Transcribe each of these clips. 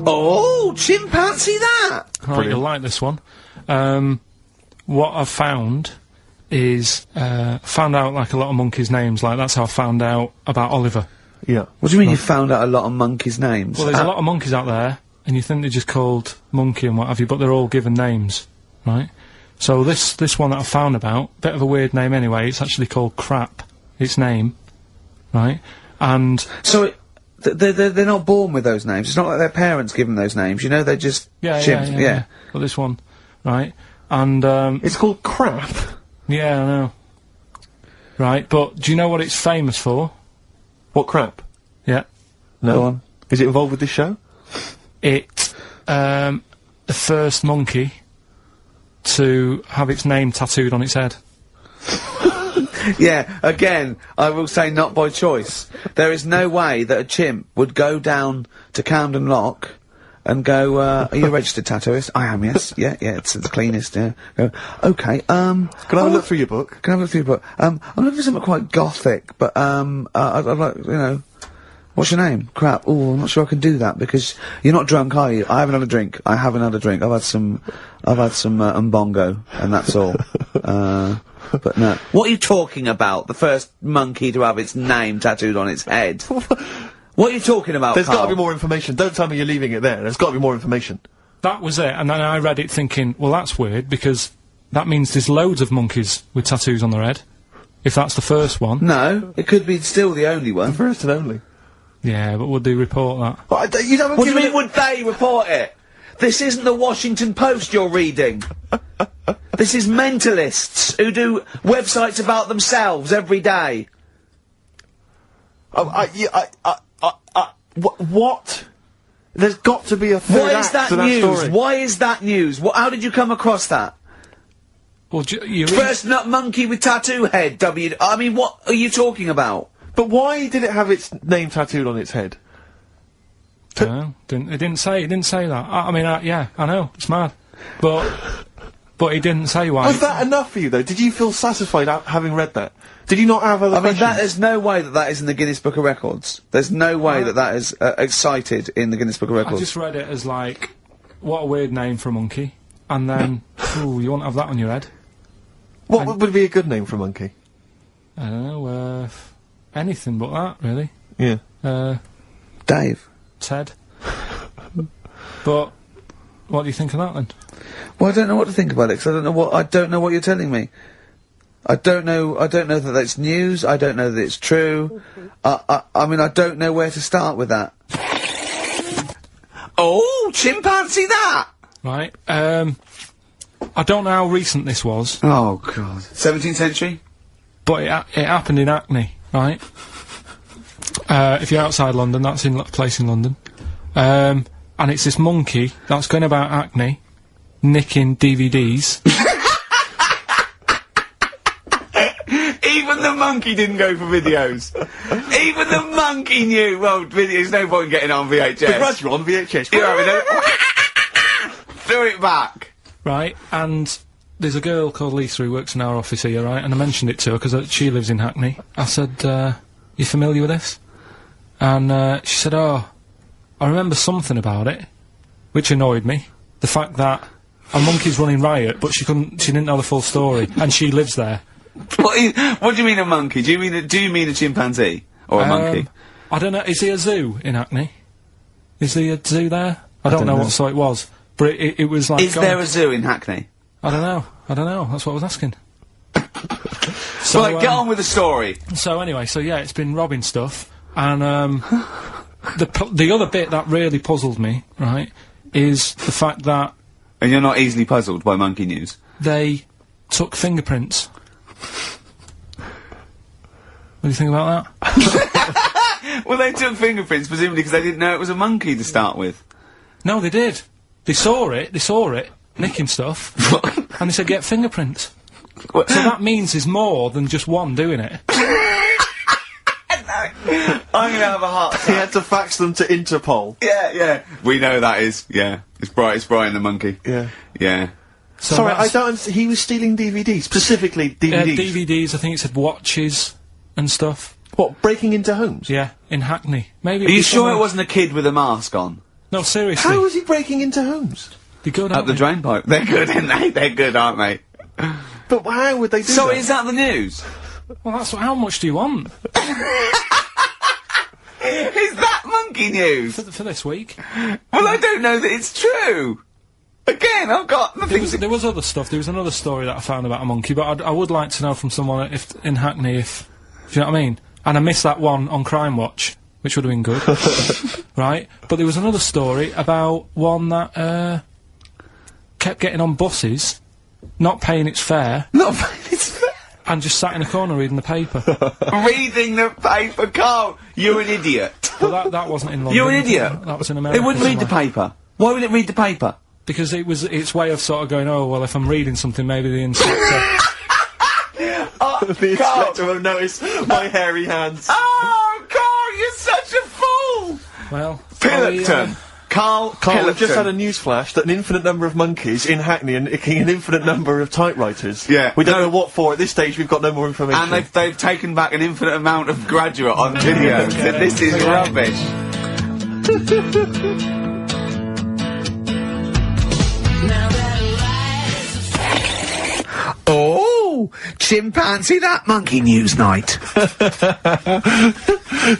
Oh, chimpanzee that! Right, you'll like this one. What I've found is, found out, like, a lot of monkeys' names, like, that's how I found out about Oliver. Yeah. What do you mean you found out a lot of monkeys' names? Well, there's a lot of monkeys out there, and you think they're just called Monkey and what have you, but they're all given names, right? So this one that I found about, bit of a weird name anyway, it's actually called Crap, its name, right? And... So, they're not born with those names, it's not like their parents give them those names, you know, they're just chimps, yeah. Well, this one, right? And, it's called Crap? Yeah, I know. Right, but do you know what it's famous for? What, Crap? Yeah. No. Go on. Is it involved with this show? It, the first monkey to have its name tattooed on its head. Yeah, again, I will say not by choice. There is no way that a chimp would go down to Camden Lock and go, are you a registered tattooist? I am, yes. Yeah, it's the cleanest, yeah. Go, okay, Can I have a look through your book? Can I have a look through your book? I'm looking for something quite gothic, but, I'd like, you know, what's your name? Crap. Oh, I'm not sure I can do that because you're not drunk, are you? I haven't had a drink. I haven't had a drink. I've had some Mbongo, and that's all. But no. What are you talking about? The first monkey to have its name tattooed on its head? What are you talking about, There's Karl? got to be more information. Don't tell me you're leaving it there. There's got to be more information. That was it, and then I read it thinking, well, that's weird, because that means there's loads of monkeys with tattoos on their head. If that's the first one. No, it could be still the only one. The first and only. Yeah, but would they report that? What do you mean, would they report it? This isn't the Washington Post you're reading. This is mentalists who do websites about themselves every day. What? There's got to be a third Why is act that to that news? story. Why is that news? How did you come across that? Well, you First nut monkey with tattoo head, I mean, what are you talking about? But why did it have its name tattooed on its head? No, it didn't say that. I mean, yeah, I know, it's mad. But he didn't say why. Was that enough for you, though? Did you feel satisfied having read that? Did you not have other questions? There's no way that is in the Guinness Book of Records. There's no way that is cited in the Guinness Book of Records. I just read it as like, what a weird name for a monkey. And then, ooh, you won't have that on your head. What would be a good name for a monkey? I don't know, anything but that, really. Yeah. Dave. Ted. But, what do you think of that, then? Well, I don't know what to think about it, because I don't know what you're telling me. I don't know that that's news, I don't know that it's true. I mean, I don't know where to start with that. Oh, chimpanzee that! Right, I don't know how recent this was. Oh, God. 17th century? But it happened in Hackney, right? If you're outside London, that's in a place in London. And it's this monkey that's going about Hackney, nicking DVDs. Even the monkey didn't go for videos. Even the monkey knew, well, there's no point in getting on VHS. The Grudge on VHS. You're having a... Throw it back. Right, and there's a girl called Lisa who works in our office here, right, and I mentioned it to her because she lives in Hackney. I said, you familiar with this? And she said, oh, I remember something about it, which annoyed me. The fact that a monkey's running riot, but she didn't know the full story, and she lives there. What do you mean a monkey? Do you mean a chimpanzee? Or a monkey? I don't know, is there a zoo in Hackney? Is there a zoo there? I don't know what sort it was, but it was like... Is there a zoo in Hackney? I don't know, that's what I was asking. So, right, get on with the story. So anyway, yeah, it's been robbing stuff, and the other bit that really puzzled me, right, is the fact that... And you're not easily puzzled by monkey news? They took fingerprints. What do you think about that? Well, they took fingerprints, presumably because they didn't know it was a monkey to start with. No, they did. They saw it, nicking stuff, and they said, get fingerprints. So that means there's more than just one doing it. I'm gonna have a heart attack. He had to fax them to Interpol. Yeah. We know that is, yeah. It's Brian the monkey. Yeah. Yeah. So sorry, he was stealing DVDs, specifically DVDs? DVDs, I think it said watches and stuff. What, breaking into homes? Yeah, in Hackney. Maybe. Are you sure it wasn't a kid with a mask on? No, seriously. How is he breaking into homes? They're good, Up aren't the they? drain pipe. They're good, aren't they? They're good, aren't they? But how would they do So that? is that the news? Well, that's how much do you want Is that monkey news? for this week? Well, I don't know that it's true. Again, I've got nothing to... There was other stuff. There was another story that I found about a monkey, but I would like to know from someone if in Hackney if do you know what I mean? And I missed that one on Crime Watch, which would have been good, right? But there was another story about one that kept getting on buses, not paying its fare, and just sat in a corner reading the paper. Reading the paper, Carl! You're an idiot. But that wasn't in London. You're an idiot. That was in America. It wouldn't read the somewhere. paper. Why would it read the paper? Because it was its way of sort of going, oh, well, if I'm reading something, maybe the inspector... The inspector won't notice my hairy hands. Oh, Carl, you're such a fool! Well... Pilkington. Carl, We've just had a news flash that an infinite number of monkeys in Hackney are nicking an infinite number of typewriters. Yeah. We don't know what for. At this stage, we've got no more information. And they've taken back an infinite amount of graduate on video. So this is rubbish. Oh, chimpanzee that monkey news night.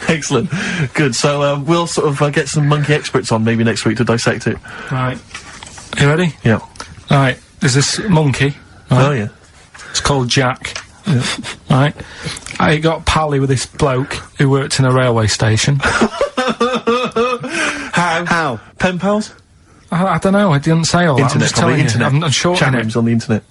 Excellent. Good. So we'll sort of get some monkey experts on maybe next week to dissect it. Right. You ready? Yeah. Right. There's this monkey. Right? Oh, yeah. It's called Jack. Right. I got pally with this bloke who worked in a railway station. How? Pen pals? I don't know. I didn't say all that. I'm Internet, just telling probably. you. Internet. I'm shortening Chat it. rooms on the internet.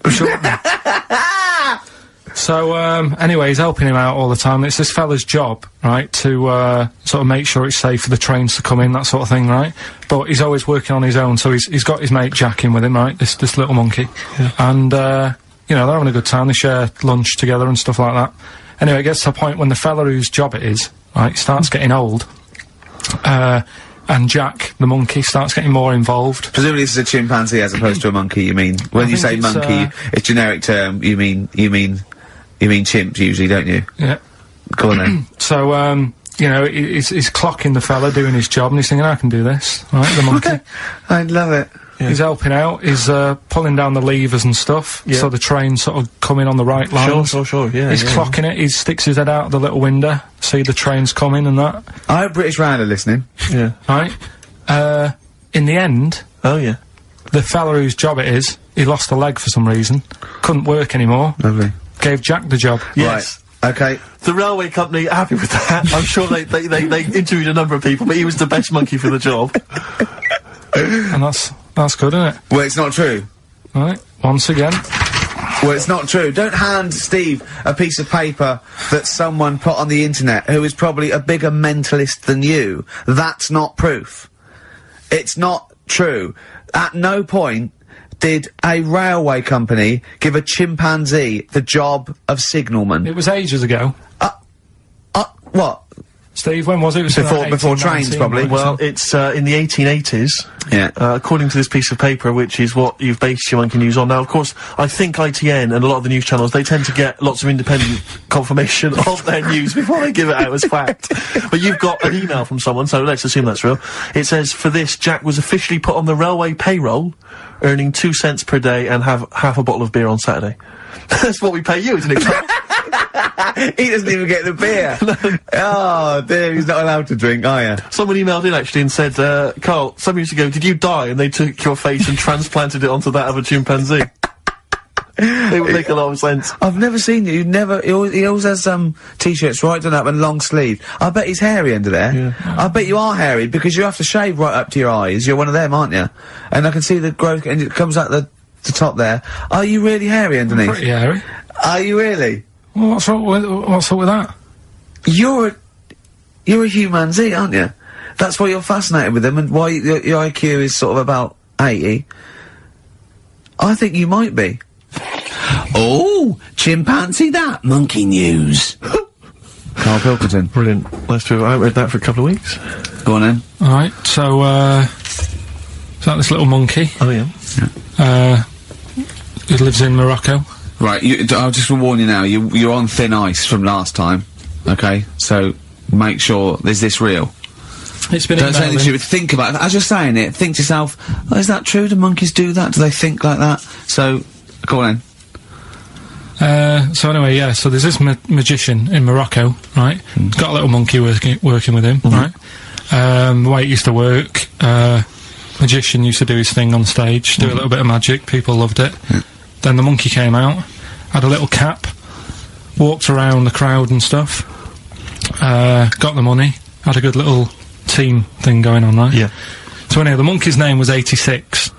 So, anyway, he's helping him out all the time. It's this fella's job, right, to, sort of make sure it's safe for the trains to come in, that sort of thing, right? But he's always working on his own, so he's got his mate Jack in with him, right, this little monkey. Yeah. And, you know, they're having a good time. They share lunch together and stuff like that. Anyway, it gets to a point when the fella whose job it is, right, starts getting old, and Jack, the monkey, starts getting more involved. Presumably this is a chimpanzee as opposed to a monkey, you mean? When you say think it's, monkey, it's generic term, you mean chimps usually, don't you? Yeah. Go on then. So, you know, he's clocking the fella doing his job, and he's thinking, I can do this, right, the monkey. I love it. Yeah. He's helping out, he's pulling down the levers and stuff, Yeah. so the train's sort of coming on the right lines. Sure, yeah. He's yeah. clocking it, he sticks his head out the little window, see the train's coming and that, I hope British Rail are listening. Yeah. right? In the end, Oh, yeah. the fella whose job it is, he lost a leg for some reason, couldn't work anymore, Lovely. gave Jack the job. Yes. Right. Okay. The railway company happy with that. I'm sure they interviewed a number of people, but he was the best monkey for the job. And that's good, isn't it? Well, it's not true. Right, once again. Well, it's not true. Don't hand Steve a piece of paper that someone put on the internet who is probably a bigger mentalist than you. That's not proof. It's not true. At no point did a railway company give a chimpanzee the job of signalman. It was ages ago. What? Steve, when was it? It was Before trains, 18, probably. Well, it's in the 1880s. Yeah. According to this piece of paper, which is what you've based your monkey news on. Now, of course, I think ITN and a lot of the news channels, they tend to get lots of independent confirmation of their news before they give it out as fact. But you've got an email from someone, so let's assume that's real. It says, for this, Jack was officially put on the railway payroll, earning 2 cents per day and have half a bottle of beer on Saturday. That's what we pay you, isn't it? He doesn't even get the beer. Oh, dear, he's not allowed to drink, are you? Someone emailed in actually and said, Carl, some years ago, did you die? And they took your face and transplanted it onto that of a chimpanzee. It would make a lot of sense. I've never seen you. He always has t-shirts right done up and long sleeved. I bet he's hairy under there. Yeah. I bet you are hairy because you have to shave right up to your eyes. You're one of them, aren't you? And I can see the growth, and it comes out the top there. Are you really hairy underneath? Pretty hairy. Are you really? Well, what's up with that? You're a humanzee, aren't you? That's why you're fascinated with them and why your IQ is sort of about 80. I think you might be. Oh, chimpanzee that, monkey news. Karl Pilkington. Brilliant. Nice to have read that for a couple of weeks. Go on then. Alright, so, is that this little monkey? Oh, yeah. Who lives in Morocco. Right, I'll just warn you now, you're on thin ice from last time, okay? So, make sure, is this real? It's been Don't say anything emailing. stupid. Think about it. As you're saying it, think to yourself, oh, is that true? Do monkeys do that? Do they think like that? So, go on then. So anyway, yeah, so there's this magician in Morocco, right? He's got a little monkey working with him, right? The way it used to work, magician used to do his thing on stage, do a little bit of magic, people loved it. Then the monkey came out, had a little cap, walked around the crowd and stuff, got the money, had a good little team thing going on, right? Yeah. So anyway, the monkey's name was 86.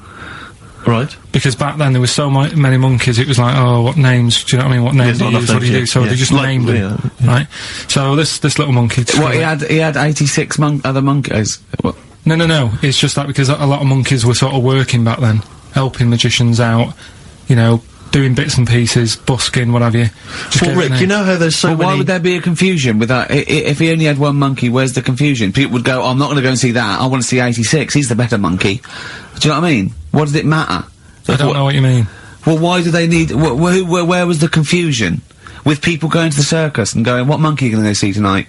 Right. Because back then there was so many monkeys, it was like, oh, what names, do you know what I mean, what names do you use, what do you do, so they just named them, right? So this little monkey... What, he had 86 other monkeys? What? No, it's just that because a lot of monkeys were sort of working back then, helping magicians out, you know, doing bits and pieces, busking, what have you. Well, Rick, you know how there's so many... Why would there be a confusion with that? If he only had one monkey, where's the confusion? People would go, oh, I'm not going to go and see that, I want to see 86, he's the better monkey. Do you know what I mean? What does it matter? I don't know what you mean. Well, why do they need... where was the confusion? With people going to the circus and going, what monkey are you going to go see tonight?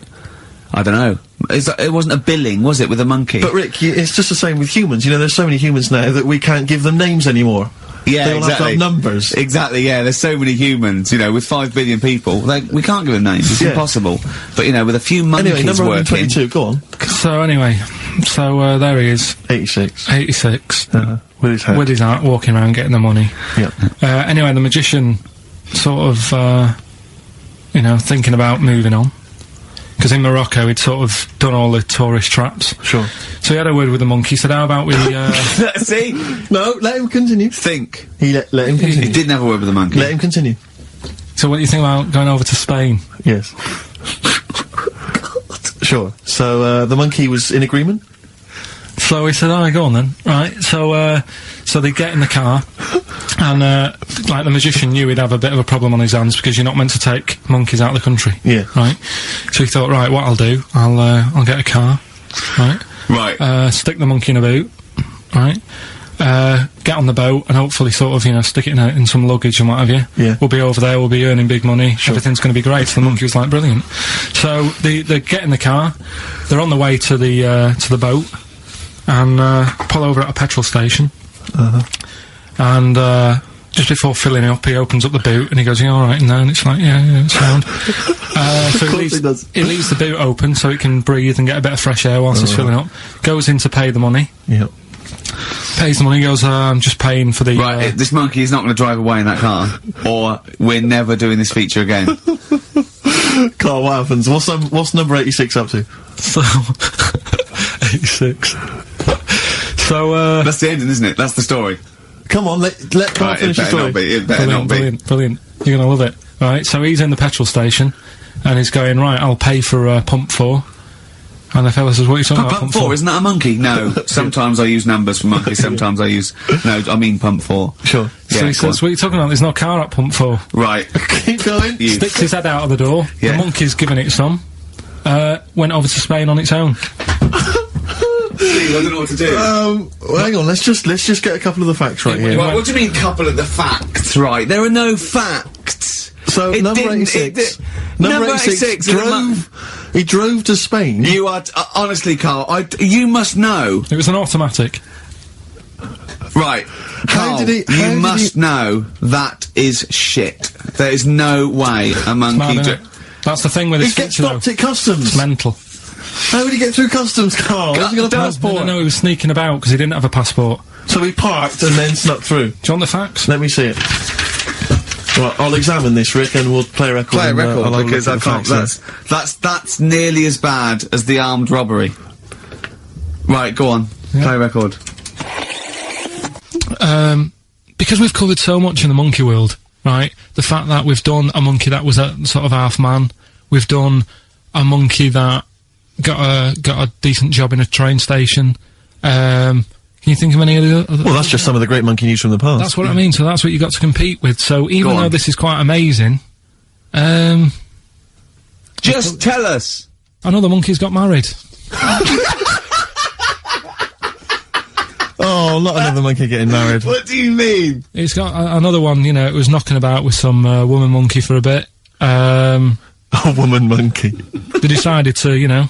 I don't know. It wasn't a billing, was it, with a monkey? But Rick, it's just the same with humans. You know, there's so many humans now that we can't give them names anymore. Yeah, they all exactly. have to have numbers. Exactly, yeah, there's so many humans, you know, with 5 billion people, we can't give them names, it's impossible. But, you know, with a few monkeys anyway, number working... 122, go on. So anyway, there he is. 86. 86. With his hat. With his hat, walking around getting the money. Yeah. Anyway, the magician sort of, you know, thinking about moving on. Because in Morocco, he'd sort of done all the tourist traps. Sure. So he had a word with the monkey, said, how about we, See? No, let him continue. Think. Let him continue. He didn't have a word with the monkey. Let him continue. So what do you think about going over to Spain? Yes. Sure. So, the monkey was in agreement? So he said, alright, go on then. Right, so they get in the car, and, like, the magician knew he'd have a bit of a problem on his hands, because you're not meant to take monkeys out of the country. Yeah. Right? So he thought, right, what I'll do, I'll get a car, right? Right. Stick the monkey in a boot, right? Get on the boat, and hopefully sort of, you know, stick it in some luggage and what have you. Yeah. We'll be over there, we'll be earning big money, everything's gonna be great. So the monkey was like, brilliant. So, they get in the car, they're on the way to the boat, and pull over at a petrol station. And just before filling it up, he opens up the boot and he goes, "Yeah, all right," and then it's like, yeah, it's sound. So he leaves the boot open so it can breathe and get a bit of fresh air whilst it's filling up. Goes in to pay the money. Yep. Pays the money. Goes, I'm just paying for the. Right, this monkey is not going to drive away in that car, or we're never doing this feature again. Carl, what happens? What's number 86 up to? So 86. So That's the ending, isn't it? That's the story. Come on, let Carl finish the story. It better not be. Brilliant. You're gonna love it. Right, so he's in the petrol station, and he's going, right, I'll pay for pump 4. And the fella says, what are you talking about, Pump 4, isn't that a monkey? No. Sometimes I use numbers for monkeys, sometimes I use... No, I mean pump 4. Sure. So Yeah, he says, what are you talking about? There's no car at pump 4. Right. Keep going. Sticks his head out of the door. Yeah. The monkey's giving it some. Went over to Spain on its own. I don't know what to do. Well, hang on, let's just get a couple of the facts right here. Right, what do you mean, couple of the facts, right? There are no facts. So, It number didn't- 86. Number 86 is a he drove to Spain. You are, honestly, Carl, you must know. It was an automatic. Right. How Carl, did you he- must know that is shit. There is no way a monkey... Mad, innit? That's the thing with He his gets feature, though. stopped at customs. It's mental. How would he get through customs, Carl? Has he got a passport? No, he was sneaking about because he didn't have a passport. So he parked and then snuck through. Do you want the facts? Let me see it. Right, I'll examine this, Rick, and we'll play a record. Play a and, record, I'll have a because look I at the can't... facts That's nearly as bad as the armed robbery. Right, go on. Yeah. Play a record. Because we've covered so much in the monkey world, right? The fact that we've done a monkey that was a sort of half man, we've done a monkey that got a decent job in a train station. Can you think of any of the other? Well, that's just some of the great monkey news from the past. That's what I mean. So that's what you got to compete with. So even Go on. though this is quite amazing, Just tell us. another monkey's got married. Oh, not another monkey getting married. What do you mean? It's got another one. You know, it was knocking about with some woman monkey for a bit. A woman monkey. They decided to, you know,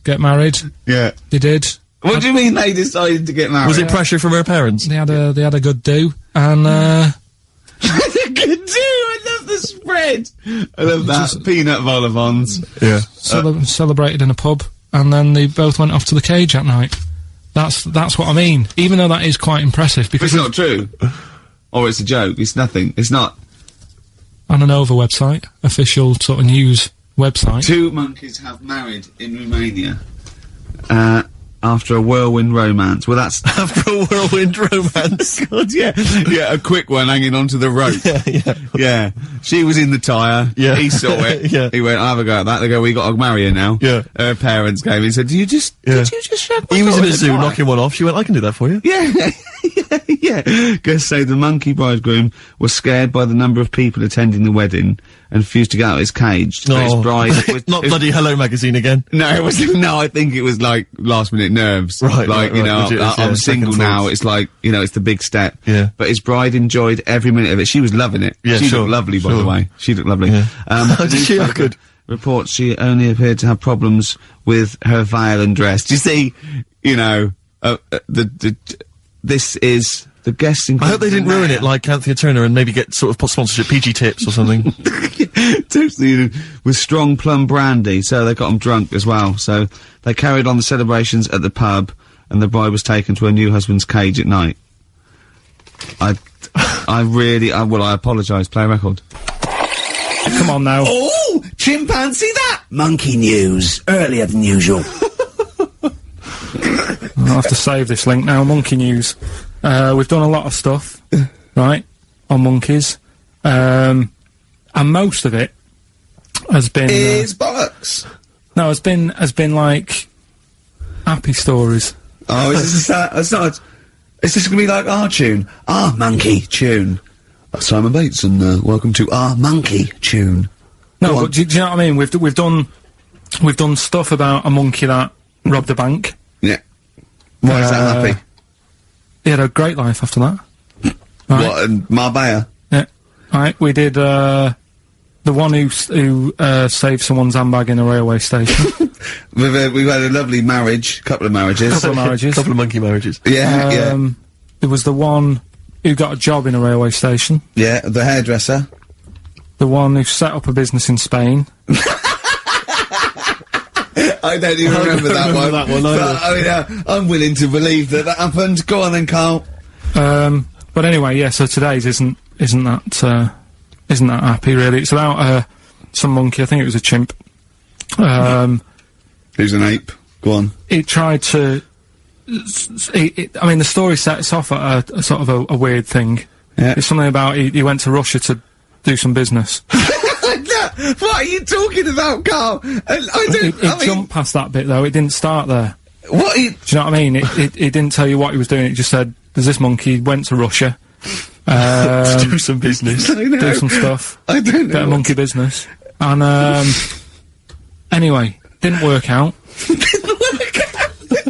get get married. Yeah. They did. What do you mean they decided to get married? Was it pressure from her parents? They had a good do, and Good do. I love the spread. I love that. Peanut vol-au-vents. Yeah. Celebrated in a pub, and then they both went off to the cage at night. That's what I mean. Even though that is quite impressive, But because it's not true. Or it's a joke. It's nothing. It's not. on a Nova website, official sort of news website. 2 monkeys have married in Romania. After a whirlwind romance. Well, that's After a whirlwind romance. God, yeah, a quick one hanging onto the rope. Yeah. She was in the tyre. Yeah. He saw it. Yeah. He went, I'll have a go at that. They go, we got to marry her now. Yeah. Her parents came in and said, did you just shove my He was in daughter a zoo tyre?" knocking one off. She went, I can do that for you. Yeah. Guests say the monkey bridegroom was scared by the number of people attending the wedding and refused to get out of his cage. But his bride was, Not bloody Hello Magazine again. No, it was no. I think it was like last minute nerves. Right, like right, you right, know, legit, I'm yeah, single second now. thoughts. It's like it's the big step. Yeah. But his bride enjoyed every minute of it. She was loving it. Yeah, she sure, looked lovely, by sure. the way. She looked lovely. Yeah. Did she look good? Reports she only appeared to have problems with her veil and dress. Do you see? This is. The guests I hope they didn't ruin it like Anthea Turner and maybe get sort of sponsorship PG Tips or something. Totally, with strong plum brandy, so they got them drunk as well. So they carried on the celebrations at the pub, and the bride was taken to her new husband's cage at night. I apologise. Play a record. Come on now. Oh, chimpanzee that! Monkey news, earlier than usual. I'll have to save this link now. Monkey news. We've done a lot of stuff, right, on monkeys, and most of it has been Is bollocks. no, has been like happy stories. Oh, is this it's not. Is this gonna be like our tune? Our monkey tune. Simon Bates, and welcome to our monkey tune. No, Go on. but do you know what I mean? We've done stuff about a monkey that robbed a bank. Yeah. Why is that happy? He had a great life after that. Right. What, and Marbella? Yeah. Right. We did the one who saved someone's handbag in a railway station. We've had a lovely marriage, couple of marriages. Couple of marriages. Couple of monkey marriages. Yeah. There was the one who got a job in a railway station. Yeah, the hairdresser. The one who set up a business in Spain. I don't even remember that one. that one either. But, I'm willing to believe that happened. Go on then, Carl. But anyway, yeah. So today's isn't that happy really. It's about some monkey. I think it was a chimp. Who's an ape? Go on. It tried to. I mean, the story sets off at a sort of a weird thing. Yeah. It's something about he went to Russia to do some business. What are you talking about, Carl? It jumped past that bit though. It didn't start there. What? Do you know what I mean? It didn't tell you what he was doing. It just said, "There's this monkey went to Russia, To do some business. do some stuff, I don't know. bit of monkey business." And anyway, didn't work out.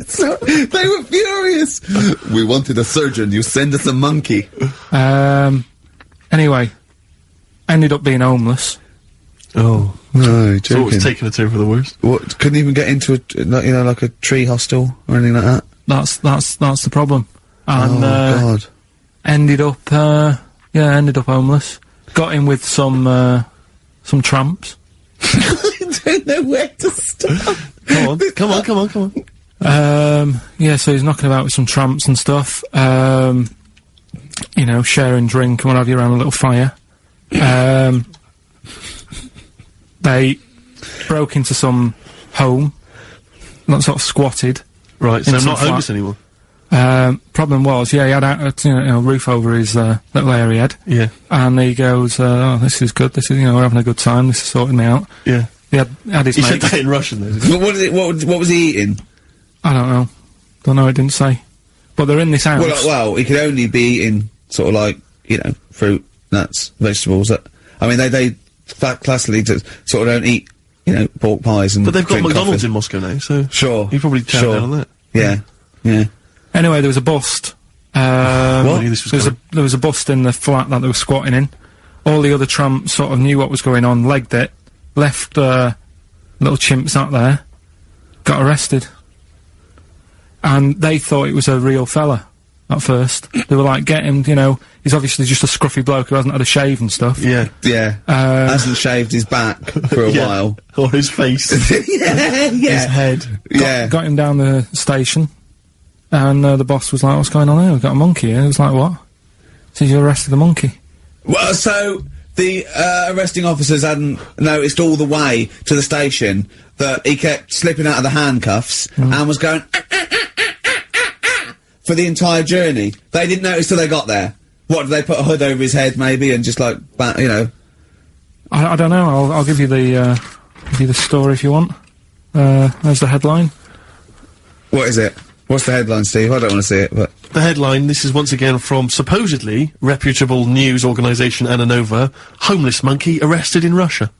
So, they were furious. We wanted a surgeon. You send us a monkey. Anyway, ended up being homeless. Oh. No, So it's taking a turn for the worst. What? Couldn't even get into like a tree hostel or anything like that. That's the problem. And God. ended up homeless. Got in with some tramps. I don't know where to start. Come on. Yeah, so he's knocking about with some tramps and stuff. Sharing drink and what have you around a little fire. They broke into some home, not sort of squatted. Right, so In I'm some not flat. homeless anymore. Problem was, he had a roof over his little area he had. Yeah. And he goes, "Oh, this is good. This is, we're having a good time. This is sorting me out." Yeah. He had his He said mate. that in Russian though, didn't he? What was he eating? I don't know. Don't know. It didn't say. But they're in this house. Well, he could only be eating sort of like fruit, nuts, vegetables. They classically sort of don't eat pork pies and. But they've got drink McDonald's coffee. in Moscow now, so Sure. you probably turned Sure. down on that. Yeah. Anyway, there was a bust. I knew this was coming. There was a bust in the flat that they were squatting in. All the other tramps sort of knew what was going on, legged it, left little chimps out there, got arrested. And they thought it was a real fella at first. They were like, get him, you know, he's obviously just a scruffy bloke who hasn't had a shave and stuff. Yeah. Hasn't shaved his back for a while. Or his face. His head. Got him down the station, and the boss was like, what's going on here? We've got a monkey here. He was like, what? So you arrested the monkey? Well, so the arresting officers hadn't noticed all the way to the station that he kept slipping out of the handcuffs and was going for the entire journey. They didn't notice till they got there. What, did they put a hood over his head maybe and just like, you know? I don't know. I'll give you the story if you want. There's the headline. What is it? What's the headline, Steve? I don't want to see it, but... The headline, this is once again from supposedly reputable news organisation Ananova, homeless monkey arrested in Russia.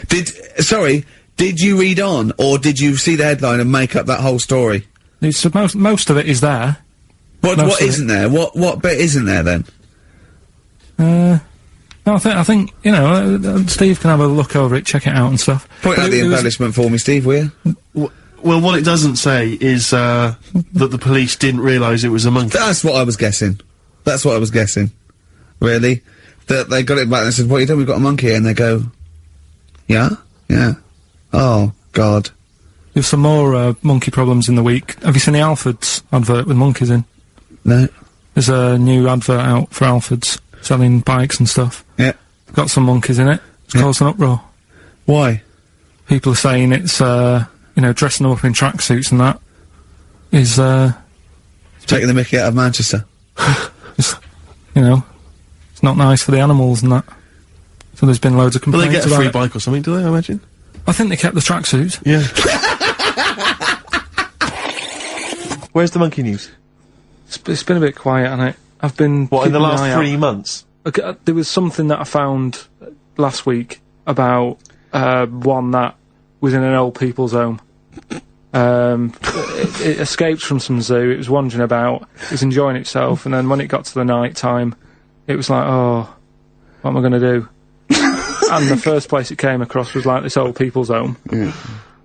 Did you read on, or did you see the headline and make up that whole story? Most of it is there. What isn't there? What bit isn't there then? No, I think you know. Steve can have a look over it, check it out and stuff. Point out the embellishment for me, Steve, will you? Well, what it doesn't say is that the police didn't realise it was a monkey. That's what I was guessing. Really? That they got it back and said, "What are you doing? We've got a monkey," and they go, "Yeah, yeah." Oh God. There's some more monkey problems in the week. Have you seen the Alfords advert with monkeys in? No. There's a new advert out for Alfords selling bikes and stuff. Yeah. Got some monkeys in it. It's caused an uproar. Why? People are saying it's you know, dressing them up in tracksuits and that is taking the mickey out of Manchester. You know, it's not nice for the animals and that. So there's been loads of complaints. Will they get a free bike or something, do they, I imagine? I think they kept the tracksuits. Yeah. Where's the monkey news? It's been a bit quiet, hasn't it? I've been... What, in the last 3 months? Okay, there was something that I found last week about one that was in an old people's home. It escaped from some zoo, it was wandering about, it was enjoying itself, and then when it got to the night time, it was like, oh, what am I going to do? And the first place it came across was like this old people's home.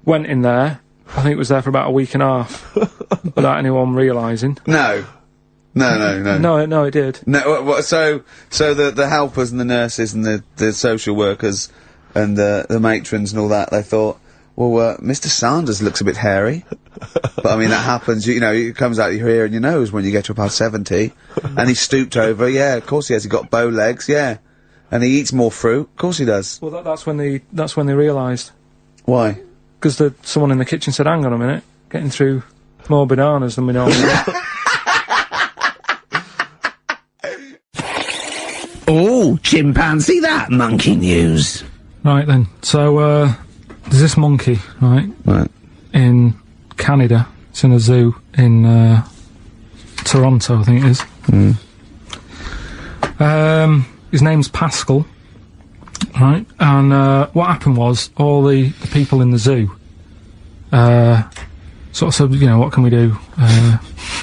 Went in there, I think it was there for about a week and a half, without anyone realising. No, it did. No, so the helpers and the nurses and the social workers and the matrons and all that, they thought, well, Mr. Sanders looks a bit hairy. But I mean, that happens, you know, it comes out your ear and your nose when you get to about 70. And he stooped over, yeah, of course he has, he got bow legs, yeah. And he eats more fruit, of course he does. Well, that's when they realised. Why? Because someone in the kitchen said, hang on a minute, getting through more bananas than we normally get. Oh, chimpanzee, that monkey news. Right then, so, there's this monkey, right? Right. In Canada. It's in a zoo in, Toronto, I think it is. His name's Pascal. Right? And, what happened was, all the people in the zoo, sort of said, you know, what can we do?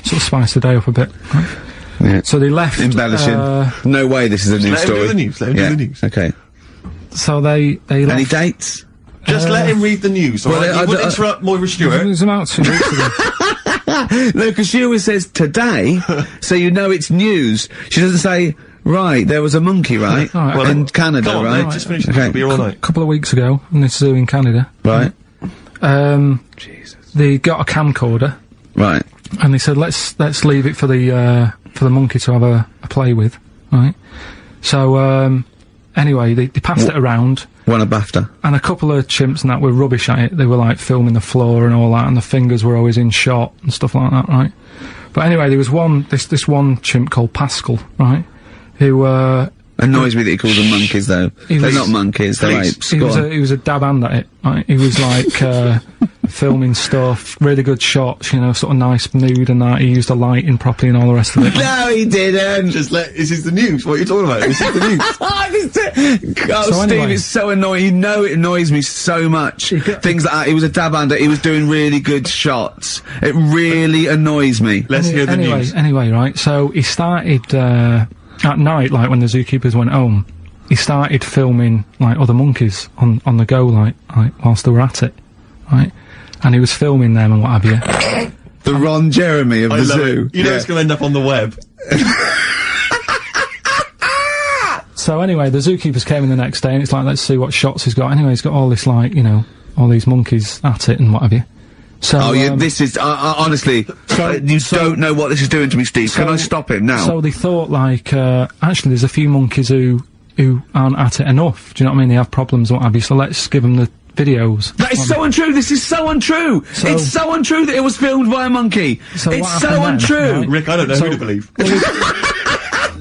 Sort of spice the day up a bit, right? Yeah. So they left, embellishing. No way this is a news story. Let him do the news. Okay. So they left. Any dates? Just let him read the news, alright? You wouldn't interrupt Moira Stewart. It was about 2 weeks ago. No, because she always says today, so you know it's news. She doesn't say, right, there was a monkey, right? Right, well, in Canada, on, right? Mate, just finish the news, it'll be all night. A couple of weeks ago, in this zoo in Canada. Right. Jesus. They got a camcorder. Right. And they said, let's leave it for the monkey to have a play with, right? So, anyway, they passed it around. Won a BAFTA. And a couple of chimps and that were rubbish at it. They were like filming the floor and all that, and the fingers were always in shot and stuff like that, right? But anyway, there was this one chimp called Pascal, right? Who, annoys me that he calls them monkeys, though. They're not monkeys, they're apes. He was a dab hand at it, right? He was like, filming stuff, really good shots, you know, sort of nice mood and that. He used the lighting properly and all the rest of it. No, he didn't! This is the news, what are you talking about? This is the news. God, so Steve, it's so annoying. You know it annoys me so much. Things like that. He was a dab hand, he was doing really good shots. It really annoys me. Let's hear the news. Anyway, right, so he started, at night, like when the zookeepers went home, he started filming, like, other monkeys on the go, like whilst they were at it. right? And he was filming them and what have you. The Ron Jeremy of the zoo. You know it's going to end up on the web. So anyway, the zookeepers came in the next day, and it's like, let's see what shots he's got. Anyway, he's got all this, like, you know, all these monkeys at it and what have you. So, this is, honestly, you don't know what this is doing to me, Steve. Can I stop him now? So they thought, like, actually there's a few monkeys who aren't at it enough. Do you know what I mean? They have problems and what have you, so let's give them the videos. That is so untrue! This is so untrue! It's so untrue that it was filmed by a monkey! So it's so untrue! Right? Rick, I don't know who to believe.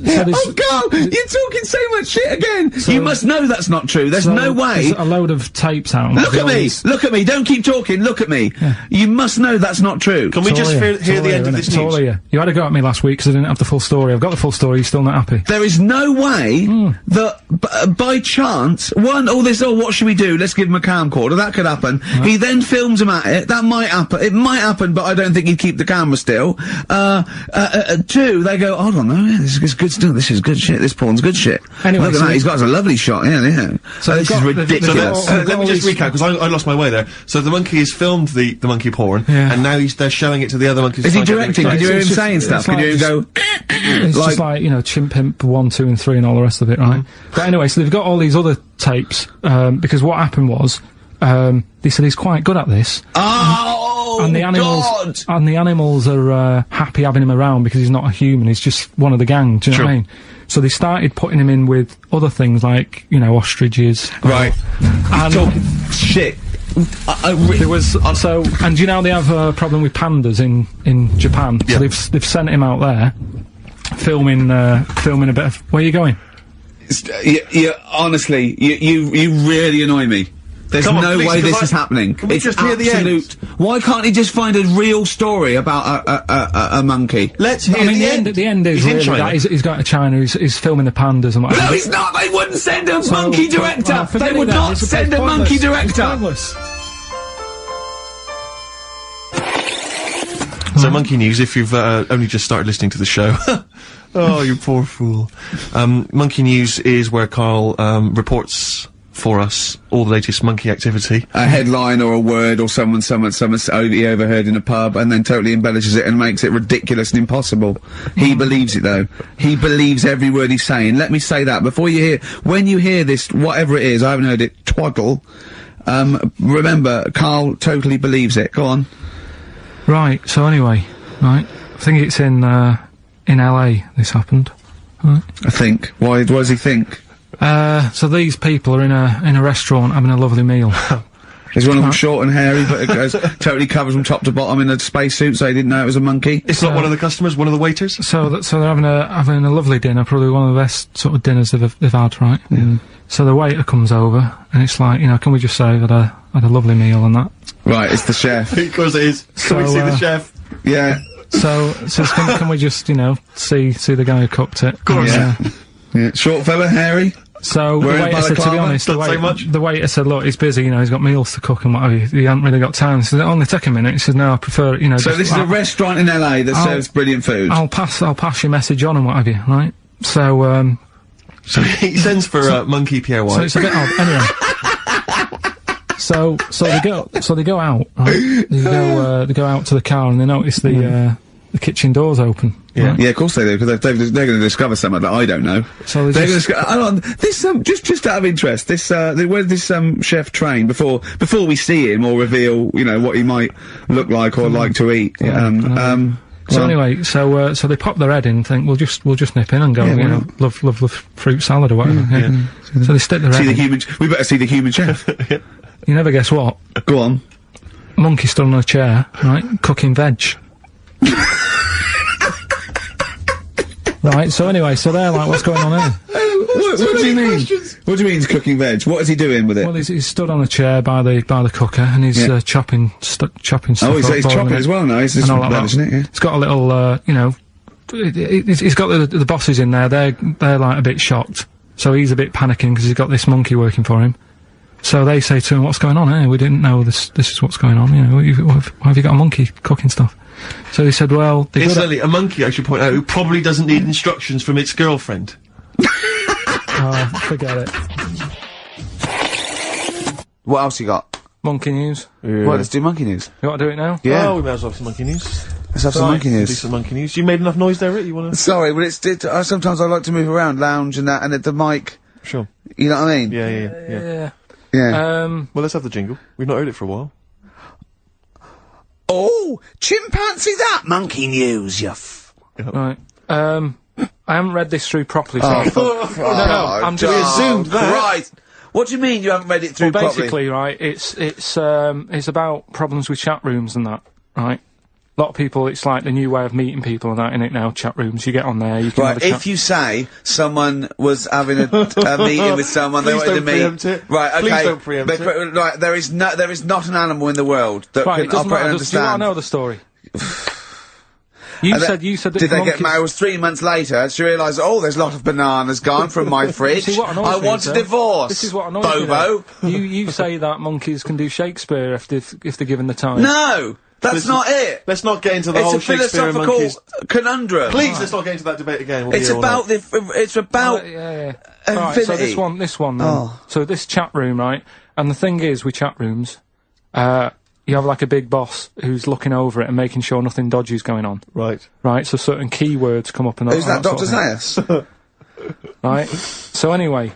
Oh, Carl! You're talking so much shit again! You must know that's not true. There's no way. There's a load of tapes out. Look at me! Look at me! Don't keep talking, look at me! Yeah. You must know that's not true. Can we just hear the end of this news? You had to go at me last week because I didn't have the full story. I've got the full story, you're still not happy. There is no way that, by chance, what should we do? Let's give him a camcorder. That could happen. Right. He then films him at it. That might happen. It might happen, but I don't think he'd keep the camera still. Two, they go, hold on, this is good stuff. This is good shit. This porn's good shit. Anyway, look at that. He's got a lovely shot. Yeah. So this is ridiculous. Let me just recap, because I lost my way there. So the monkey has filmed the monkey porn, and now they're showing it to the other monkeys. Is he directing? Can you hear him saying stuff? Can you hear him go... It's just like, you know, Chimp Pimp 1, 2 and 3 and all the rest of it, right? But anyway, so they've got all these other tapes, because what happened was, they said he's quite good at this. Oh, and the animals are happy having him around because he's not a human, he's just one of the gang, do you know what I mean? So they started putting him in with other things like, you know, ostriches. Right. And talking shit. There was and do you know they have a problem with pandas in Japan? Yeah. So they've sent him out there, filming a bit of. Where are you going? Honestly, you really annoy me. There's no way this is happening. Can we just hear the end? Why can't he just find a real story about a monkey? Let's hear the end. The end is really that he's going to China, he's filming the pandas and whatever. No, he's not! They wouldn't send a monkey director! They would not send a monkey director! So, Monkey News, if you've only just started listening to the show. Oh, you poor fool. Monkey News is where Karl reports for us all the latest monkey activity. A headline or a word or someone he overheard in a pub and then totally embellishes it and makes it ridiculous and impossible. He believes it though. He believes every word he's saying. Let me say that before when you hear this, whatever it is, I haven't heard it, twaddle, remember, Karl totally believes it. Go on. Right, so anyway, right, I think it's in LA this happened. Right. I think. Why does he think? So these people are in a restaurant having a lovely meal. Is one of them short and hairy, but it goes, totally covers from top to bottom in a spacesuit, so he didn't know it was a monkey? It's not one of the customers, one of the waiters? So they're having a lovely dinner, probably one of the best sort of dinners they've had, right? Yeah. So the waiter comes over, and it's like, you know, can we just say I've had a lovely meal and that? Right, it's the chef. Because it is. Can we see the chef? Yeah. So can we just, you know, see the guy who cooked it? Of course. Yeah. Short fella, hairy? So the waiter said, to be honest, the waiter said, look, he's busy, you know, he's got meals to cook and what have you. He hasn't really got time. He said, only take a minute. He said, no, I prefer, you know. So this is a restaurant in LA that serves brilliant food. I'll pass your message on and what have you, right? So, so he sends for Monkey Pierre White. So it's a bit odd. Anyway. So they go out, right? They go out to the car and they notice the kitchen door's open. Yeah, right? yeah, of course they do, because they're going to discover something that I don't know. So they're going to hold on, this just out of interest, this where did this chef train before we see him or reveal, you know, what he might look like or like to eat? So anyway, so they pop their head in and think, we'll just nip in and go, you know, love fruit salad or whatever. Yeah. So they stick their head in. We better see the human chef. You never guess what? Go on. Monkey stood on a chair, right, cooking veg. Right, so anyway, so they're like, what's going on here? What do you mean? What do you mean he's cooking veg? What is he doing with it? Well, he's stood on a chair by the cooker and he's chopping stuff. Oh, he's chopping as well now. He's just isn't it? Yeah. It's got a little, you know, he's got the bosses in there. They're like a bit shocked. So he's a bit panicking because he's got this monkey working for him. So they say to him, "What's going on here? We didn't know this is what's going on. You know, why have you got a monkey cooking stuff?" So he said, "Well, incidentally, a monkey, I should point out, who probably doesn't need instructions from its girlfriend." Oh, forget it. What else you got? Monkey news. Yeah. Well, let's do monkey news. You want to do it now? Yeah. Oh, we may as well have some monkey news. Let's have some monkey Do news. some monkey news. You made enough noise there, Rick? You wanna? Sorry, but sometimes I like to move around, lounge and that, and at the mic, Sure. you know what I mean? Yeah. Yeah. Well, let's have the jingle. We've not heard it for a while. Oh, chimpanzee that! Monkey news, you Right. I haven't read this through properly, so I thought- Oh, I'm just assumed that. Right. What do you mean you haven't read it through Well, properly? basically, right, it's about problems with chat rooms and that, right? A lot of people, it's like the new way of meeting people and that, in it now, chat rooms. You get on there, you can have Right, a chat. if you say someone was having a meeting with someone, they Please wanted to don't meet. preempt it. Right, okay. Please don't preempt it. Right, there is not an animal in the world that Right, can it doesn't operate and matter, do you want to understand. know the story? You said that Did they monkeys... get married? It was 3 months later. She realised, oh, there's a lot of bananas gone from my fridge. See, what annoys I me want is, a divorce. This is what annoys Bobo. me. You say that monkeys can do Shakespeare if they're given the time. No, that's Listen, not it. Let's not get into the It's whole a Shakespeare and philosophical monkeys. conundrum. Please, let's not get into that debate again. We'll be It's here all about night. It's about. Yeah. Right, so Infinity. this one then. Oh. So this chat room, right? And the thing is, with chat rooms, you have like a big boss who's looking over it and making sure nothing dodgy's going on. Right. Right, so certain keywords come up and Who's that, sort Dr. of thing. Zayas? Right? So anyway,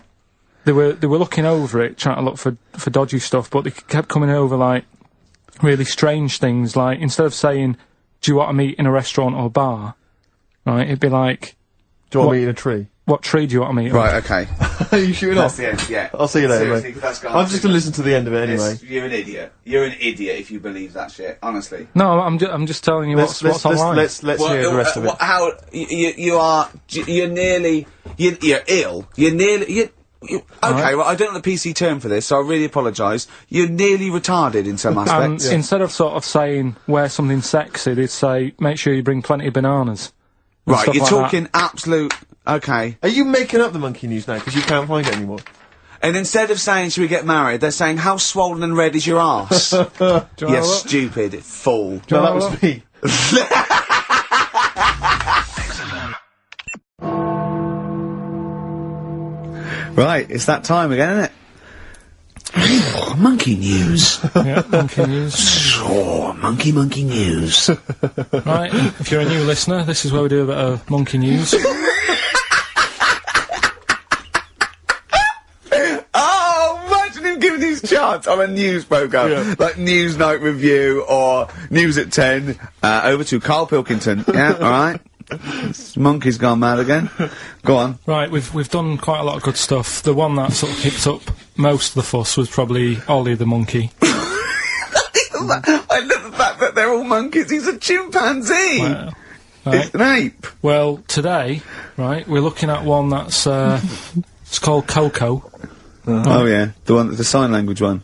they were looking over it, trying to look for dodgy stuff, but they kept coming over like really strange things, like instead of saying, do you want to meet in a restaurant or bar? Right, it'd be like, Do you want What? me in a tree? what tree do you want to meet on? Right, okay. Are you shooting off? the end, yeah. I'll see you later, Seriously, mate. 'cause that's gone I'm just going to listen to the end of it anyway. You're an idiot. You're an idiot if you believe that shit, honestly. No, I'm just telling you what's online. Let's hear the rest of it. How you're nearly you're ill. You're nearly okay. Alright. Well, I don't know the PC term for this, so I really apologise. You're nearly retarded in some aspects. Instead of sort of saying wear something sexy, they'd say make sure you bring plenty of bananas. and Right, stuff you're like that. talking absolute. Okay. Are you making up the monkey news now because you can't find it anymore? And instead of saying should we get married, they're saying how swollen and red is your arse? Do you wanna You have a look? stupid fool. No, that have a was look? me. Right, it's that time again, isn't it? Monkey news. Yeah, monkey news. Oh, monkey news. Right, if you're a new listener, this is where we do a bit of monkey news. Oh, imagine him giving his chance on a news programme, like News Night Review or News at 10, over to Karl Pilkington. Yeah, alright. Monkey's gone mad again. Go on. Right, we've done quite a lot of good stuff. The one that sort of picked up most of the fuss was probably Ollie the monkey. I love the fact that they're all monkeys. He's a chimpanzee. Well, right. It's an ape. Well, today, right, we're looking at one that's it's called Coco. Oh yeah, the sign language one.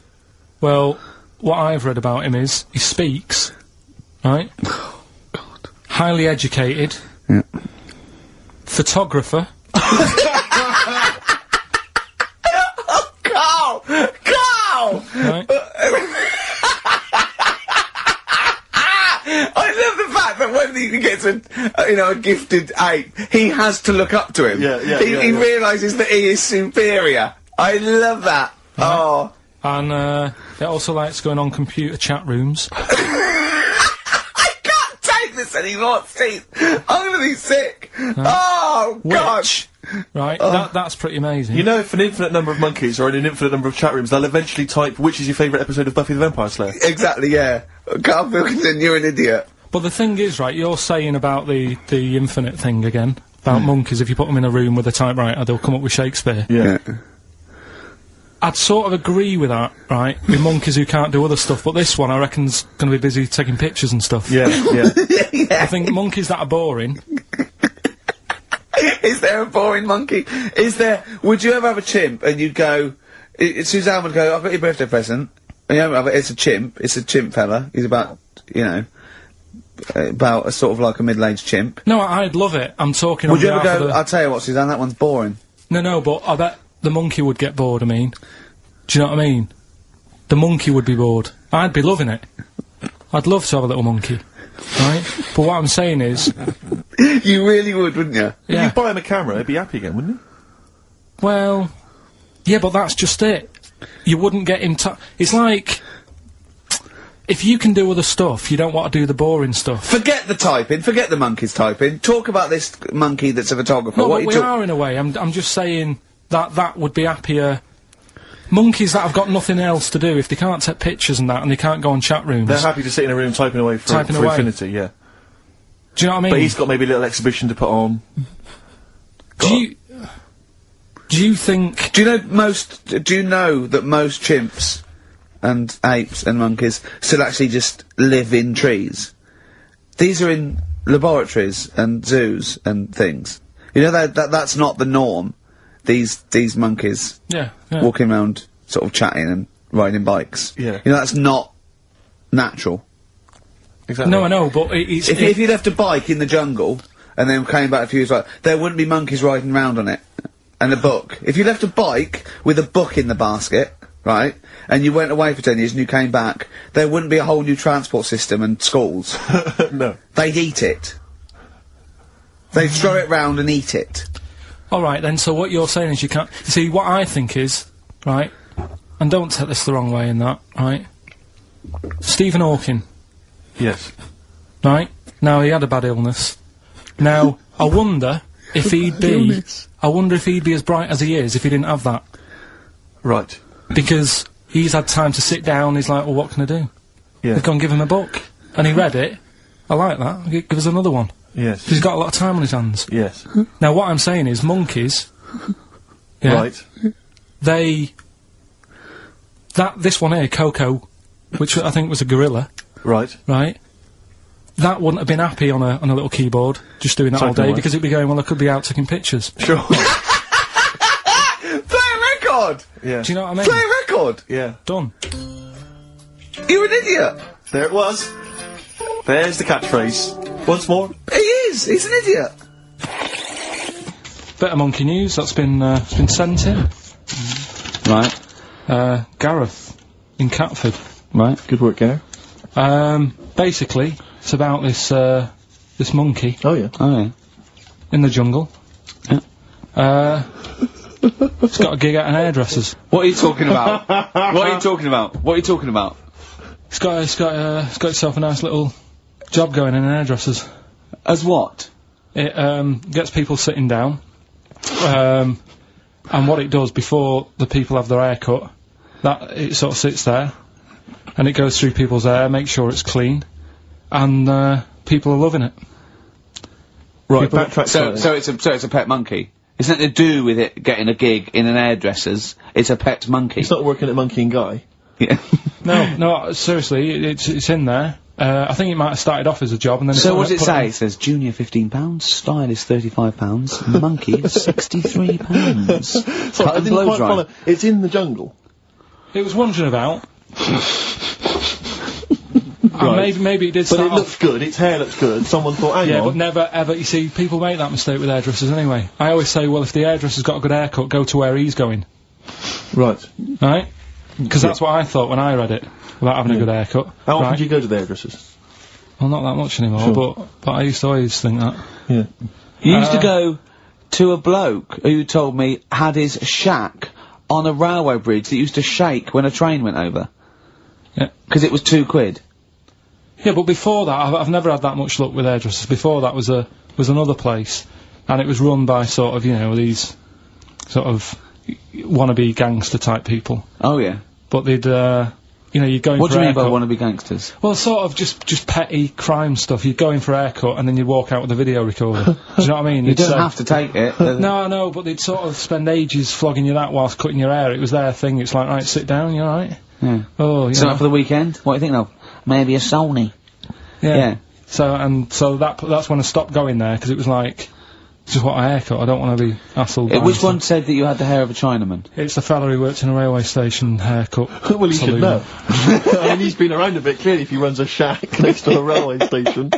Well, what I've read about him is he speaks, right? Highly educated. Yeah. Photographer. Carl! Right? I love the fact that when he gets a gifted ape, he has to look up to him. He realises that he is superior. I love that. Oh. And it also likes going on computer chat rooms. I can't take this anymore, Steve. I'm gonna be sick. Oh, God. Right? That's pretty amazing. You know, if an infinite number of monkeys are in an infinite number of chat rooms, they'll eventually type, which is your favourite episode of Buffy the Vampire Slayer? Exactly, yeah. Carl Pilkington, you're an idiot. But the thing is, right, you're saying about the infinite thing again, about monkeys, if you put them in a room with a typewriter, they'll come up with Shakespeare. Yeah. I'd sort of agree with that, right, with monkeys who can't do other stuff, but this one I reckon's going to be busy taking pictures and stuff. Yeah. I think monkeys that are boring... Is there a boring monkey? Would you ever have a chimp and you'd go, Suzanne would go, I've got your birthday present. And you know, it's a chimp fella. He's about a sort of like a middle-aged chimp. No, I'd love it. I'm talking Would on you ever behalf of go, the... I'll tell you what, Suzanne, that one's boring. No, but I bet the monkey would get bored, I mean. Do you know what I mean? The monkey would be bored. I'd be loving it. I'd love to have a little monkey. Right? But what I'm saying is... You really would, wouldn't you? If Yeah. you buy him a camera, he'd be happy again, wouldn't he? Well... Yeah, but that's just it. You wouldn't get him it's like... if you can do other stuff, you don't want to do the boring stuff. Forget the typing, forget the monkeys typing. Talk about this monkey that's a photographer. No, what but we are in a way. I'm just saying that would be happier. Monkeys that have got nothing else to do, if they can't take pictures and that, and they can't go on chat rooms. They're happy to sit in a room typing away for infinity, yeah. Do you know what I mean? But he's got maybe a little exhibition to put on. Do you think... Do you know that most chimps and apes and monkeys still actually just live in trees? These are in laboratories and zoos and things. You know that's not the norm. These monkeys walking around sort of chatting and riding bikes. Yeah. You know, that's not natural. Exactly. No, I know, but it's... If you left a bike in the jungle and then came back a few years later, there wouldn't be monkeys riding around on it. And a book. If you left a bike with a book in the basket, right, and you went away for 10 years and you came back, there wouldn't be a whole new transport system and schools. No. They'd eat it. They'd throw it round and eat it. Alright then, so what you're saying is you can't... See, what I think is, right, and don't take this the wrong way in that, right, Stephen Hawking, Yes. right, now he had a bad illness. Now, I wonder if he'd be... I wonder if he'd be as bright as he is if he didn't have that. Right. Because he's had time to sit down, he's like, well, what can I do? Yeah. They've gone give him a book. And he read it. I like that. Give us another one. Yes. He's got a lot of time on his hands. Yes. Now, what I'm saying is, monkeys... yeah, Right. This one here, Coco, which I think was a gorilla, Right. right? That wouldn't have been happy on a little keyboard, just doing that all Typing day, away. because it'd be going, well, I could be out taking pictures. Sure. Play a record! Yeah. Do you know what I mean? Play a record! Yeah. Done. You're an idiot! There it was. There's the catchphrase. Once more. He is! He's an idiot! Bit of monkey news that's been sent in. Right. Gareth in Catford. Right. Good work, Gareth. Basically, it's about this monkey Oh, yeah. Oh, yeah. in the jungle. Yeah. It's got a gig at an hairdresser's. What are you talking about? What are you talking about? What are you talking about? It's got itself a nice little job going in an hairdresser's. As what? It gets people sitting down, and what it does before the people have their hair cut, that it sort of sits there, and it goes through people's hair, makes sure it's clean, and people are loving it. Right, People- backtrack So slightly. it's a pet monkey. It's nothing to do with it getting a gig in an hairdresser's. It's a pet monkey. It's not working at Monkey and Guy. Yeah. No, seriously, it's in there. I think it might have started off as a job, and then So what does it put say? on- It says junior £15, stylist £35, monkey £63. Sorry, I and didn't blow quite dry. follow. It's in the jungle. It was wondering about. And Right. maybe it did But start it off. looks good, its hair looks good. Someone thought, hang Yeah, on. but never ever. You see, people make that mistake with hairdressers anyway. I always say, well, if the hairdresser's got a good haircut, go to where he's going, Right. right? Because that's what I thought when I read it about having a good haircut. How often right? do you go to the hairdressers? Well, not that much anymore, Sure. but I used to always think that. Yeah. You used to go to a bloke who told me had his shack on a railway bridge that used to shake when a train went over. Yeah. Because it was £2. Yeah, but before that, I've never had that much luck with hairdressers. Before that was another place, and it was run by sort of, you know, these sort of wannabe gangster type people. Oh, yeah. But they'd, you know, you'd go in What for do a you mean by haircut. wannabe gangsters? Well, sort of just petty crime stuff. You'd go in for a haircut and then you'd walk out with a video recorder. Do you know what I mean? You You'd don't say- have to take it. No, no, but they'd sort of spend ages flogging you that whilst cutting your hair. It was their thing. It's like, right, sit down, you alright? Yeah. Oh, you So know. for the weekend? What do you think of? Maybe a Sony. Yeah. Yeah. So that's when I stopped going there, because it was like, just what a haircut. I don't want to be hassled. by Which anything. one said that you had the hair of a Chinaman? It's the fella who works in a railway station haircut. Well, he should saloon. know. I mean, he's been around a bit, clearly, if he runs a shack next to a railway station.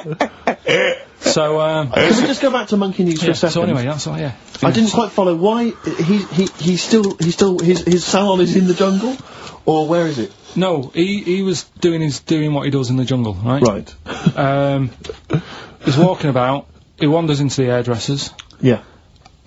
So, Can we just go back to Monkey News for yeah, a second? so anyway, that's all, yeah. I didn't quite follow why he's still his salon is in the jungle, or where is it? No, he was doing what he does in the jungle, right? Right. He's walking about, he wanders into the hairdressers. Yeah.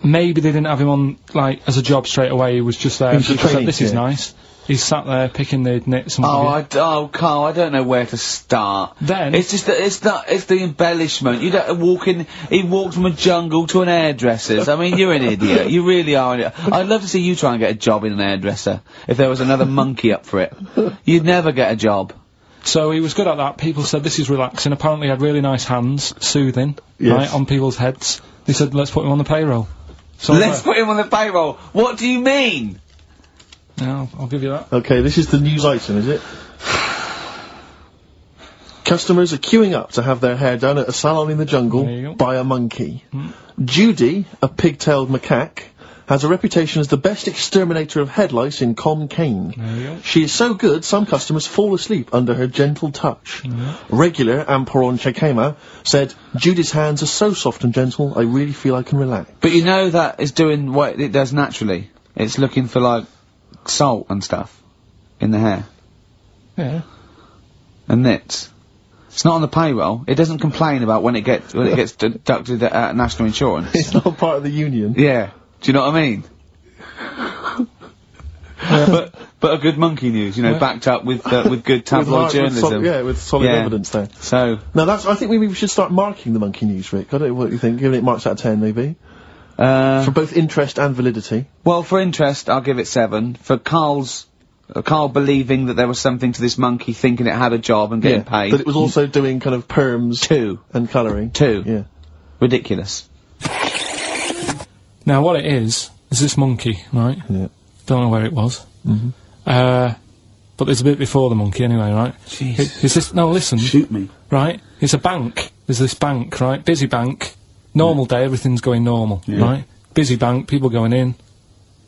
Maybe they didn't have him on, like, as a job straight away, he was just there He was and just people said, training, this is yeah. nice. He's sat there picking the nits and Carl, I don't know where to start. Then it's just it's the embellishment. You don't he walked from a jungle to an hairdresser's. I mean, you're an idiot. You really are an idiot. I'd love to see you try and get a job in an hairdresser if there was another monkey up for it. You'd never get a job. So he was good at that. People said this is relaxing. Apparently he had really nice hands, soothing, right, on people's heads. They said, let's put him on the payroll. So let's put him on the payroll. What do you mean? Yeah, I'll give you that. Okay, this is the news item, is it? Customers are queuing up to have their hair done at a salon in the jungle by a monkey. Judy, a pig-tailed macaque, has a reputation as the best exterminator of head lice in Com Cane. She is so good, some customers fall asleep under her gentle touch. Regular Amporon Chekema said, Judy's hands are so soft and gentle, I really feel I can relax. But you know that is doing what it does naturally. It's looking for, like, salt and stuff in the hair. Yeah. And nits. It's not on the payroll. It doesn't complain about when it gets deducted at national insurance. It's not part of the union. Yeah. Do you know what I mean? But a good monkey news, you know, backed up with good tabloid journalism. With solid evidence there. So now I think maybe we should start marking the monkey news, Rick. I don't know what you think. Giving it marks out of 10, maybe. For both interest and validity. Well, for interest, I'll give it 7. For Karl believing that there was something to this monkey, thinking it had a job and getting paid. That it was also doing kind of perms. 2. And colouring. 2. Yeah. Ridiculous. Now, what it is this monkey, right? Yeah. Don't know where it was. But there's a bit before the monkey anyway, right? Jeez. No, listen. Shoot me. Right? It's a bank. There's this bank, right? Busy bank. Normal day, everything's going normal, right? Busy bank, people going in,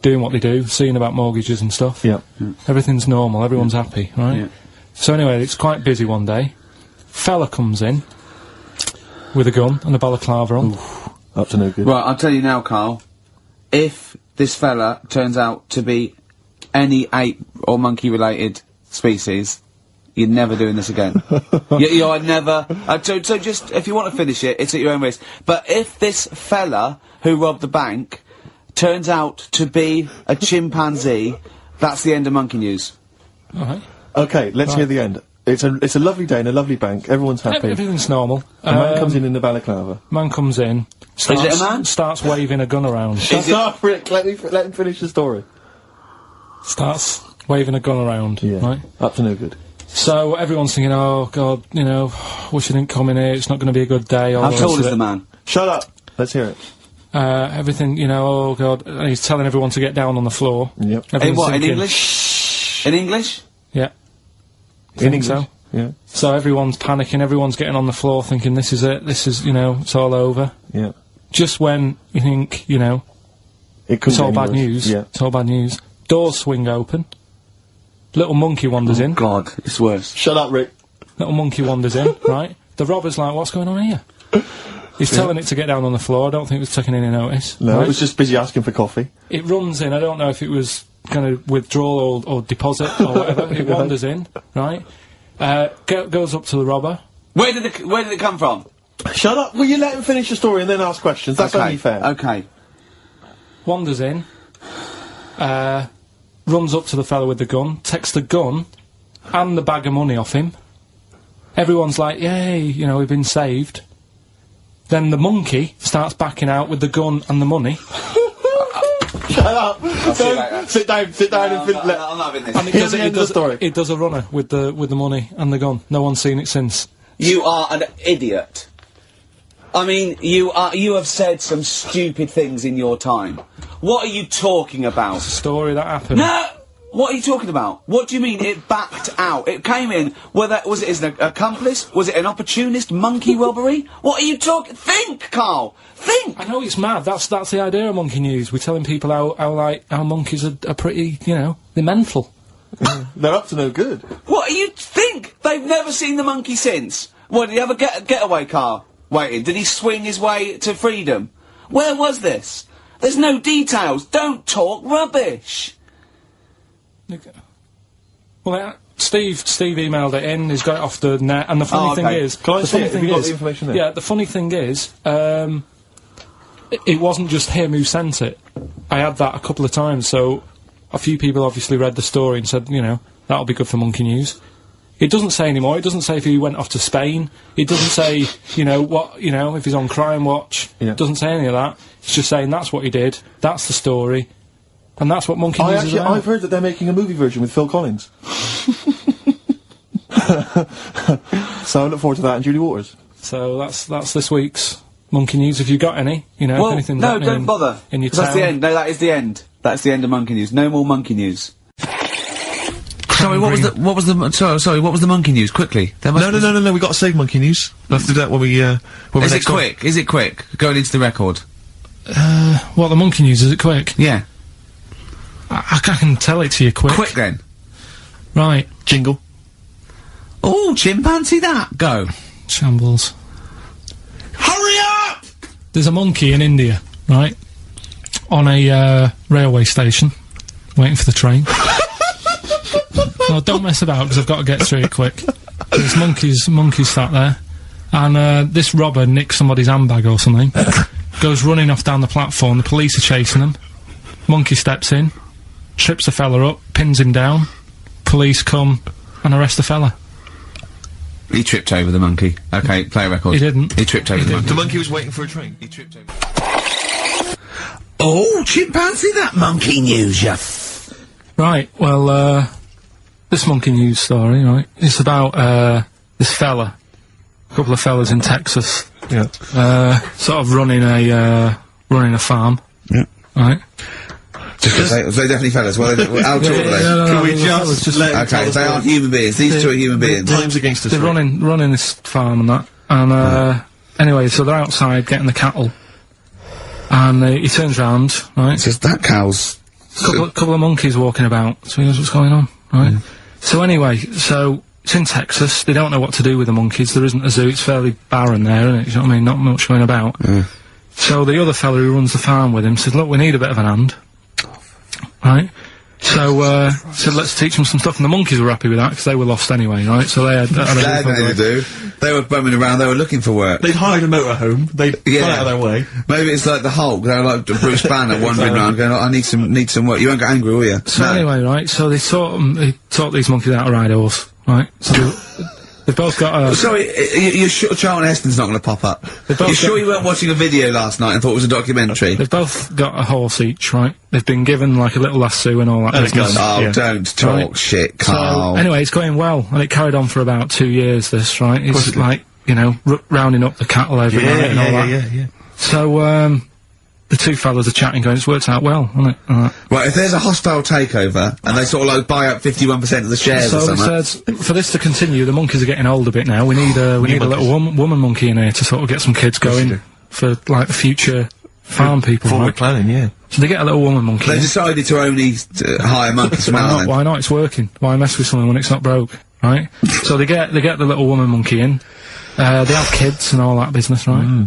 doing what they do, seeing about mortgages and stuff. Yeah. Everything's normal, everyone's happy, right? Yeah. So anyway, it's quite busy one day. Fella comes in with a gun and a balaclava on. Up to no good. Right, I'll tell you now, Karl. If this fella turns out to be any ape or monkey-related species, you're never doing this again. You're never... so just, if you want to finish it, it's at your own risk. But if this fella who robbed the bank turns out to be a chimpanzee, that's the end of monkey news. Alright. Okay, let's hear the end. It's a lovely day in a lovely bank. Everyone's happy. Everything's normal. A man comes in the balaclava. Man comes in. Is it a man? Starts waving a gun around. Shut up, Rick. Let him finish the story. Starts waving a gun around. Yeah. Right? Up to no good. So everyone's thinking, oh God, you know, wish I didn't come in here. It's not going to be a good day. How tall is the man? Shut up. Let's hear it. Everything, you know, oh God, and he's telling everyone to get down on the floor. Yep. In Everyone's what, in thinking, English? In English? Yeah. In Think English? so? Yeah. So everyone's panicking, everyone's getting on the floor thinking this is it, this is, you know, it's all over. Yeah. Just when you think, you know, it's all bad news. Yeah. It's all bad news. Doors swing open. Little monkey wanders in. God, it's worse. Shut up, Rick. Little monkey wanders in, right? The robber's like, what's going on here? He's telling it to get down on the floor. I don't think it was taking any notice. No, right? it was just busy asking for coffee. It runs in. I don't know if it was going to withdraw or deposit or whatever. It wanders in, right? Goes up to the robber. Where did it come from? Shut up. Will you let him finish the story and then ask questions? That's only fair. Okay. Wanders in. Runs up to the fella with the gun. Takes the gun and the bag of money off him. Everyone's like, yay, you know, we've been saved. Then the monkey starts backing out with the gun and the money. Shut up. Sit down and I'm not having this. And Here's the end of the story. It does a runner with the money and the gun. No one's seen it since. You are an idiot. I mean, you have said some stupid things in your time. What are you talking about? It's a story that happened. No! What are you talking about? What do you mean it backed out? It came in, was it an accomplice? Was it an opportunist monkey robbery? What are you talking? Think, Karl! Think! I know it's mad. That's the idea of monkey news. We're telling people how monkeys are pretty, you know, they're mental. They're up to no good. What do you think? They've never seen the monkey since. What, did he have a getaway car waiting? Did he swing his way to freedom? Where was this? There's no details. Don't talk rubbish. Well, Steve emailed it in. He's got it off the net. And the funny thing is, Can I see it? Have you got the information there? Yeah, the funny thing is, it wasn't just him who sent it. I had that a couple of times. So a few people obviously read the story and said, you know, that'll be good for Monkey News. It doesn't say anymore. It doesn't say if he went off to Spain. It doesn't say, you know, what, you know, if he's on Crime Watch. Yeah. It doesn't say any of that. It's just saying that's what he did, that's the story, and that's what Monkey News is about. I've heard that they're making a movie version with Phil Collins. So I look forward to that, and Julie Waters. So that's this week's Monkey News. Have you got any? You know, if anything's no, happening don't bother. in your 'Cause that's town. the end. No, that is the end. That's the end of Monkey News. No more Monkey News. Sorry, what was the Monkey News? Quickly. No, we got to save Monkey News. We'll have to do that when we, Is it quick? Is it quick? Going into the record. What, the Monkey News, is it quick? Yeah. I can tell it to you quick. Quick then. Right. Jingle. Oh, chimpanzee that. Go. Shambles. Hurry up! There's a monkey in India, right? On a, railway station. Waiting for the train. No, don't mess about, because I've got to get through it quick. There's monkeys sat there. And, this robber nicks somebody's handbag or something. Goes running off down the platform, the police are chasing him. Monkey steps in, trips the fella up, pins him down. Police come and arrest the fella. He tripped over the monkey. Okay, play a record. He didn't. He tripped over the monkey. The monkey was waiting for a train. He tripped over. Oh, chimpanzee that Monkey News, ya. Right, well, this Monkey News story, right, it's about, this fella. A couple of fellas in Texas. Yeah. Sort of running a farm. Yeah. Right? Just they're definitely fellas. Well, how tall are they? Can we just let him tell Okay, us they what- aren't human beings. These two are human beings. Time's against us. They're Rick. running this farm and that. And, anyway, so they're outside getting the cattle. And, he turns round, right? Says that cow's. Couple of monkeys walking about. So he knows what's going on, right? So anyway, so it's in Texas. They don't know what to do with the monkeys. There isn't a zoo. It's fairly barren there, isn't it? You know what I mean? Not much going about. So the other fella who runs the farm with him said, look, we need a bit of an hand. Right? So, said, let's teach them some stuff. And the monkeys were happy with that, because they were lost anyway, right? So they had They had nothing to do. They were bumming around. They were looking for work. They'd hired a motorhome. They'd gone out of their way. Maybe it's like the Hulk. They're like Bruce Banner wandering around, going, I need some work. You won't get angry, will you? So anyway, right, so they taught these monkeys how to ride a horse, right? So they've both got a... Sorry, you're sure Charlton Heston's not going to pop up? You're sure you weren't watching a video last night and thought it was a documentary? They've both got a horse each, right? They've been given, like, a little lasso and all that business. Oh, Yeah. don't talk Right. shit, So, Carl. anyway, it's going well, and it carried on for about 2 years, this, right? It's like, you know, rounding up the cattle every night and all that. Yeah. So, the two fellas are chatting, going, it's worked out well, hasn't it? Right, if there's a hostile takeover, and they sort of like buy up 51% of the shares So or they something. said, for this to continue, the monkeys are getting old a bit now. We need a little woman monkey in here to sort of get some kids going for, like, the future farm people, Forward right? planning, yeah. So they get a little woman monkey. They decided to only hire monkeys from now then. Why not? It's working. Why mess with something when it's not broke, right? So they get the little woman monkey in. They have kids and all that business, right?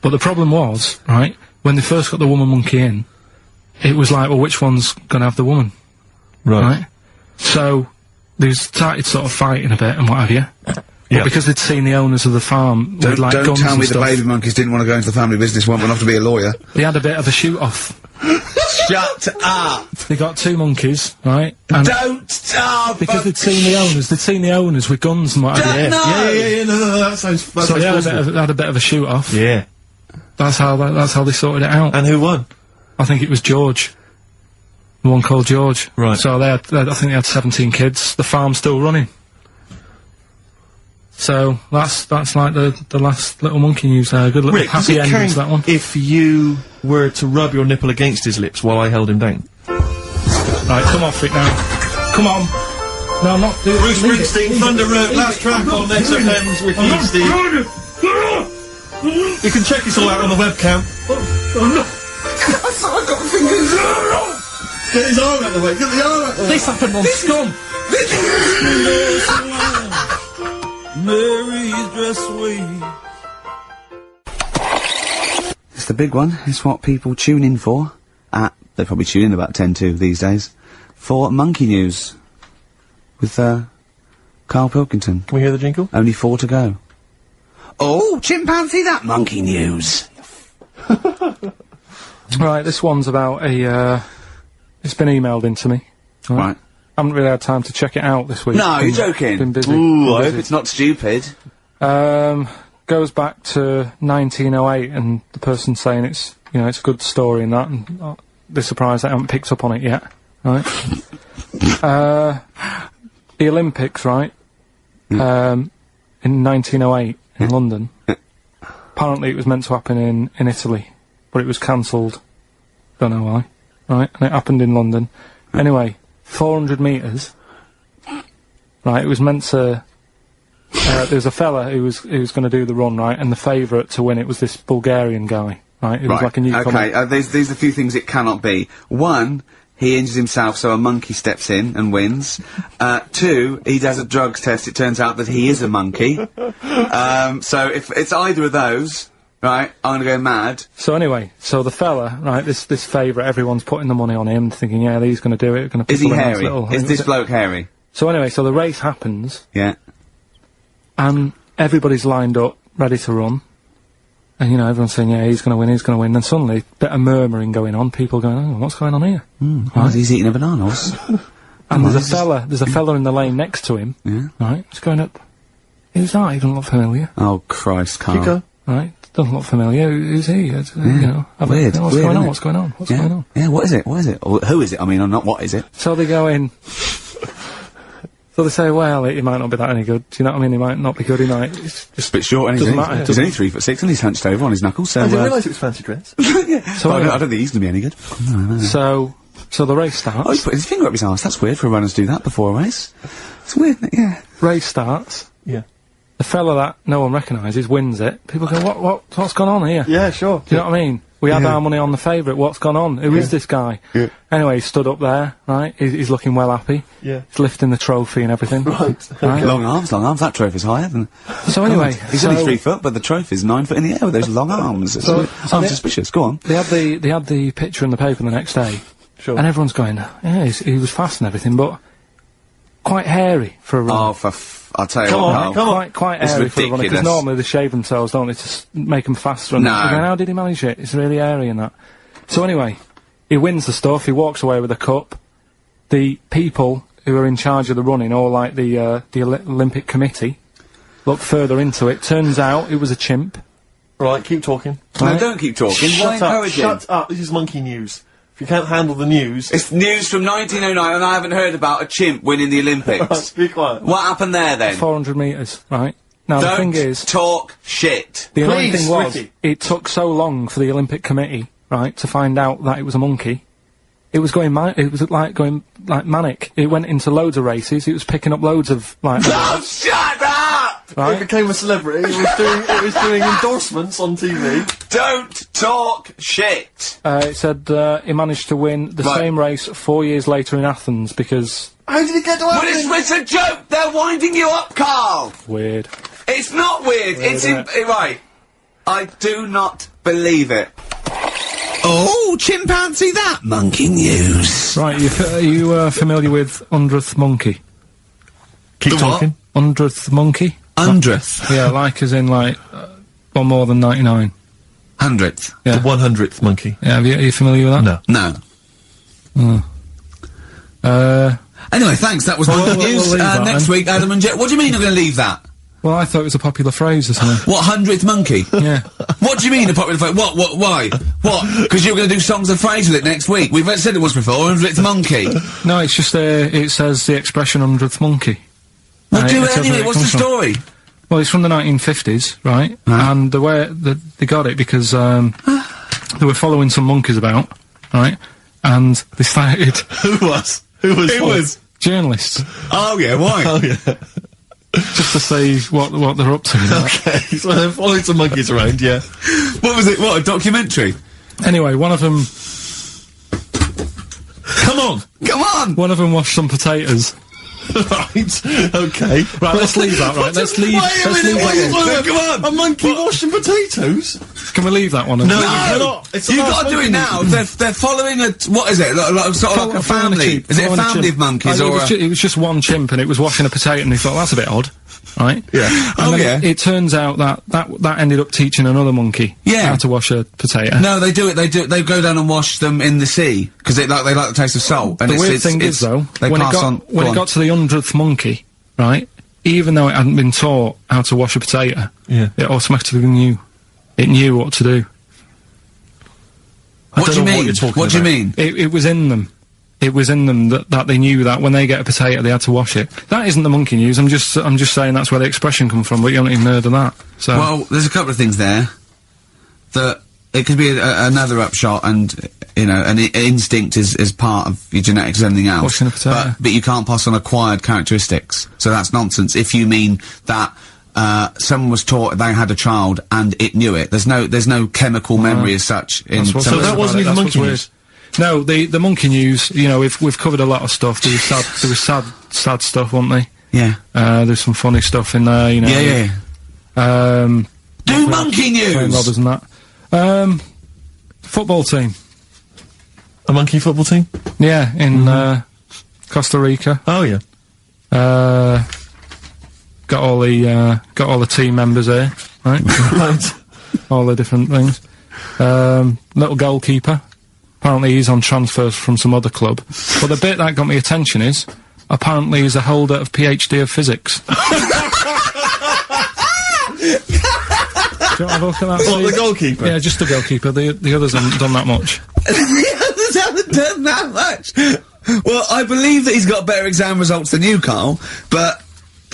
But the problem was, right, when they first got the woman monkey in, it was like, well, which one's gonna have the woman? Right? So they started sort of fighting a bit and what have you. But because they'd seen the owners of the farm with, like, Don't guns tell and me the stuff, baby monkeys didn't want to go into the family business, went off to be a lawyer. they had a bit of a shoot-off. Shut up! They got two monkeys, right? And Don't stop! because they'd seen the owners with guns and what have you. No! No, that sounds So they had a bit of a shoot-off. Yeah. That's how they sorted it out. And who won? I think it was George. The one called George. Right. So I think they had 17 kids. The farm's still running. So that's like the last little monkey news there. Good little Rick, does happy it ending to that one. count if you were to rub your nipple against his lips while I held him down? Right, come off it now. Come on. No, I'm not doing Bruce Springsteen, Thunder Road, last track on XFM's with you, Steve. You can check this all out on the webcam. I got fingers. Get his arm out of the way, get the arm out of the way. This happened on Scum. Mary's dress sweet. It's the big one. It's what people tune in for. They probably tune in about 10 to these days. For Monkey News. With, Karl Pilkington. Can we hear the jingle? Only 4 to go. Oh, chimpanzee that Monkey News. Right, this one's about a It's been emailed into me. Right. I haven't really had time to check it out this week. No, you're joking. Been busy. Ooh, I hope it's not stupid. Goes back to 1908, and the person's saying it's, you know, it's a good story and that, and they're surprised I haven't picked up on it yet, right? The Olympics, right? In 1908 in London. Apparently it was meant to happen in Italy, but it was cancelled. Don't know why, right? And it happened in London. Anyway, 400 metres. Right, it was meant to... there was a fella who was going to do the run, right, and the favourite to win it was this Bulgarian guy, right? It was like a newcomer. Okay, there's a few things it cannot be. One, he injures himself, so a monkey steps in and wins. Two, he does a drugs test, it turns out that he is a monkey. So if it's either of those, right, I'm gonna go mad. So anyway, so the fella, right, this favourite, everyone's putting the money on him, thinking, yeah, he's going to do it, going to... Is he hairy? Is this bloke hairy? So anyway, so the race happens... Yeah. And everybody's lined up, ready to run. And, you know, everyone's saying, yeah, he's going to win, he's going to win. Then suddenly, bit of murmuring going on, people going, oh, what's going on here? Right. He's eating a banana. And there's a fella in the lane next to him, right, he's going up. Who's that? He doesn't look familiar. Oh, Christ, Karl. Keep going. Right, doesn't look familiar. Who's he? You know, Weird. What's going on? What's going on? What's going on? Yeah, what is it? What is it? Or who is it? I mean, or not what is it? So they go in. So they say, well, he might not be that any good. Do you know what I mean? He might not be good. He might. It's just a bit short, and doesn't matter. He's only 3'6", and he's hunched over on his knuckles. So I didn't realise it was fancy dress. So I don't think he's going to be any good. No. So the race starts. Oh, he's put his finger up his arse. That's weird for a runner to do that before a race. It's weird, isn't it? Yeah. Race starts. Yeah. The fella that no one recognises wins it. People go, what's gone on here? Yeah, sure. Do you know what I mean? We had our money on the favourite. What's gone on? Who is this guy? Yeah. Anyway, he stood up there, right? He's looking well happy. Yeah. He's lifting the trophy and everything. Right. Right? Long arms. That trophy's higher than... So anyway... He's only 3 foot, but the trophy's 9 foot in the air with those long arms. I'm suspicious. Go on. They had the picture in the paper the next day. Sure. And everyone's going, yeah, he was fast and everything, but quite hairy for a runner. Oh, I'll tell you what, Karl. Quite It's hairy for a runner, because ridiculous. normally they shave themselves, don't they, to make them faster. And No. they're going, how did he manage it? It's really hairy and that. So anyway, he wins the stuff, he walks away with a cup. The people who are in charge of the running, or like the Olympic Committee, look further into it. Turns out it was a chimp. Right, keep talking. No, don't keep talking. Why encourage him? Shut up, this is monkey news. If you can't handle the news... It's news from 1909, and I haven't heard about a chimp winning the Olympics. Be quiet. What happened there, then? 400 metres, right? Now the thing is... talk shit. The annoying Please, thing was, Ricky. it took so long for the Olympic Committee, right, to find out that it was a monkey. It was going going manic. It went into loads of races. It was picking up loads of like. Oh, shut up! It Right? became a celebrity. It was doing endorsements on TV. Don't talk shit. It said he managed to win the Right. same race 4 years later in Athens because How did he get to But Athens? it's a joke. They're winding you up, Karl. weird. It's not weird. It's right. I do not believe it. Oh, chimpanzee that monkey news. Right, are you familiar with 100th monkey? Keep The what? talking. 100th monkey? 100th. Yeah, like as in like one more than 99. 100th. Yeah. The 100th monkey. Yeah, are you familiar with that? No. No. Anyway, thanks. That was Well, monkey we'll news. leave that Next then. week, Adam and Jet. What do you mean you're going to leave that? Well, I thought it was a popular phrase or something. What, 100th monkey? Yeah. What do you mean a popular phrase? What, why? What? Because you're going to do songs of phrase with it next week. We've said it was before, 100th monkey. No, it's just it says the expression 100th monkey. Well, do it it tells anyway. where it What's the comes from. story? Well, it's from the 1950s, right? Right. And the way that they got it because they were following some monkeys about, right? And they started Who was? Who was? journalists Oh, yeah, why? Oh, yeah. just to see what they're up to. You know? Okay, so they're following some monkeys around, yeah. What was it? What, a documentary? Anyway, one of them Come on! Come on! washed some potatoes. Right, okay. Right, let's leave that. Right, let's leave. Let's leave that. Come on! A monkey washing potatoes? One. Can we leave that one? No, No! you cannot. It's a You've nice got to do monkey it now. They're following a... What is it? Sort of like a family. Is it a family of monkeys or it was just one chimp and it was washing a potato and he thought, that's a bit odd. right? Yeah. And Oh, then yeah. it turns out that ended up teaching another monkey Yeah. how to wash a potato. No, they do it. They go down and wash them in the sea because they like the taste of salt. And The weird thing is, though, they when it pass on. when it got to the 100th monkey, right, even though it hadn't been taught how to wash a potato, Yeah. it automatically knew. It knew what to do. What do you don't know what mean? you're talking What do you about. mean? It was in them. It was in them that they knew that when they get a potato, they had to wash it. That isn't the monkey news. I'm just saying that's where the expression comes from. But you haven't even heard of that. So Well, there's a couple of things there that it could be another upshot, and you know, an instinct is part of your genetics as anything else. Washing a potato. But you can't pass on acquired characteristics, so that's nonsense. If you mean that someone was taught they had a child and it knew it, there's no chemical memory as such. That's what's some weird of that about wasn't it, even that's monkey what's news? weird. No, the monkey news. You know, we've covered a lot of stuff. There was sad stuff, wasn't there? Yeah. There's some funny stuff in there. You know. Yeah. Do monkey Playing news. robbers and that. Football team. A monkey football team? Yeah, in Costa Rica. Oh, yeah. Got all the team members here, right? Right. All the different things. Little goalkeeper. Apparently he's on transfers from some other club. But the bit that got me attention is, apparently he's a holder of PhD of physics. Do you want to have a look at that, What, Steve? the goalkeeper? Yeah, just the goalkeeper. The others haven't done that much. The others haven't done that much. Well, I believe that he's got better exam results than you, Carl, but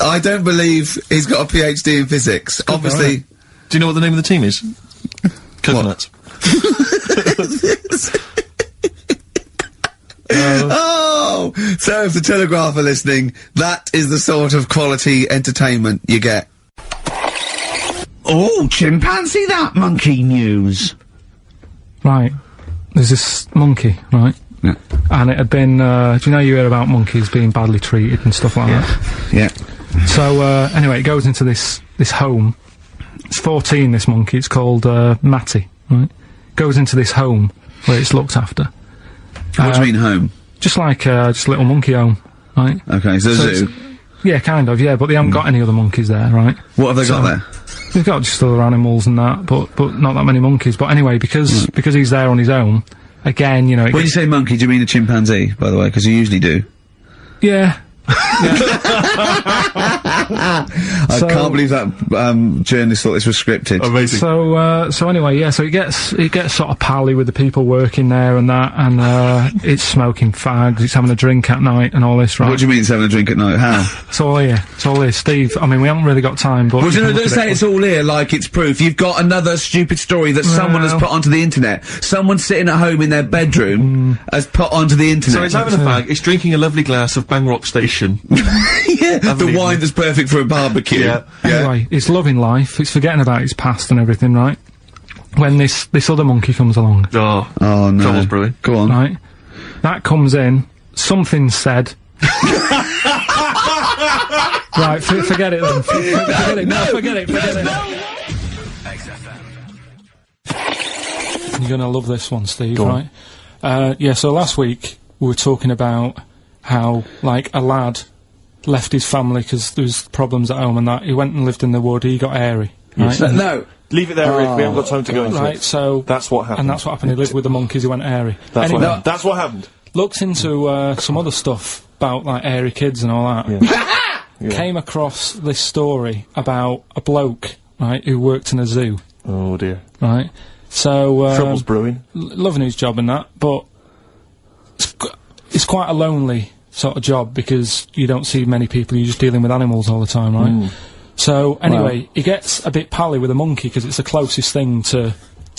I don't believe he's got a PhD in physics. Obviously. right. Do you know what the name of the team is? Coconuts. Oh! So if the Telegraph are listening, that is the sort of quality entertainment you get. Oh, chimpanzee that monkey news. Right. There's this monkey, right? Yeah. And it had been, do you know you hear about monkeys being badly treated and stuff like that? Yeah. So, anyway, it goes into this home. It's 14, this monkey. It's called, Matty, right? Goes into this home where it's looked after. What do you mean home? Just like, just a little monkey home, right? Okay, so So zoo. it's- Yeah, kind of, yeah, but they haven't got any other monkeys there, right? What have they got there? They've got just other animals and that, but not that many monkeys. But anyway, because he's there on his own, again, you know, it When you gets- say monkey, do you mean a chimpanzee, by the way? Because you usually do. yeah. I So- can't believe that journalist thought this was scripted. Amazing. So anyway, yeah, so it gets sort of pally with the people working there and that, and it's smoking fags, it's having a drink at night and all this, right? What do you mean it's having a drink at night? How? It's all here, Steve. I mean, we haven't really got time, but Well, you you know, can don't look at say it. it's all here like it's proof. You've got another stupid story that someone has Well- put onto the internet. Someone sitting at home in their bedroom has put onto the internet. So it's having a fag, it's drinking a lovely glass of Bang Rock Station. yeah, the Haven't wine eaten. that's perfect for a barbecue. Yeah. Anyway, it's loving life. It's forgetting about its past and everything, right? When this other monkey comes along, Oh. Oh no. Trouble's brewing. Go on. right? That comes in. Something's said. Right, forget it then. Forget it. No, forget it. You're gonna love this one, Steve. Go Right? Yeah. So last week we were talking about how, like, a lad left his family because there was problems at home and that. He went and lived in the wood. He got airy. Right? No. Leave it there, Rick. We haven't got time to go into Right. it. So That's what happened. and that's what happened. He lived with the monkeys. He went airy. That's Anyway, what happened. That's what happened. looked into some other stuff about, like, airy kids and all that. Yeah. Came across this story about a bloke, right, who worked in a zoo, Oh dear. right? So Trouble's brewing. loving his job and that, but it's quite a lonely sort of job because you don't see many people. You're just dealing with animals all the time, right? So anyway, he gets a bit pally with a monkey because it's the closest thing to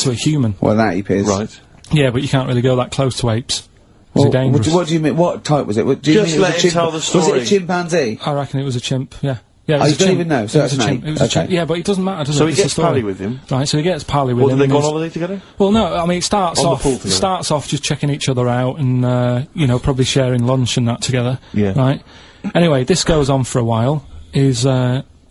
a human. Well, that he is. Right. Yeah, but you can't really go that close to apes. Well, It's dangerous. what do you mean? What type was it? Do you Just mean it was let a him tell the Was story. it a chimpanzee? I reckon it was a chimp. Yeah. Yeah. It Oh, was you a don't chimp. even know, so It was that's a an chimp. ape. It was a chimp. Okay. Yeah, but it doesn't matter, does So it? he It's the gets story. pally with him. Right, so he gets pally with What, him. do they go on and holiday together? well, no, I mean, it starts On the off pool together. just checking each other out and, you know, probably sharing lunch and that together. Yeah. Right? Anyway, this goes on for a while.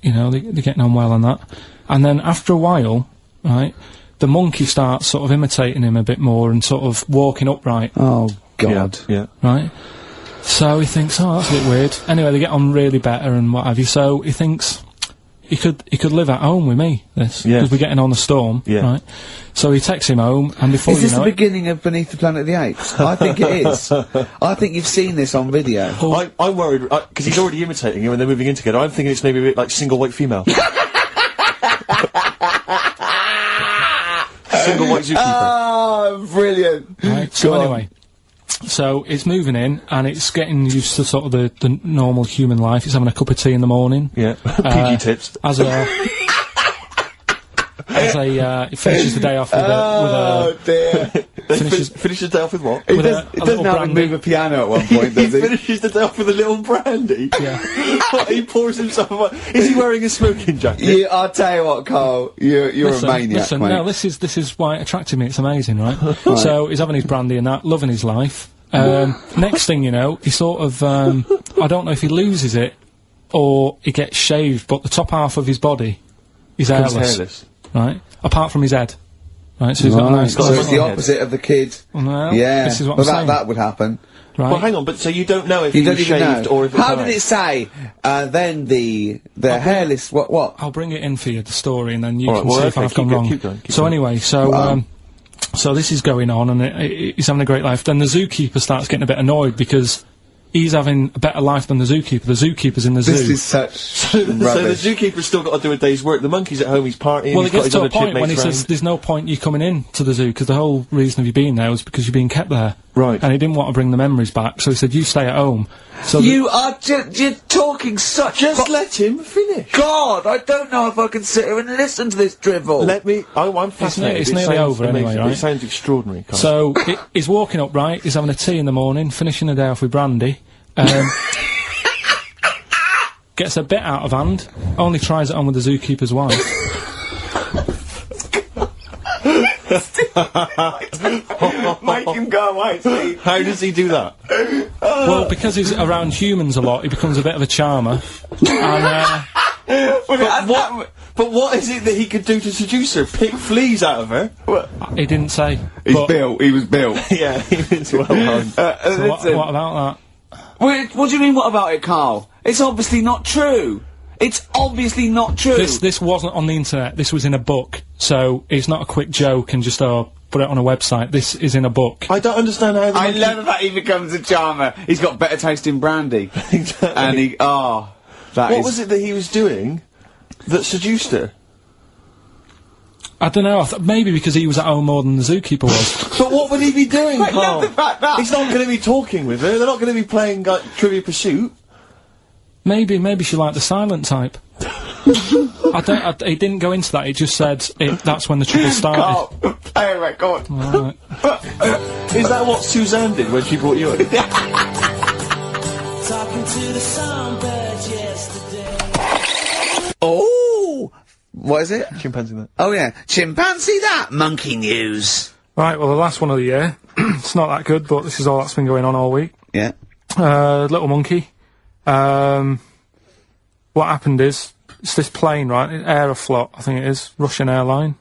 You know, they're getting on well and that. And then after a while, right, the monkey starts sort of imitating him a bit more and sort of walking upright, Oh, God. Yeah. right? So he thinks, oh, that's a bit weird. Anyway, they get on really better and what have you. So he thinks, he could live at home with me, this. Yeah. Because we're getting on the storm, Yeah. right? So he takes him home, and before Is you this know the it... beginning of Beneath the Planet of the Apes? I think it is. I think you've seen this on video. I'm worried, because he's already imitating him and they're moving in together. I'm thinking it's maybe a bit like Single White Female. Single White Zookeeper. Oh, brilliant. Right, so Go on. anyway, so it's moving in, and it's getting used to sort of the normal human life. It's having a cup of tea in the morning. Yeah. PG tips. It finishes the day off with Oh, dear. Finishes the day off with what? He with does, a he little doesn't have to brandy. move a piano at one point, He does he? finishes the day off with a little brandy. Yeah. What, he pours himself a... Is he wearing a smoking jacket? Yeah, I'll tell you what, Carl. You're a maniac, mate. No, this is why it attracted me. It's amazing, right? So he's having his brandy and that, loving his life. Next thing you know, he sort of, I don't know if he loses it or he gets shaved, but the top half of his body is hairless. Right? Apart from his head. Right, so he's got a nice... So it's the opposite of the kid. Well, Yeah. this is what well, I'm saying. that would happen. Right? Well, hang on, but so you don't know if You he don't was even shaved know. or if it's How nice. did it say? Then the hairless. What? I'll bring it in for you, the story, and then you Alright, can well, see if okay, I've gone keep wrong. going. So anyway, so this is going on, and he's having a great life. Then the zookeeper starts getting a bit annoyed because he's having a better life than the zookeeper. The zookeeper's in the zoo. This is such So the rubbish. zookeeper's still got to do a day's work. The monkey's at home, he's partying. Well, he's it gets got his to a other point when he chipmates says round. there's no point you coming in to the zoo because the whole reason of you being there was because you're being kept there. Right. And he didn't want to bring the memories back, so he said, you stay at home. So You are you're talking such. Just let him finish. God, I don't know if I can sit here and listen to this drivel. I'm fascinated. it's It nearly sounds over anyway, amazing. right? It sounds extraordinary. Carl. So he's walking up, right? He's having a tea in the morning, finishing the day off with brandy. Gets a bit out of hand, only tries it on with the zookeeper's wife. Make him go away, Steve. How does he do that? Well, because he's around humans a lot, he becomes a bit of a charmer. And, But what is it that he could do to seduce her? Pick fleas out of her? he didn't say. He's but- built. He was built. Yeah, it's well done. So what about that? Wait, what do you mean? What about it, Carl? It's obviously not true. It's obviously not true. This wasn't on the internet. This was in a book. So it's not a quick joke and just put it on a website. This is in a book. I don't understand how the I monkey... love that he becomes a charmer. He's got better taste in brandy. Exactly. And he, that What is- was it that he was doing that seduced her? I don't know. Maybe because he was at home more than the zookeeper was. But what would he be doing, I love Carl? the fact that- He's not going to be talking with her. They're not going to be playing like, Trivia Pursuit. Maybe she liked the silent type. He didn't go into that. He just said that's when the trouble started. Carl, play a record. Right. Is that what Suzanne did when she brought you in? Talking to the songbirds yesterday. Oh, what is it? Chimpanzee that. Oh yeah, chimpanzee that monkey news. Right, well, the last one of the year. It's not that good, but this is all that's been going on all week. Yeah. Little monkey. What happened is, it's this plane, right? Aeroflot, I think it is, Russian airline.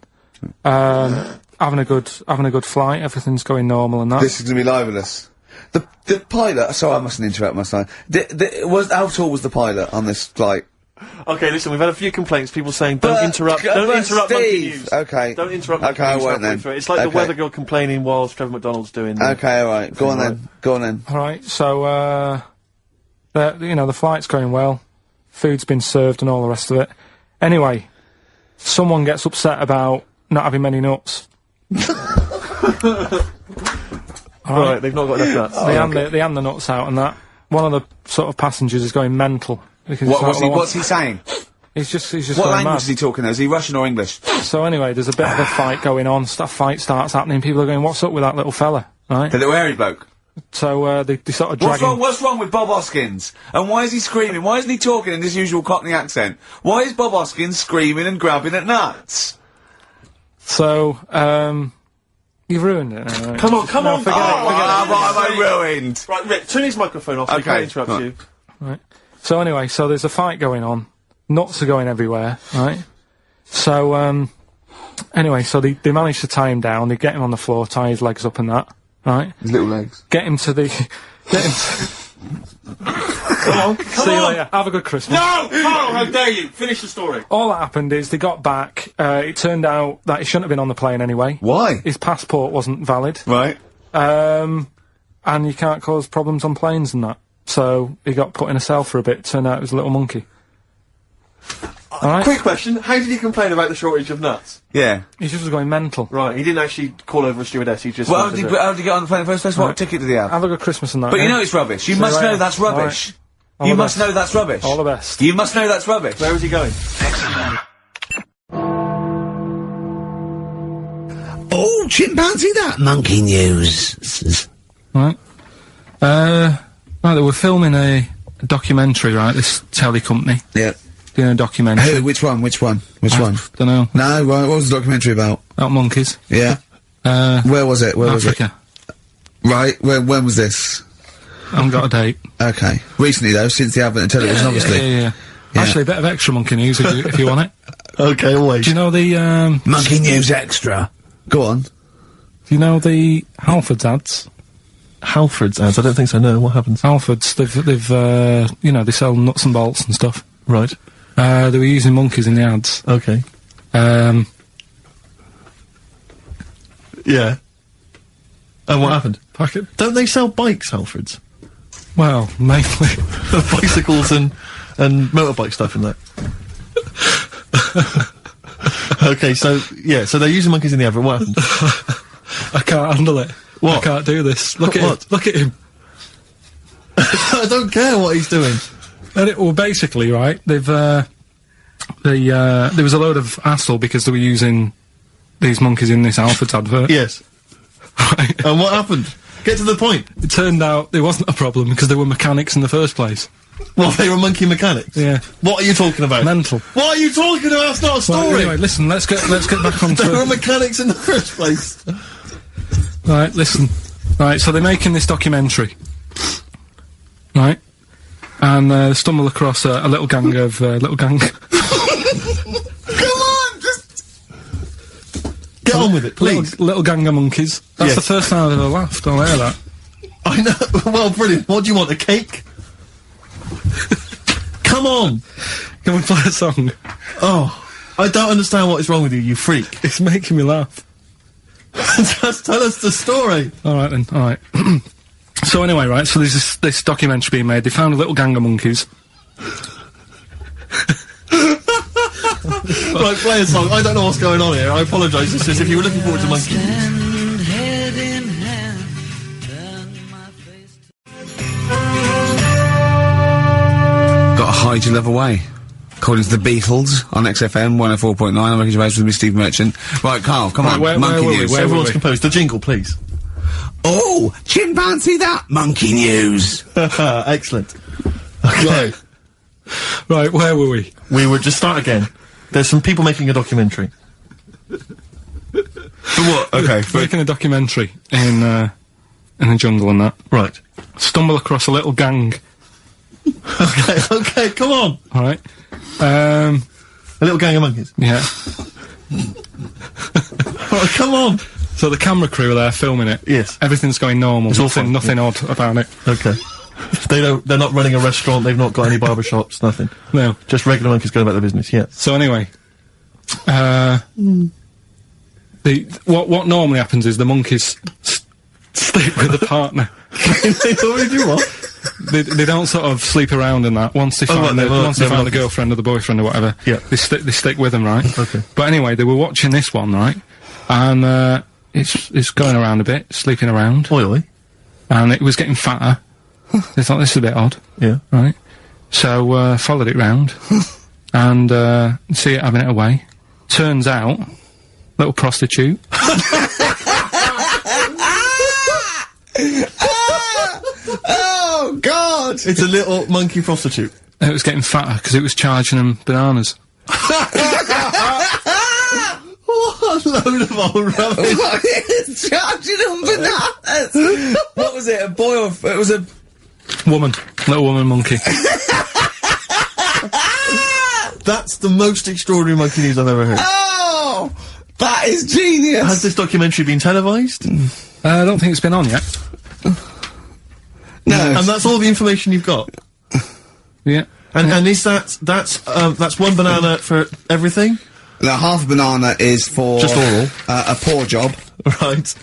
Having a good flight, everything's going normal and that. This is gonna be libelous. The pilot. Sorry, I mustn't interrupt my son. How tall was the pilot on this flight? Okay, listen, we've had a few complaints, people saying, don't But- interrupt but Monkey Steve, News. okay. Don't interrupt Okay, Monkey I News won't halfway then. through. It's like the Okay. weather girl complaining whilst Trevor McDonald's doing the... Okay, alright. Go on then. Go on then. Alright, so, the flight's going well. Food's been served and all the rest of it. Anyway, someone gets upset about not having many nuts. Right, they've not got enough nuts. They hand the nuts out and that. One of the sort of passengers is going mental. Because it's like, What's he saying? He's just What going language mad. is he talking? Is he Russian or English? So anyway, there's a bit of a fight going on. Fight starts happening. People are going, "What's up with that little fella?" Right? The little hairy bloke. So they sort of drag him. What's wrong with Bob Hoskins? And why is he screaming? Why isn't he talking in his usual Cockney accent? Why is Bob Hoskins screaming and grabbing at nuts? So you've ruined it. Come on, come on. forget it. What have I ruined? Right, Rick, turn his microphone off so he Okay, can't interrupt right. you. Right. So anyway, so there's a fight going on. Nuts are going everywhere. Right. So anyway, so they manage to tie him down. They get him on the floor, tie his legs up and that. Right. His little legs. Get him to the Come on, See you later. Have a good Christmas. No! Carl, how dare you! Finish the story. All that happened is they got back. It turned out that he shouldn't have been on the plane anyway. Why? His passport wasn't valid. Right. And you can't cause problems on planes and that. So he got put in a cell for a bit. Turned out it was a little monkey. Alright? Quick question, how did he complain about the shortage of nuts? Yeah. He just was going mental. Right, he didn't actually call over a stewardess, he just... Well, wanted to- how did he get on the plane in the first place? What ticket did he have? Have a good Christmas and that. But you yeah? know it's rubbish. You See must you know later. that's rubbish. All You the must best. know that's rubbish. All the best. You must know that's rubbish. Where was he going? Oh, chimpanzee that monkey news. Right. Right, they were filming a documentary, right, this telly company. Yeah. Doing a documentary. Who? Which one? Which one? Don't know. No, what was the documentary about? About monkeys. Yeah. Where was it? Where was it? Africa. Right. When was this? I haven't got a date. Okay. Recently though, since the advent of television, obviously. Yeah. Yeah. Actually, a bit of extra monkey news if you want it. Okay, always. Do you know the, Monkey news extra. Go on. do you know the Halfords ads? Halford's ads, I don't think so, no, what happens? Halfords, they've, you know, they sell nuts and bolts and stuff. Right, They were using monkeys in the ads. okay. Yeah. And what happened? Don't they sell bikes, Halfords? Well, mainly. Bicycles and motorbike stuff in that. Okay, so, yeah, so they're using monkeys in the advert, what happened? I can't handle it. What? I can't do this. Look at What? him. Look at him. I don't care what he's doing. Well, basically, right, there was a load of hassle because they were using these monkeys in this Halfords advert. Yes. Right. And what happened? Get to the point. It turned out there wasn't a problem because they were mechanics in the first place. Well, they were monkey mechanics. Yeah. What are you talking about? Mental. What are you talking about? That's not a story. Well, anyway, listen, let's get back on They were to mechanics in the first place. Right, listen. Right, so they're making this documentary. Right? And stumble across a little gang of, Come on, just get on with it, please. Little gang of monkeys. That's Yes. the first time I've ever laughed, I'll hear that. I know. Well, brilliant. What do you want? A cake? Come on. Can we play a song? Oh, I don't understand what is wrong with you, you freak. It's making me laugh. Just tell us the story. Alright then, alright. So anyway, right, so there's this documentary being made. They found a little gang of monkeys. Right, play a song. I don't know what's going on here. I apologise. It's just if you were looking forward to monkey. Stand head in hand, turn my face Got a hide your love away. According to the Beatles on XFM 104.9. I'm Ricky Gervais with me, Steve Merchant. Right, Carl, come on. where monkey were we? news. Where were Everyone's we? composed. The jingle, please. Oh, chimpanzee that monkey news. Excellent. Okay. Right, where were we? We would just start again. There's some people making a documentary. For what? Okay. Making a documentary in the jungle and that. Right. Stumble across a little gang. Okay, come on. Alright. A little gang of monkeys. Yeah. Oh, come on. So the camera crew are there filming it. Yes. Everything's going normal. It's all fine, Nothing odd about it. Okay. They're not running a restaurant, they've not got any barber shops, nothing. No. Just regular monkeys going about their business, yeah. So anyway, what normally happens is the monkeys sleep with the partner. They already do what? They don't sort of sleep around in that. Once they find right, once they they're find a monkeys. girlfriend or the boyfriend or whatever, Yeah. they stick with them, right? Okay. But anyway, they were watching this one, right? And it's going around a bit, sleeping around, Oily. and it was getting fatter. They thought this is a bit odd. Yeah. Right. So, followed it round, and, see it having it away. Turns out, little prostitute. Oh, God! It's a little monkey prostitute. It was getting fatter because it was charging them bananas. What a load of old rubbish. Charging them bananas! What was it, a boy or... It was a... Woman. Little woman monkey. That's the most extraordinary monkey news I've ever heard. Oh! That is genius! Has this documentary been televised? I don't think it's been on yet. No. And that's all the information you've got? Yeah. And is that's one banana for everything? Now, half a banana is for... Just oral? A paw job. Right.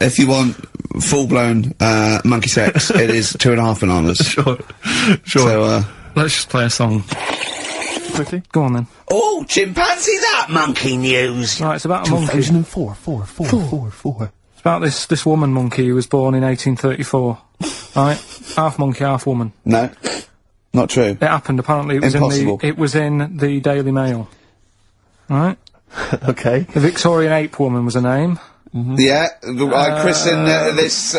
If you want full-blown, monkey sex, it is 2.5 bananas. Sure. So, Let's just play a song. Quickly. Go on then. Oh, chimpanzee that monkey news. Right, it's about a monkey. 2004. Four. It's about this woman monkey who was born in 1834. Right? Half monkey, half woman. no. Not true. It happened, apparently it was Impossible. it was in the Daily Mail. Right? Okay. The Victorian ape woman was her name. Yeah, I christen this,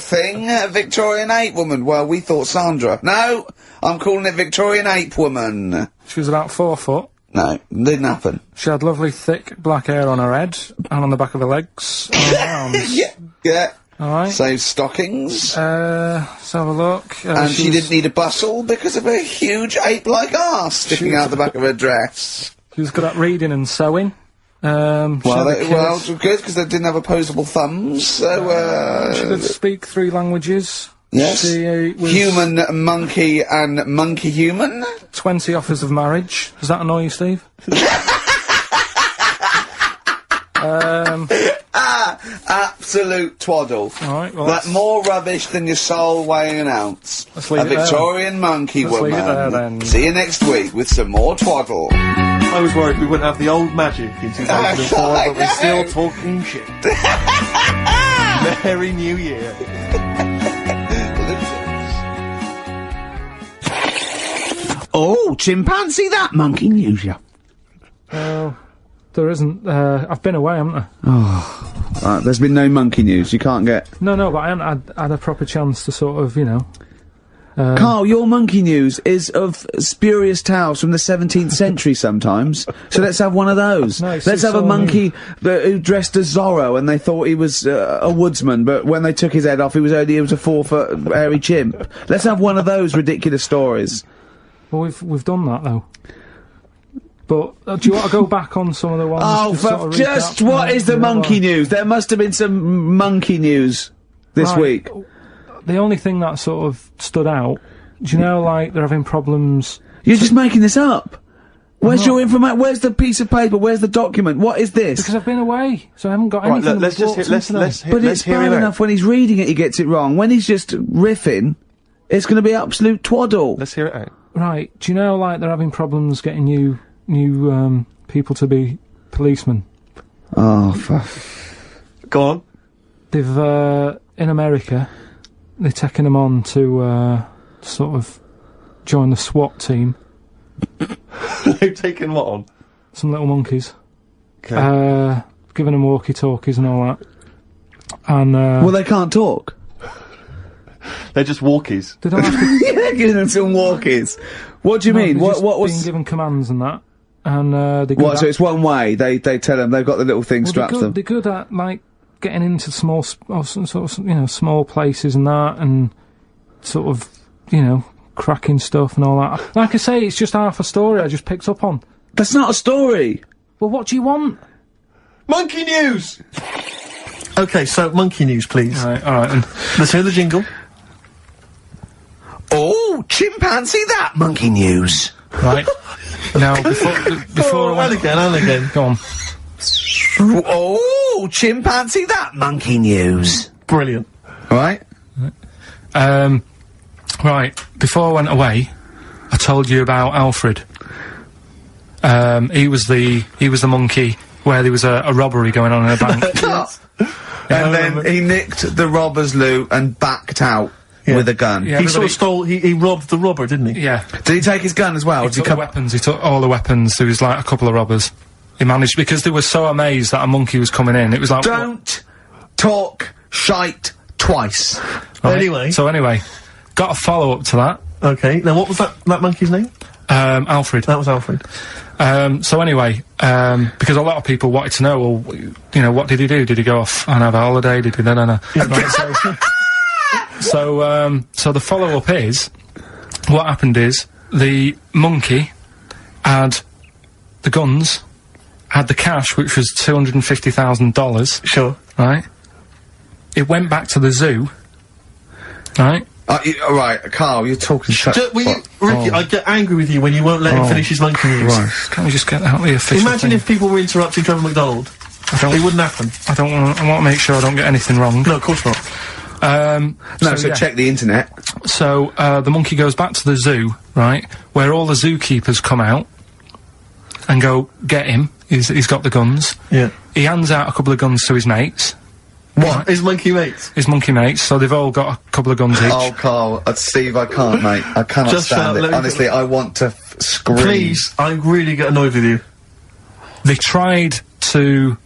thing, Victorian Ape Woman. Well, we thought Sandra. No, I'm calling it Victorian Ape Woman. She was about 4 foot. No, didn't happen. She had lovely thick black hair on her head, and on the back of her legs, and on her arms. Yeah. Alright. So, stockings. Let's have a look. And she was- didn't need a bustle because of a huge ape-like arse sticking out the back of her dress. She was good at reading and sewing. Well, good, because they didn't have opposable thumbs, so, she could speak 3 languages. yes. She was Human, monkey, and monkey-human. 20 offers of marriage. Does that annoy you, Steve? Absolute twaddle. Alright, well, Like, more rubbish than your soul weighing an ounce. Let's leave A it there. Victorian monkey Let's leave woman. it there, then. See you next week with some more twaddle. I was worried we wouldn't have the old magic in 2004, but we're still talking shit. Merry New Year. Oh, chimpanzee that monkey news, yeah. well, there isn't. I've been away, haven't I? There's been no monkey news. You can't get... No, but I haven't had a proper chance to sort of, Carl, your monkey news is of spurious tales from the 17th century sometimes. So let's have one of those. No, it's Let's have a all monkey who dressed as Zorro and they thought he was a woodsman, but when they took his head off, he was a 4-foot hairy chimp. Let's have one of those ridiculous stories. Well, we've done that though. But do you want to go back on some of the ones? Oh, to sort of just recap? what is the Yeah, monkey well, news? There must have been some monkey news this right. week. The only thing that sort of stood out, do you know, like, they're having problems... You're just making this up. Where's not. your information? Where's the piece of paper? Where's the document? What is this? Because I've been away, so I haven't got Right, anything. look, let's just hear, But let's it's hear bad him out. enough when he's reading it, he gets it wrong. When he's just riffing, it's going to be absolute twaddle. Let's hear it out. Right, do you know, like, they're having problems getting new people to be policemen? Oh, fuck. Go on. They've, in America, they're taking them on to, sort of join the SWAT team. They've taken what on? Some little monkeys. Okay. Giving them walkie-talkies and all that. And, Well, they can't talk. They're just walkies. they don't have to... Yeah, giving them some walkies. What do you mean? they've just What been was... given commands and that. And, they're good What, so at- it's one way? They tell them, they've got the little thing well, strapped to them. they're good at, like, getting into small, or some sort of, small places and that, and sort of, cracking stuff and all that. Like I say, it's just half a story I just picked up on. That's not a story. Well, what do you want? Monkey news! Okay, so monkey news, please. Alright, then. Let's hear the jingle. Oh, chimpanzee that monkey news. Right. Now, before I and went... again, and again. Go on. Oh, chimpanzee that monkey news. Brilliant. Right? Right, before I went away, I told you about Alfred. He was the monkey where there was a robbery going on in a bank. And then he nicked the robber's loot and backed out with a gun. Yeah. He sort of Everybody- he robbed the robber, didn't he? Yeah. Did he take his gun as well? He Did he took the weapons, he took all the weapons, there was like a couple of robbers. He managed, because they were so amazed that a monkey was coming in, it was like... Don't talk shite twice. Right. Anyway. So anyway, got a follow-up to that. Okay, now what was that monkey's name? Alfred. That was Alfred. So anyway, because a lot of people wanted to know, well, what did he do? Did he go off and have a holiday? Did he... No. Right, so the follow-up is, what happened is, the monkey had the guns, had the cash, which was $250,000. Sure. Right? It went back to the zoo, right? Right, Carl, you're talking such... Ricky, I get angry with you when you won't let him finish his monkey news. Right. Can't we just get out the official Imagine thing? if people were interrupting Trevor McDonald. It wouldn't happen. I want to make sure I don't get anything wrong. No, of course not. So check the internet. So, the monkey goes back to the zoo, right, where all the zookeepers come out and go, get him. He's got the guns. Yeah. He hands out a couple of guns to his mates. What? His monkey mates? His monkey mates, so they've all got a couple of guns each. Oh, Carl, Steve, I can't, mate. I cannot Just stand it. Honestly, I want to scream. Please, I really get annoyed with you. They tried to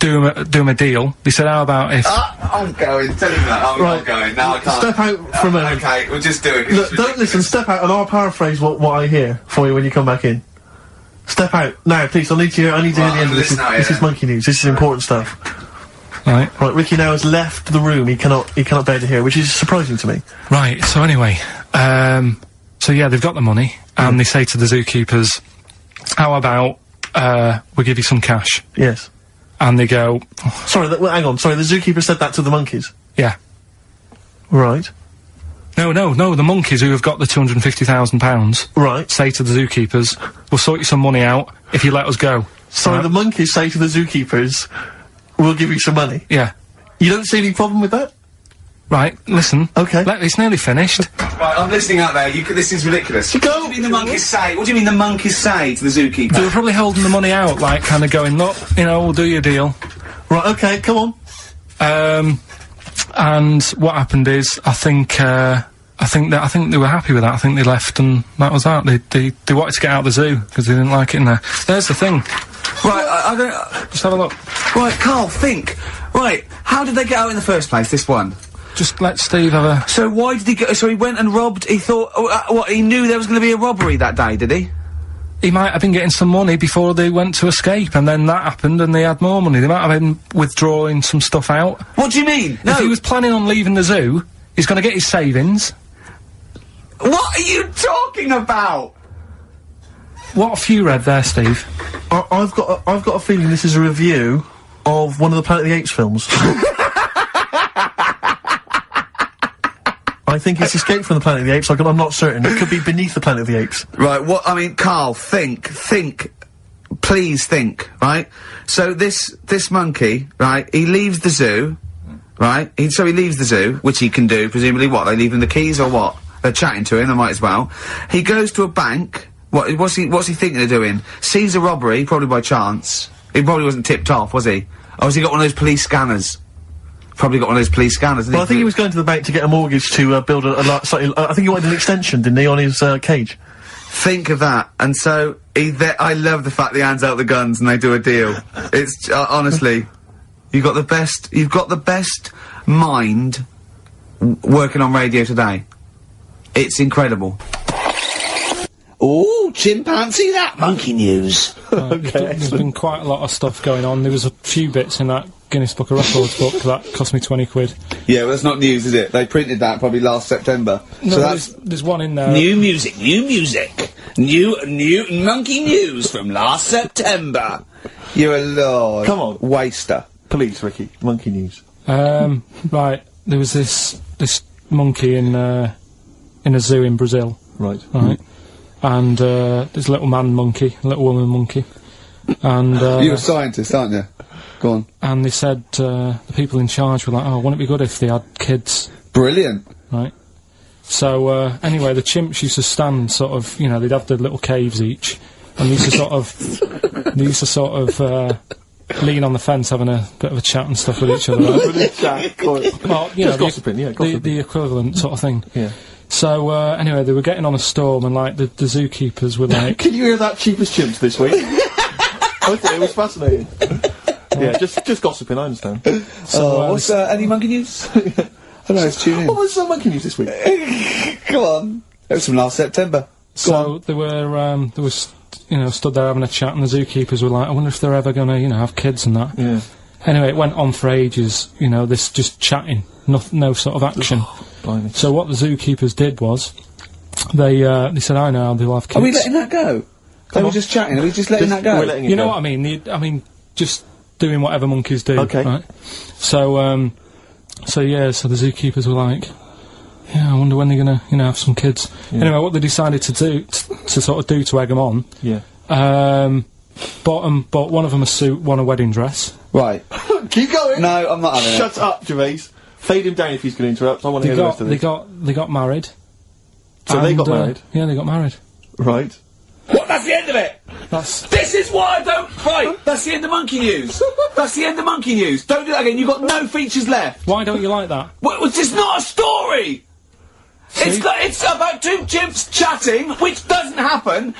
do him a deal. They said, how about if... I'm going. Tell him that. I'm not going. Now I can't. Step out for a minute. Okay, we'll just do it. Look, don't listen, step out and I'll paraphrase what I hear for you when you come back in. Step out. Now, please, I need to hear the end of this. This is monkey news. This is important stuff. Right. Right, Ricky now has left the room. He cannot bear to hear, which is surprising to me. Right, so anyway, so yeah, they've got the money, and they say to the zookeepers, how about, we give you some cash? Yes. And they go... Sorry, hang on, sorry, the zookeeper said that to the monkeys? Yeah. Right. No, the monkeys who have got the £250,000... Right. ...say to the zookeepers, we'll sort you some money out if you let us go. Sorry, the monkeys say to the zookeepers, we'll give you some money? Yeah. You don't see any problem with that? Right, listen. Okay. It's nearly finished. Right, I'm listening out there. This is ridiculous. What do you mean the monkeys say? What do you mean the monkeys say to the zookeeper? They were probably holding the money out, like, kind of going, look, we'll do your deal. Right, okay, come on. And what happened is, I think they were happy with that. I think they left, and that was that. They wanted to get out of the zoo because they didn't like it in there. There's the thing. Right, I don't... Just have a look. Right, Carl, think. Right, how did they get out in the first place, this one? Just let Steve have a... So why did he go... So he went and robbed... He thought... what, he knew there was going to be a robbery that day, did he? He might have been getting some money before they went to escape, and then that happened, and they had more money. They might have been withdrawing some stuff out. What do you mean? No. If he was planning on leaving the zoo, he's going to get his savings. What are you talking about? What have you read there, Steve? I've got a feeling this is a review of one of the Planet of the Apes films. I think it's Escape from the Planet of the Apes. I'm not certain. It could be Beneath the Planet of the Apes. Right, I mean, Carl, think. Please think, right? So this monkey, right, he leaves the zoo, right? So he leaves the zoo, which he can do, presumably what? They leave him the keys or what? They're chatting to him, they might as well. He goes to a bank. What's he thinking of doing? Sees a robbery, probably by chance. He probably wasn't tipped off, was he? Or has he got one of those police scanners? Probably got one of those police scanners. Well, I think he was going to the bank to get a mortgage to build I think he wanted an extension, didn't he, on his cage? Think of that. And so I love the fact that he hands out the guns and they do a deal. It's honestly, you've got the best mind working on radio today. It's incredible. Oh, chimpanzee, that monkey news. There's been quite a lot of stuff going on. There was a few bits in that Guinness Book of Records book that cost me 20 quid. Yeah, well, that's not news, is it? They printed that probably last September. No, so that's... there's one in there. New music. New monkey news from last September. You're a lord. Come on. Waster. Please, Ricky. Monkey news. Right. There was this monkey in a zoo in Brazil. Right. Right. And there's a little man monkey, a little woman monkey. And you're a scientist, aren't you? Go on. And they said the people in charge were like, oh, wouldn't it be good if they had kids? Brilliant. Right. So anyway, the chimps used to stand sort of, they'd have their little caves each, and they used to sort of lean on the fence having a bit of a chat and stuff with each other. Right? Well, just gossiping, yeah, gossiping. The equivalent sort of thing. Yeah. So, anyway, they were getting on a storm, and, like, the zookeepers were like... Can you hear that Cheapest Chimps this week? I thought it was fascinating. Yeah, just gossiping, I understand. So, what's, any monkey news? I don't know, let's tune in. What was monkey news this week? Come on. It was from last September. So, they were, stood there having a chat, and the zookeepers were like, I wonder if they're ever gonna, have kids and that. Yeah. Anyway, it went on for ages, this just chatting, no sort of action. Blimey. So what the zookeepers did was, they said, I know, they'll have kids. Are we letting that go? They were just chatting, are we just letting that go? We're letting it you know go. what I mean? Just doing whatever monkeys do. Okay. Right? So the zookeepers were like, Yeah, I wonder when they're gonna, have some kids. Anyway, what they decided to do, to sort of do to egg them on, bought one of them a suit, one a wedding dress. Right. Keep going! No, I'm not having it. Shut up, Gervais. Fade him down if he's going to interrupt. I want to hear the rest of this. They got married. So they got married? Yeah, they got married. Right. What? That's the end of it! This is why I don't... Right, that's the end of Monkey News. That's the end of Monkey News. Don't do that again, you've got no features left. Why don't you like that? Well, it's just not a story! It's about two chimps chatting, which doesn't happen.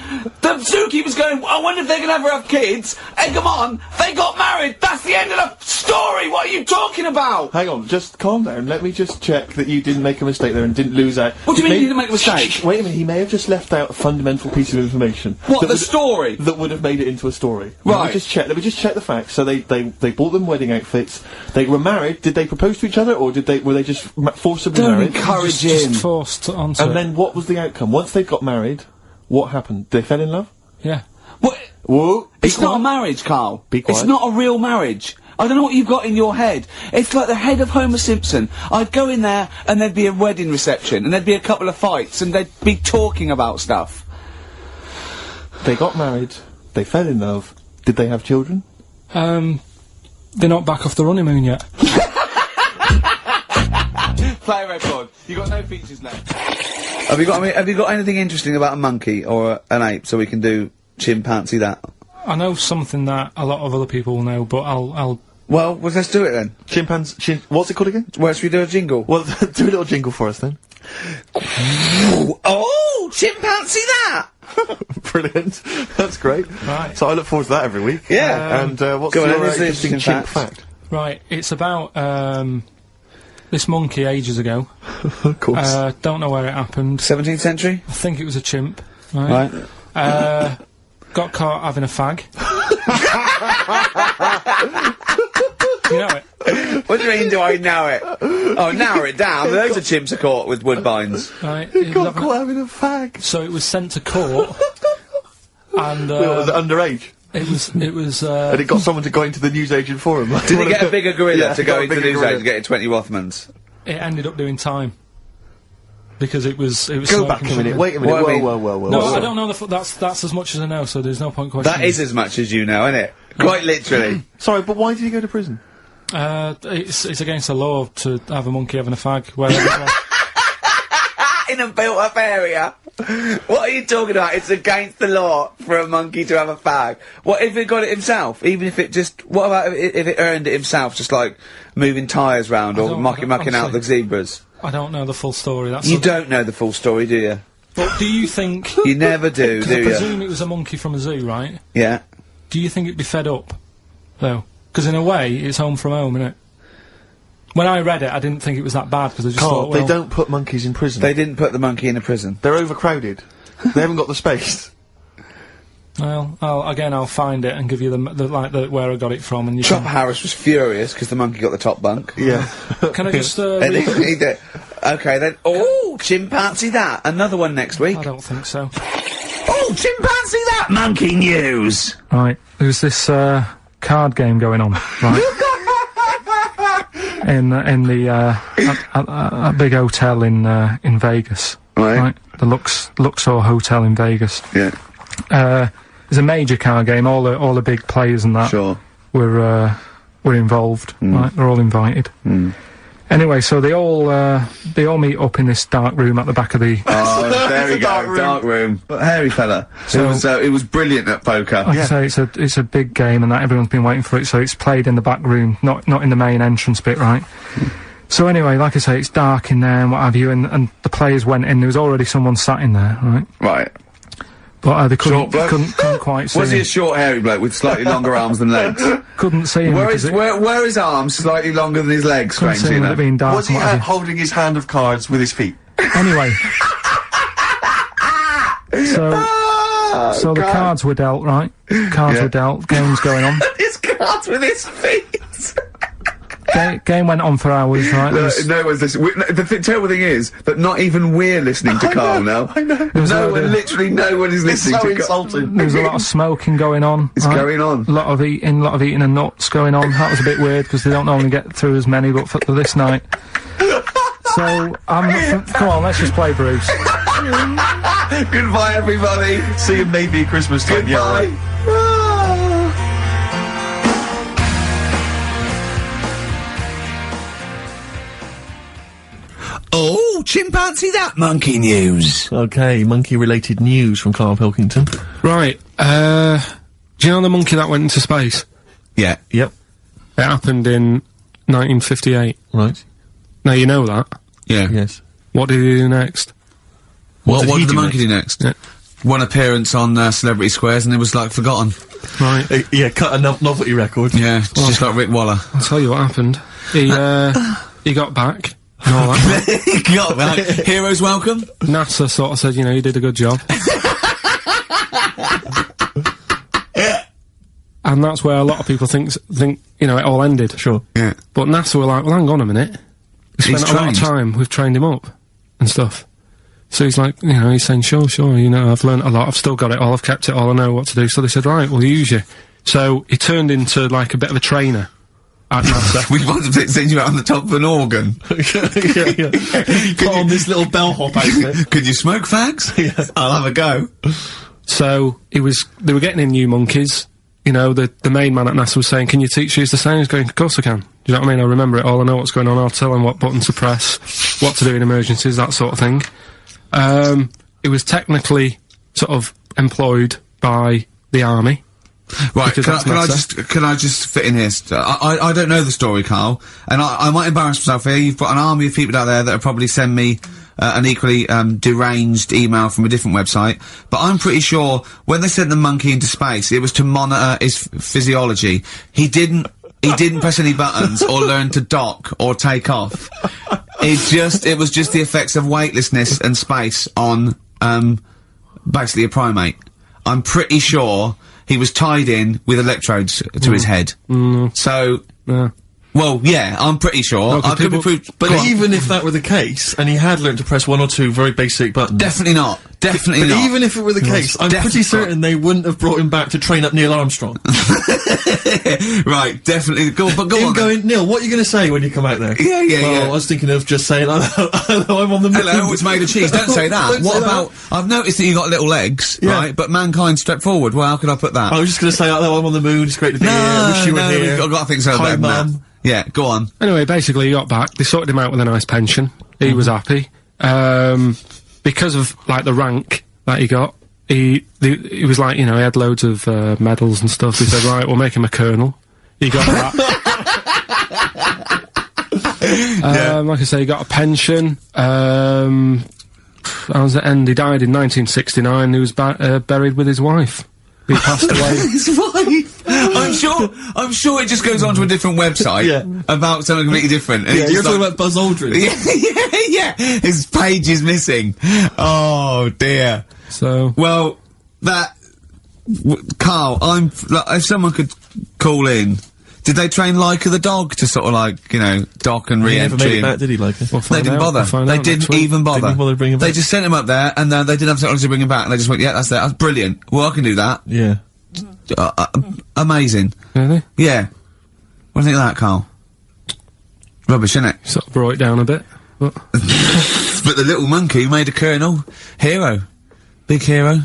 The zookeeper's going, I wonder if they're going to ever have kids. Egg them on. They got married. That's the end of the story. What are you talking about? Hang on, just calm down. Let me just check that you didn't make a mistake there and didn't lose out. What do you mean you didn't make a mistake? Wait a minute, he may have just left out a fundamental piece of information. What, the story? That would have made it into a story. Right. Let me just check the facts. So they bought them wedding outfits. They were married. Did they propose to each other, or were they just forcibly Don't married? encourage him. Just forced onto And it. then what was the outcome? Once they got married, what happened? They fell in love? Yeah. What? Whoa. It's not a marriage, Carl. Be quiet. It's not a real marriage. I don't know what you've got in your head. It's like the head of Homer Simpson. I'd go in there and there'd be a wedding reception and there'd be a couple of fights and they'd be talking about stuff. They got married. They fell in love. Did they have children? They're not back off the honeymoon yet. Play a record. You got no features left. Have you got anything interesting about a monkey or an ape so we can do chimpanzee that? I know something that a lot of other people will know, but I'll Well, let's do it then. What's it called again? Where should we do a jingle? Well, do a little jingle for us then. Oh, chimpanzee that! Brilliant. That's great. Right. So I look forward to that every week. Yeah. And what's Go on, your then, this is interesting interesting chimp fact? Right, it's about this monkey ages ago. Of course. Don't know where it happened. 17th century? I think it was a chimp. Right. Got caught having a fag. You know it. What do you mean, do I know it? Oh, narrow it down. Loads of chimps are caught with woodbines. Right. Got caught having a fag. So it was sent to court. And Was it underage? it was And it got someone to go into the newsagent forum. Did he get a bigger gorilla Yeah, to got go a into the bigger news gorilla. age and get 20 Rothmans? it ended up doing time. Because it was Go back a minute. Wait a minute. What I mean- Whoa. No, I don't know that's as much as I know, so there's no point questioning. That is as much as you know, isn't it? Quite literally. Sorry, but why did he go to prison? It's against the law to have a monkey having a fag wherever it was. In a built-up area. What are you talking about? It's against the law for a monkey to have a fag. What if it got it himself? Even if it just... What about if it earned it himself, just like moving tyres round or mucking out honestly, the zebras? I don't know the full story. That's You don't know the full story, do you? But do you think... You never do, Because I do you? presume it was a monkey from a zoo, right? Yeah. Do you think it'd be fed up, though? Because in a way, it's home from home, innit? When I read it, I didn't think it was that bad, because I just Carl, thought, well... they don't put monkeys in prison. They didn't put the monkey in a prison. They're overcrowded. They haven't got the space. Well, I'll find it and give you where I got it from, and you Chopper Harris was furious because the monkey got the top bunk. Yeah. Can I just And read he did. Okay, then. Oh, chimpanzee that. Another one next week. I don't think so. Oh, chimpanzee that. Monkey news. Right, there was this card game going on, right? in a big hotel in Vegas. Right. The Luxor Hotel in Vegas. Yeah. It was a major card game. All the big players and that Sure. were involved. Right, they're all invited. Anyway, so they all meet up in this dark room at the back of the. Oh, there we go. Dark room. But hairy fella. It was brilliant at poker. Like I say, it's a big game, and that everyone's been waiting for it. So it's played in the back room, not in the main entrance bit, right? So anyway, like I say, it's dark in there and what have you, and the players went in. There was already someone sat in there, right? Right. But they Short bloke? couldn't quite see Was him. he a short, hairy bloke with slightly longer arms than legs? Couldn't see him. Where because is his arms slightly longer than his legs? couldn't see Strangely him with it enough. being dark. Was he and what have holding his hand of cards with his feet? you. Anyway. So the cards were dealt, right? Cards were dealt. Game's going on. His cards with his feet. Game went on for hours, right? No one's listening. The terrible thing is that not even we're listening to Carl now. I know. Literally no one is It's listening so to Carl. insulting. There was a lot of smoking going on. It's right? going on. A lot of eating and nuts going on. That was a bit weird because they don't normally get through as many, but for this night. So, come on, let's just play Bruce. Goodbye, everybody. See you maybe at Christmas time. Goodbye. Yeah, right. Oh, chimpanzee that monkey news. Okay, monkey-related news from Karl Pilkington. Right, do you know the monkey that went into space? Yeah. Yep. It happened in 1958. Right. Now you know that. Yeah. Yes. What did he do next? What he did the do monkey do next? Yeah. One appearance on Celebrity Squares and it was, like, forgotten. Right. Yeah, cut a novelty record. Yeah, just like Rick Waller. I'll tell you what happened. He got back and all that. He got back. Heroes welcome. NASA sort of said, you know, you did a good job. And that's where a lot of people think, you know, it all ended. Sure. Yeah. But NASA were like, well, hang on a minute. We He's spent a lot of trained. time, we've trained him up and stuff. So he's like, you know, he's saying, sure, you know, I've learnt a lot, I've still got it all, I've kept it all, I know what to do. So they said, right, we'll use you. So he turned into, like, a bit of a trainer at NASA. We want to send you out on the top of an organ. yeah. Put on this little bellhop outfit. Could you smoke fags? Yeah. I'll have a go. So they were getting in new monkeys. You know, the main man at NASA was saying, can you teach these the same? He's going, of course I can. Do you know what I mean? I remember it all, I know what's going on, I'll tell him what button to press, what to do in emergencies, that sort of thing. It was technically sort of employed by the army. Right, Because that's can I just fit in here? I don't know the story, Carl, and I might embarrass myself here. You've got an army of people out there that will probably send me an equally deranged email from a different website, but I'm pretty sure when they sent the monkey into space, it was to monitor his physiology. He didn't press any buttons or learn to dock or take off. It was just the effects of weightlessness and space on, basically a primate. I'm pretty sure he was tied in with electrodes to his head. So, Yeah. well, yeah, I'm pretty sure. No, 'cause I could be people- proved, But go on. even if that were the case, and he had learned to press one or two very basic buttons. Definitely not. Definitely But not. even if it were the case, I'm definitely pretty certain they wouldn't have brought him back to train up Neil Armstrong. Right, definitely. Go on, but go Him on. then. going, Neil, what are you going to say when you come out there? Yeah, yeah, well, yeah. I was thinking of just saying, hello, I'm on the moon. Hello, it's made of cheese. Don't say that. Don't What say that. about? I've noticed that you got little legs, Yeah. right? But mankind stepped forward. Well, how could I put that? I was just going to say, hello, I'm on the moon, it's great to be here, I wish you were here. I've got to think so Hi, better than that. Mum. Yeah, go on. Anyway, basically he got back, they sorted him out with a nice pension. He was happy. Because of, like, the rank that he got, he was like, you know, he had loads of medals and stuff. He said, right, we'll make him a colonel. He got that. Like I say, he got a pension. How does it end? He died in 1969. He was buried with his wife. He passed away. His wife. I'm sure it just goes on to a different website Yeah. about something completely different. And Yeah, it's you're just talking like- about Buzz Aldrin. Yeah. His page is missing. Oh dear. So, Well, Carl, like, if someone could call in, did they train Leica the dog to sort of like, you know, dock and He never re-entry? made it and- back, did he, like it? we'll They find didn't out. bother. We'll find They out next didn't week. even bother. Didn't bother to bring him They back. just sent him up there, and they didn't have technology to bring him back. And they just went, yeah, that's there. That's brilliant. Well, I can do that. Yeah. Amazing. Really? Yeah. What do you think of that, Carl? Rubbish, isn't it? Sort of brought it down a bit. But But the little monkey made a colonel. Hero. Big hero.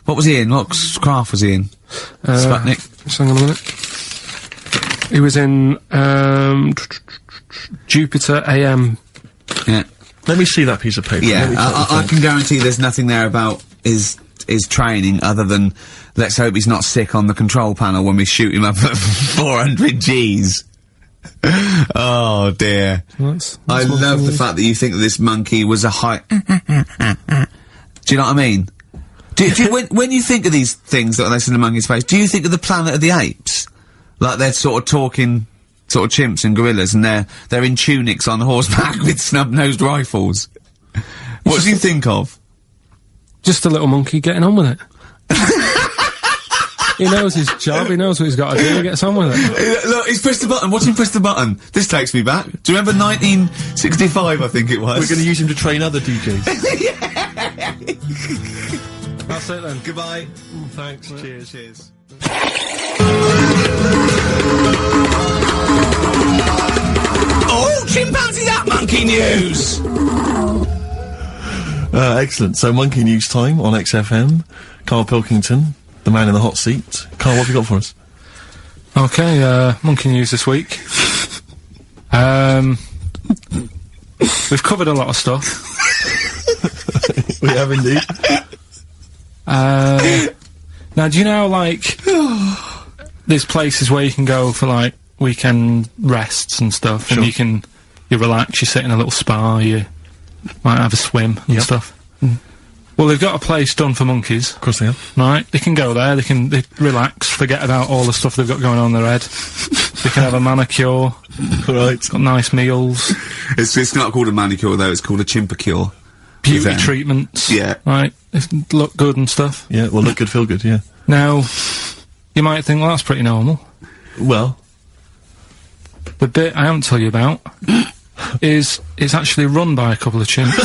What was he in? What craft was he in? Sputnik. Just hang on a minute. He was in Jupiter AM. Yeah. Let me see that piece of paper. Let Yeah, me check the I facts. can guarantee there's nothing there about his training other than let's hope he's not sick on the control panel when we shoot him up at 400 Gs. Oh dear. That's I one love thing the is- fact that you think that this monkey was a high. Do you know what I mean? Do you, when you think of these things that they send the monkey's face, do you think of the Planet of the Apes? Like they're sort of talking, sort of chimps and gorillas, and they're in tunics on horseback with snub-nosed rifles. What do you think of? Just a little monkey getting on with it. He knows his job, he knows what he's got to do, he gets on with it. Look, he's pressed the button. Watch him press the button. This takes me back. Do you remember 1965, I think it was? We're going to use him to train other DJs. That's it then. Goodbye. Thanks, cheers. Cheers. Oh, chimpanzee that monkey! monkey news! Excellent. So, monkey news time on XFM. Karl Pilkington, the man in the hot seat. Karl, what have you got for us? Okay, monkey news this week. We've covered a lot of stuff. We have indeed. Now, do you know, like, there's places where you can go for, like, weekend rests and stuff, Sure. and you relax, you sit in a little spa, you might have a swim and Yep. stuff. Well, they've got a place done for monkeys, Of course they have. right? They can go there, they relax, forget about all the stuff they've got going on in their head. They can have a manicure, Right. got nice meals, It's not called a manicure, though, it's called a chimpacure. beauty them. treatments, Yeah. right? They look good and stuff. Yeah, well, look good, feel good, yeah. Now, you might think, well, that's pretty normal. Well, The bit I haven't told you about is it's actually run by a couple of chimps.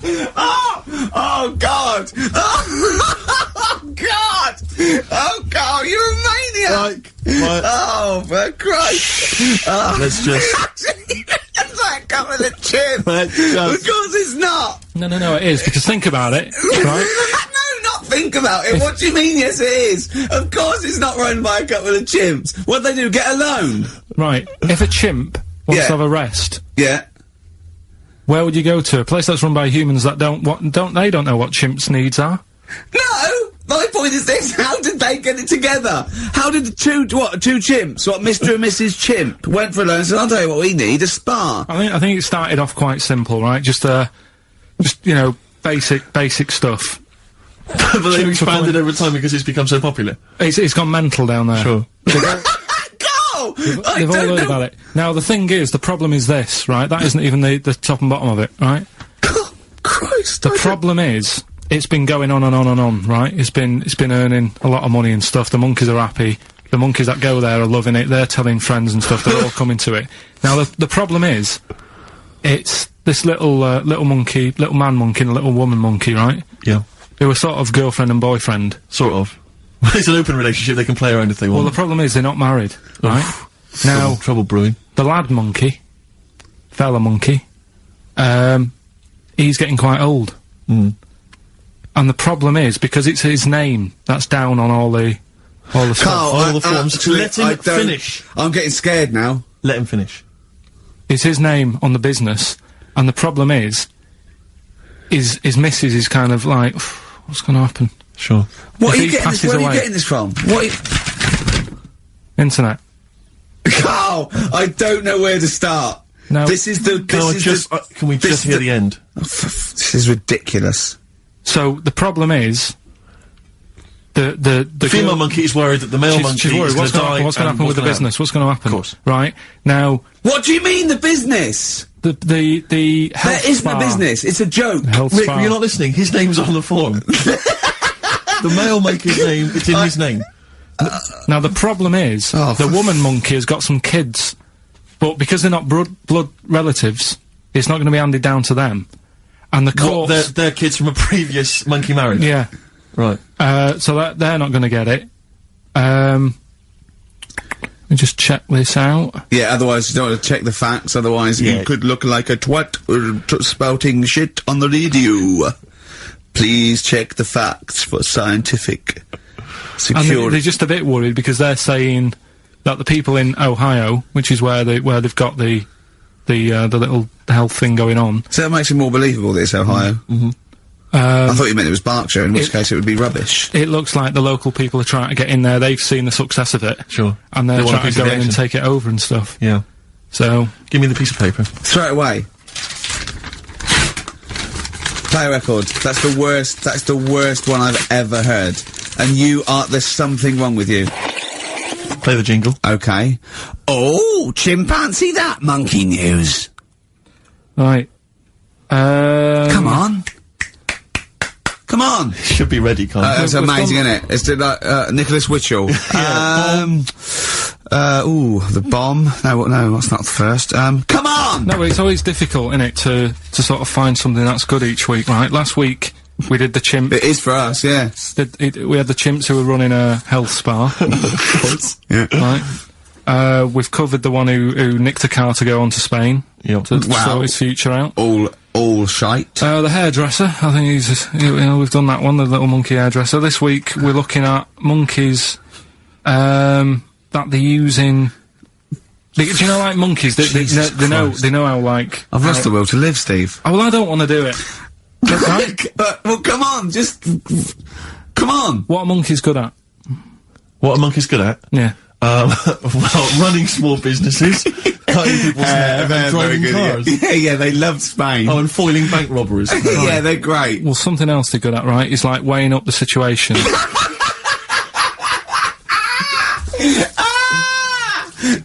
Oh, God! Oh, God! Oh, God, you're a maniac! right, Oh, for Christ! Oh. let's just... It's like a couple of chimps! Let's Of just... course it's not! No, it is, because think about it, right? No, not think about it. What do you mean, yes, it is? Of course it's not run by a couple of chimps. What'd they do, get a loan? Right, if a chimp wants Yeah. to have a rest, Yeah. where would you go to? A place that's run by humans that don't know what chimps' needs are? No! My point is this, how did they get it together? How did two chimps, Mr. and Mrs. Chimp, went for a loan and said, I'll tell you what we need, a spa. I think it started off quite simple, right? Just you know, basic stuff. But they've Chimps are expanded fine. over time because it's become so popular. It's gone mental down there. Sure. Go! I They've all don't heard know. about it. Now, the thing is, the problem is this, right? That isn't even the top and bottom of it, right? Christ. The problem is, it's been going on and on and on, right? It's been earning a lot of money and stuff. The monkeys are happy. The monkeys that go there are loving it. They're telling friends and stuff. They're all coming to it. Now, the problem is, it's this little monkey, little man monkey and a little woman monkey, right? Yeah. Who are sort of girlfriend and boyfriend. Sort of. It's an open relationship, they can play around if they Well, the want. problem is they're not married, right? Now, Trouble brewing. the lad monkey, fella monkey, he's getting quite old. Mm. And the problem is, because it's his name that's down on all the stuff. Carl, all the forms. actually, Let him I don't- finish. I'm getting scared now. Let him finish. It's his name on the business, and the problem is his missus is kind of like, what's going to happen? Sure. What If are he you getting this? passes Where are you away- getting this from? Internet. Carl, I don't know where to start. No. This is the. Can we this just is hear the end? This is ridiculous. So the problem is, the Female girl- monkey is worried that the male monkey she's worried. is going to die. What's going to and happen with the gonna business? What's going to happen? Of course. Right now, What do you mean the business? the health There isn't spa, a business. It's a joke. Health Rick, spa. you're not listening. His name's on the form. The male monkey's name, it's in his name. Now the problem is, Oh, the woman monkey has got some kids, but because they're not blood relatives, it's not going to be handed down to them. And the What, courts, they're kids from a previous monkey marriage? yeah, Right. so they're not going to get it. Let me just check this out. Yeah, otherwise you don't want to check the facts, otherwise Yeah. you could look like a twat spouting shit on the radio. Please check the facts for scientific And security. they're just a bit worried because they're saying that the people in Ohio, which is where they've got the little health thing going on. So that makes it more believable that it's Ohio. I thought you meant it was Berkshire, in which case it would be rubbish. It looks like the local people are trying to get in there. They've seen the success of it. Sure. And they're They want a trying piece to of go the in and action. take it over and stuff. Yeah. So, Give me the piece of paper. Throw it away. Play a record. That's the worst one I've ever heard. And there's something wrong with you. Play the jingle. Okay. Oh, chimpanzee that monkey news. right. Come on. Come on. Should be ready, Carl. That's we've amazing, done- isn't it? It's like, Nicholas Witchell. The bomb. No, that's not the first. Come on! No, but it's always difficult, isn't it, to sort of find something that's good each week, right? Last week, We did the chimp. It is for us, yeah. We had the chimps who were running a health spa. Yeah. Right. We've covered the one who nicked a car to go on to Spain. Yep. To sort his future out. All shite. The hairdresser, I think we've done that one, the little monkey hairdresser. This week we're looking at monkeys, that they're using. Do you know, like monkeys? They know how, like. I've lost the will to live, Steve. Oh, well, I don't want to do it. Right? Well, come on, come on. What are monkeys good at? What are monkeys good at? Yeah. Well, running small businesses, cutting people's hair, and driving cars. Yeah, they love Spain. Oh, and foiling bank robberies. Yeah, they're great. Well, something else they're good at, right, is like weighing up the situation.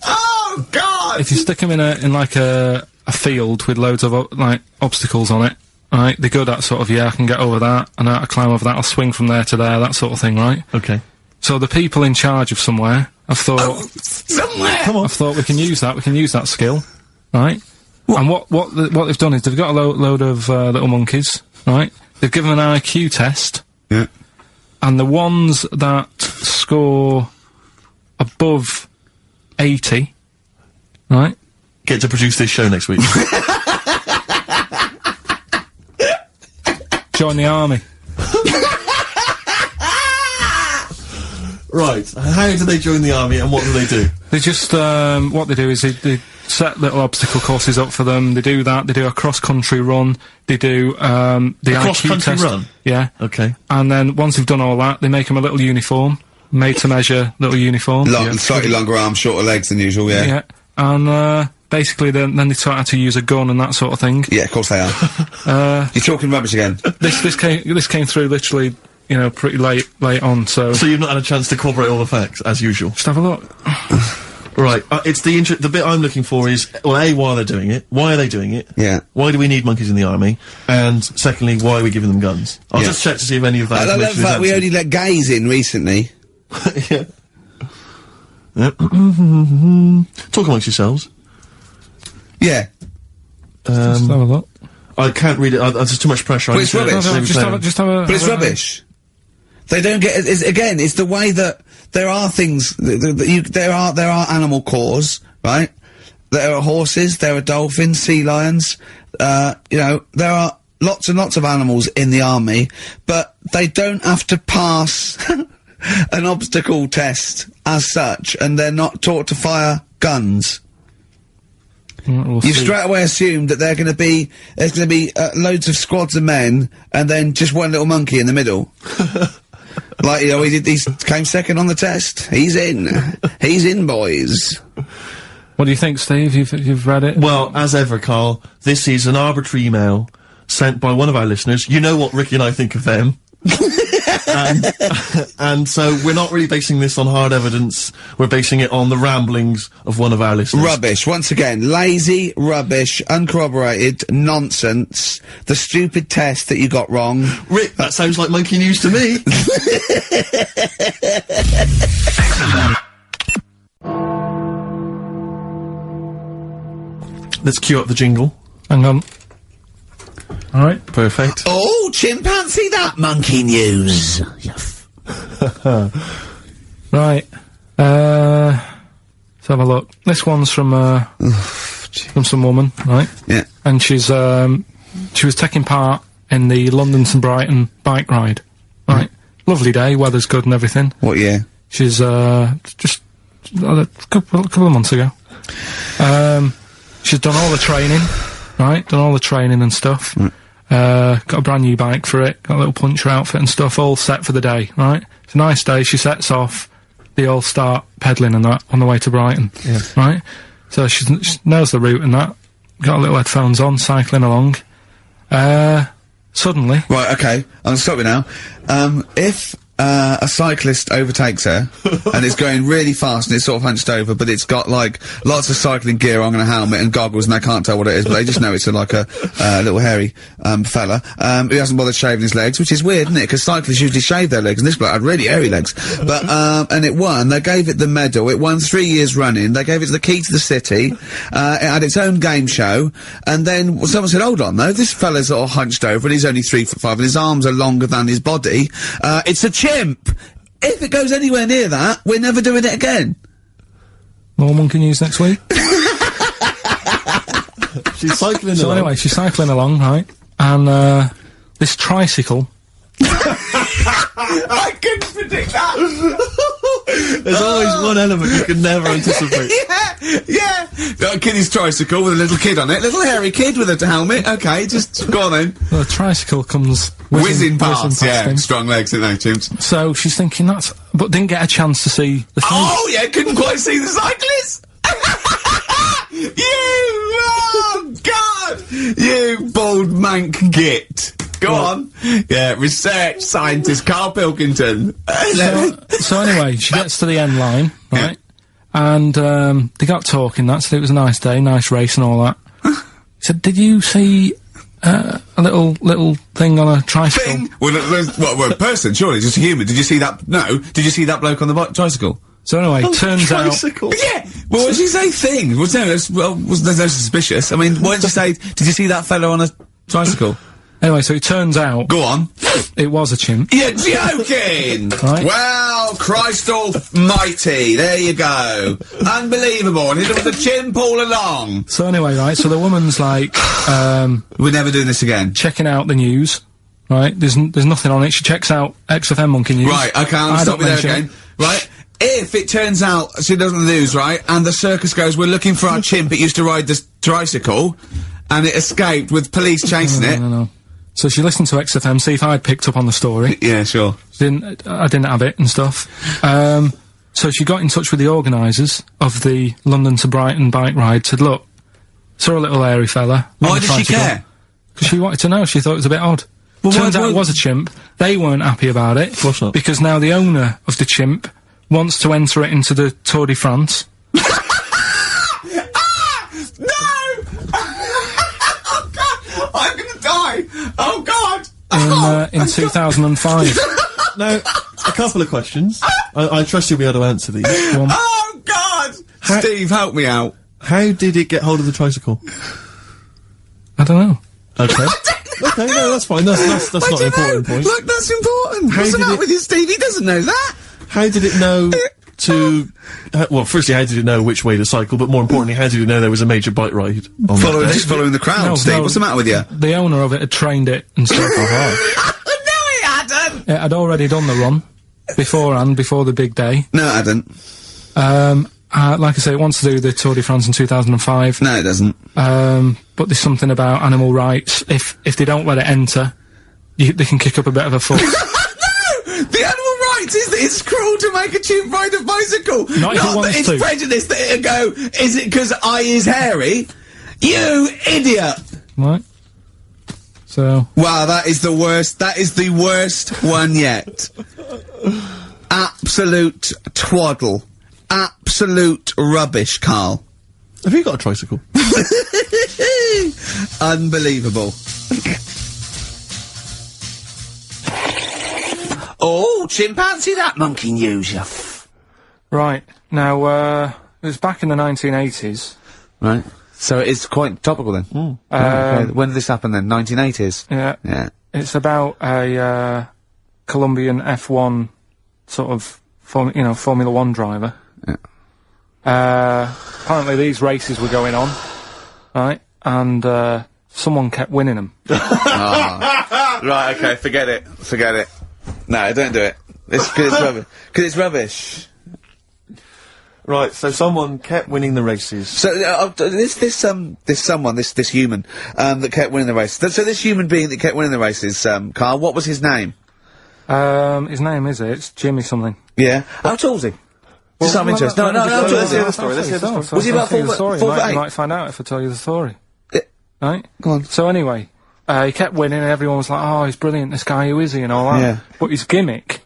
Oh, God! If you stick them in like a field with loads of like obstacles on it, right? They're good at sort of, I can get over that, and I climb over that, I'll swing from there to there, that sort of thing, right? Okay. So the people in charge of somewhere have thought, somewhere. Come on. I've thought we can use that skill, right? And what they've done is they've got a load of little monkeys, right? They've given them an IQ test. Yeah. And the ones that score above 80, right? Get to produce this show next week. Join the army. Right. How do they join the army and what do they do? They just, what they do is they set little obstacle courses up for them. They do that. They do a cross-country run. They do, the IQ cross-country test. run? Yeah. Okay. And then once they've done all that, they make them a little uniform. Made to measure little uniform. Slightly longer arms, shorter legs than usual, yeah. Yeah. And, basically then they taught how to use a gun and that sort of thing. Yeah, of course they are. You're talking rubbish again. This came through literally, pretty late on, so. So you've not had a chance to corroborate all the facts, as usual? Just have a look. Right, it's the bit I'm looking for is, well, A, why are they doing it? Why are they doing it? Yeah. Why do we need monkeys in the army? And secondly, why are we giving them guns? I'll just check to see if any of that I love information the is fact we answered. only let gays in recently. Yeah. Yep. Talk amongst yourselves. Yeah. Just have a look. I can't read it. There's too much pressure. Well, it's rubbish. Just have a. But it's rubbish. They don't get. It's the way that there are things. There are animal cores, right? There are horses. There are dolphins, sea lions. There are lots and lots of animals in the army, but they don't have to pass an obstacle test as such, and they're not taught to fire guns. You've straight away assumed that there's going to be loads of squads of men, and then just one little monkey in the middle. Like, he came second on the test. He's in, boys. What do you think, Steve? You've read it? Well, as ever, Carl, this is an arbitrary email sent by one of our listeners. You know what Ricky and I think of them. and so we're not really basing this on hard evidence. We're basing it on the ramblings of one of our listeners. Rubbish. Once again, lazy, rubbish, uncorroborated, nonsense. The stupid test that you got wrong. Rick, that sounds like monkey news to me. Let's cue up the jingle. Hang on. Alright. Perfect. Oh, chimpanzee, that monkey news. Right. Let's have a look. This one's from some woman, right? Yeah. And she was taking part in the London to Brighton bike ride. Right. Lovely day, weather's good and everything. What year? She's, just a couple of months ago. She's done all the training, right? Done all the training and stuff. Got a brand new bike for it, got a little puncher outfit and stuff, all set for the day, right? It's a nice day, she sets off, they all start pedalling and that on the way to Brighton, right? So she knows the route and that, got a little headphones on, cycling along. Suddenly... Right, okay, I'm stopping now. If a cyclist overtakes her, and it's going really fast, and it's sort of hunched over, but it's got, like, lots of cycling gear on and a helmet and goggles, and they can't tell what it is, but they just know it's like a little hairy fella who hasn't bothered shaving his legs, which is weird, isn't it? Because cyclists usually shave their legs, and this bloke had really hairy legs. But and it won. They gave it the medal. It won 3 years running. They gave it the key to the city. It had its own game show, and then someone said, "Hold on, though, this fella's all hunched over, and he's only 3'5", and his arms are longer than his body. It's a chimp. If it goes anywhere near that, we're never doing it again." More monkey news next week. She's cycling So along. anyway, she's cycling along, right? And, this tricycle. I couldn't predict that. There's always one element you can never anticipate. Yeah. Got a kiddie's tricycle with a little kid on it, little hairy kid with a helmet. Okay, just go on then. The tricycle comes Whizzing past, yeah. him. Strong legs, aren't they, chimps? So she's thinking but didn't get a chance to see the thing. Oh, yeah, couldn't quite see the cyclist. Oh, God! You bald mank git. Go on. Yeah, research scientist Karl Pilkington. So anyway, she gets to the end line, right? And, they got talking, said it was a nice day, nice race and all that. He said, "Did you see, a little thing on a tricycle?" Thing? Well, a person, surely, just a human. Did you see that? No. Did you see that bloke on the tricycle? So anyway, turns out... Tricycle. Yeah! Well, what did you say thing? There's no suspicious. I mean, what did you say? Did you see that fellow on a tricycle? Anyway, so it turns out... Go on. It was a chimp. You're joking! Right. Well, Christ almighty, there you go. Unbelievable, and it was a chimp all along. So anyway, right, so the woman's like, We're never doing this again. checking out the news, right? There's nothing on it. She checks out XFM Monkey News. Right, okay, I'll I stop don't you there mention again. Right? If it turns out she doesn't lose, right, and the circus goes, "We're looking for our chimp, it used to ride this tricycle, and it escaped with police chasing it." No. So she listened to XFM, see if I'd picked up on the story. Yeah, sure. I didn't have it and stuff. So she got in touch with the organisers of the London to Brighton bike ride, said, "Look, saw a little hairy fella." Why did she care? Because she wanted to know, she thought it was a bit odd. Well, Turns why- out it was a chimp. They weren't happy about it. Of course not. Because now the owner of the chimp wants to enter it into the Tour de France. No! Oh, God! I'm gonna die! Oh, God! In 2005. Now, a couple of questions. I trust you'll be able to answer these. Oh, God! Steve, help me out. How did it get hold of the tricycle? I don't know. Okay. Okay, no, that's fine. That's not an important point. Look, that's important. How What's the did matter it- with you, Steve? He doesn't know that. How did it know to... well, firstly, how did it know which way to cycle, but more importantly, how did it know there was a major bike ride on that day? Just following the crowd, No, Steve. no. What's the matter with you? The owner of it had trained it and stuff. No, he hadn't! It had already done the run beforehand, before the big day. No, it hadn't. Like I say, it wants to do the Tour de France in 2005. No, it doesn't. But there's something about animal rights. If they don't let it enter, they can kick up a bit of a fuss. No! The animal rights is that it's cruel to make a chimp ride a bicycle. Not if it that wants it's to. prejudice that it'll go, is it because I is hairy? You idiot! Right? So, Wow, that is the worst one yet. Absolute twaddle. Absolute rubbish, Karl. Have you got a tricycle? Unbelievable. Oh, chimpanzee, that monkey news, you right. Now, it was back in the 1980s. Right. So it's quite topical then. Okay. When did this happen then? 1980s? Yeah. Yeah. It's about a, Colombian F1 sort of, Formula 1 driver. Yeah. Apparently these races were going on, right? And, someone kept winning them. Right, okay, forget it. No, don't do it. It's 'cause it's rubbish. 'Cause it's rubbish. Right, so someone kept winning the races. So, this human, that kept winning the race. So this human being that kept winning the races, Karl, what was his name? His name it's Jimmy something. Yeah. How tall's he? Just out of interest. No, how tall is he? Let's hear the story. Was he about 4'8"? You might find out if I tell you the story. Right? Go on. So anyway, he kept winning and everyone was like, oh, he's brilliant, this guy, who is he, and all that. Yeah. But his gimmick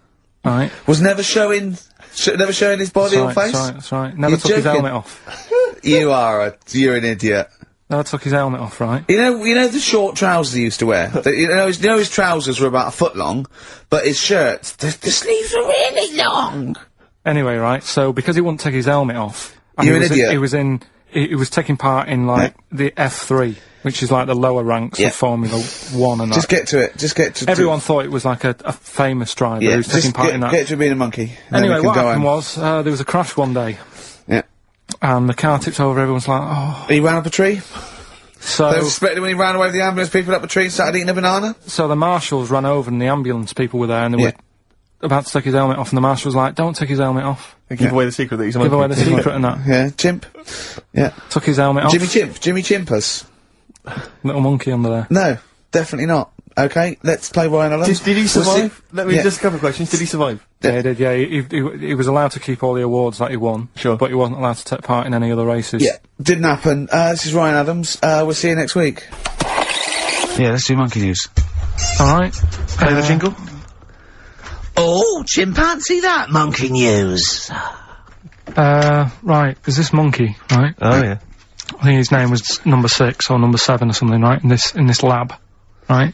right? Was never showing his body or face? That's right. Never You're took his joking. helmet off. You're an idiot. Never took his helmet off, right? You know the short trousers he used to wear? You know his trousers were about a foot long, but his shirts, the sleeves were really long. Anyway, right, so because he wouldn't take his helmet off... and You're an idiot. He was taking part in, like, the F3, which is like the lower ranks of Formula 1 and Just that. get to it. Everyone thought it was like a famous driver who was taking part in that. Get to being a monkey. and then Anyway, we can what go happened home. was, there was a crash one day, Yeah. and the car tipped over, everyone's like, oh... He ran up a tree? So... They were suspected when he ran away with the ambulance people up a tree and started eating a banana? So the marshals ran over and the ambulance people were there and they were about to take his helmet off and the marshal was like, don't take his helmet off. Give away the secret that he's a Give monkey. away the secret and that. Yeah, chimp. Yeah. Took his helmet off. Jimmy Chimpus. Little monkey under there. No, definitely not. Okay, let's play Ryan Adams. Did he survive? Let me Yeah. just a couple of questions. Did he survive? Yeah, he did, yeah. He was allowed to keep all the awards that he won. Sure. But he wasn't allowed to take part in any other races. Yeah, didn't happen. This is Ryan Adams. We'll see you next week. Yeah, let's do monkey news. Alright. Play the jingle? Oh, chimpanzee that monkey news. Right, there's this monkey, right? Oh, yeah. I think his name was number 6 or number 7 or something, right? In this lab, right?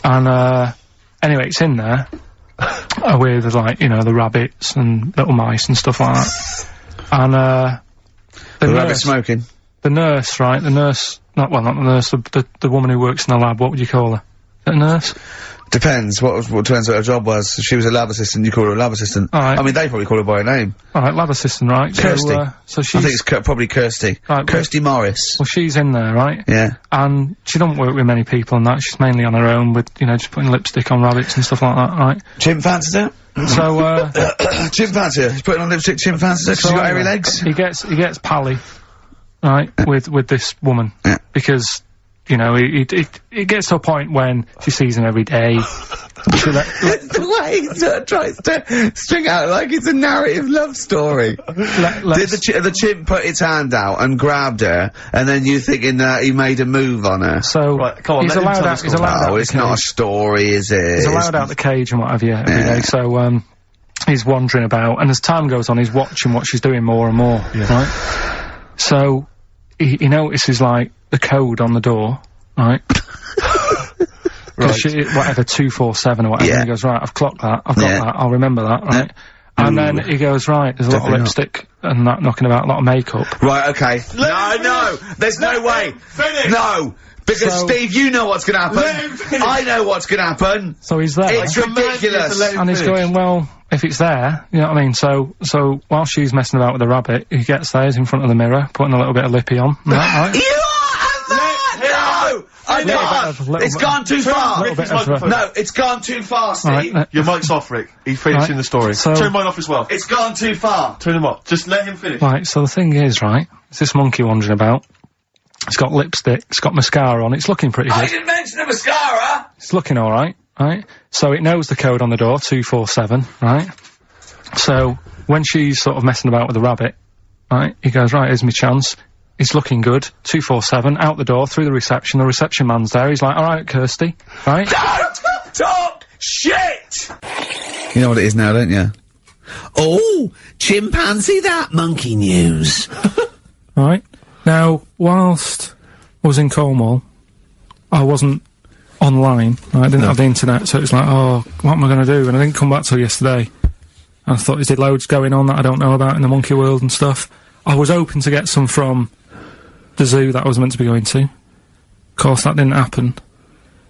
And, anyway, it's in there, with, like, you know, the rabbits and little mice and stuff like that. And, The rabbit smoking. the nurse, right? The nurse, not the nurse, the woman who works in the lab, what would you call her? Is that a nurse? Depends. What depends what her job was. If she was a lab assistant, you call her a lab assistant. Alright. I mean, they probably call her by her name. Alright, lab assistant, right? Kirsty. So I she's, think it's probably Kirsty. Right, Kirsty Morris. well, she's in there, right? Yeah. And she don't work with many people and that, she's mainly on her own with, you know, just putting lipstick on rabbits and stuff like that, right? Chimp fancies her? So, Chimp fancy her. He's putting on lipstick, chimp fancies her 'cause she's got hairy legs. He gets pally, right, with this woman. Yeah. Because, you know, it gets to a point when she sees him every day. The way he sort of tries to string out like it's a narrative love story. Did the chimp put its hand out and grabbed her, and then you thinking that he made a move on her? So, Right, come on, he's let him allowed tell the out, he's story. allowed out Oh, the it's not a cage. story, is it? He's allowed out the cage and what have you every day, so, he's wandering about, and as time goes on, he's watching what she's doing more and more, right? So, he notices, like, the code on the door, right? Right. Whatever, 247 or whatever, Yeah. and he goes, right, I've clocked that, I've got that, I'll remember that, right? And then he goes, right, there's a lot of Definitely not. lipstick and that knocking about, a lot of makeup. Right, okay. No, there's no way. No! Because, So- Steve, you know what's gonna happen. I know what's gonna happen. So he's there. It's ridiculous. And he's going, well, if it's there, you know what I mean? So while she's messing about with the rabbit, he gets there, he's in front of the mirror, putting a little bit of lippy on. Right? You are a man! No! I can't! It's gone too far! little bit of, No, it's gone too far, Steve. Right, Your mic's off, Rick. He's finishing Right, the story. so- Turn mine off as well. It's gone too far. Turn him off. Just let him finish. right, so the thing is, right, it's this monkey wandering about. It's got lipstick, it's got mascara on, it's looking pretty I good. didn't mention the mascara! It's looking alright, right? So it knows the code on the door, 247, right? So, when she's sort of messing about with the rabbit, right, he goes, right, here's my chance. It's looking good, 247, out the door, through the reception man's there, he's like, alright, Kirsty, right? Don't talk shit! You know what it is now, don't you? Oh, chimpanzee that monkey news. Right? Now, whilst I was in Cornwall, I wasn't online, right? I didn't have the internet, so it was like, oh, what am I going to do? And I didn't come back till yesterday. And I thought there's loads going on that I don't know about in the monkey world and stuff. I was hoping to get some from the zoo that I was meant to be going to. Of course, that didn't happen.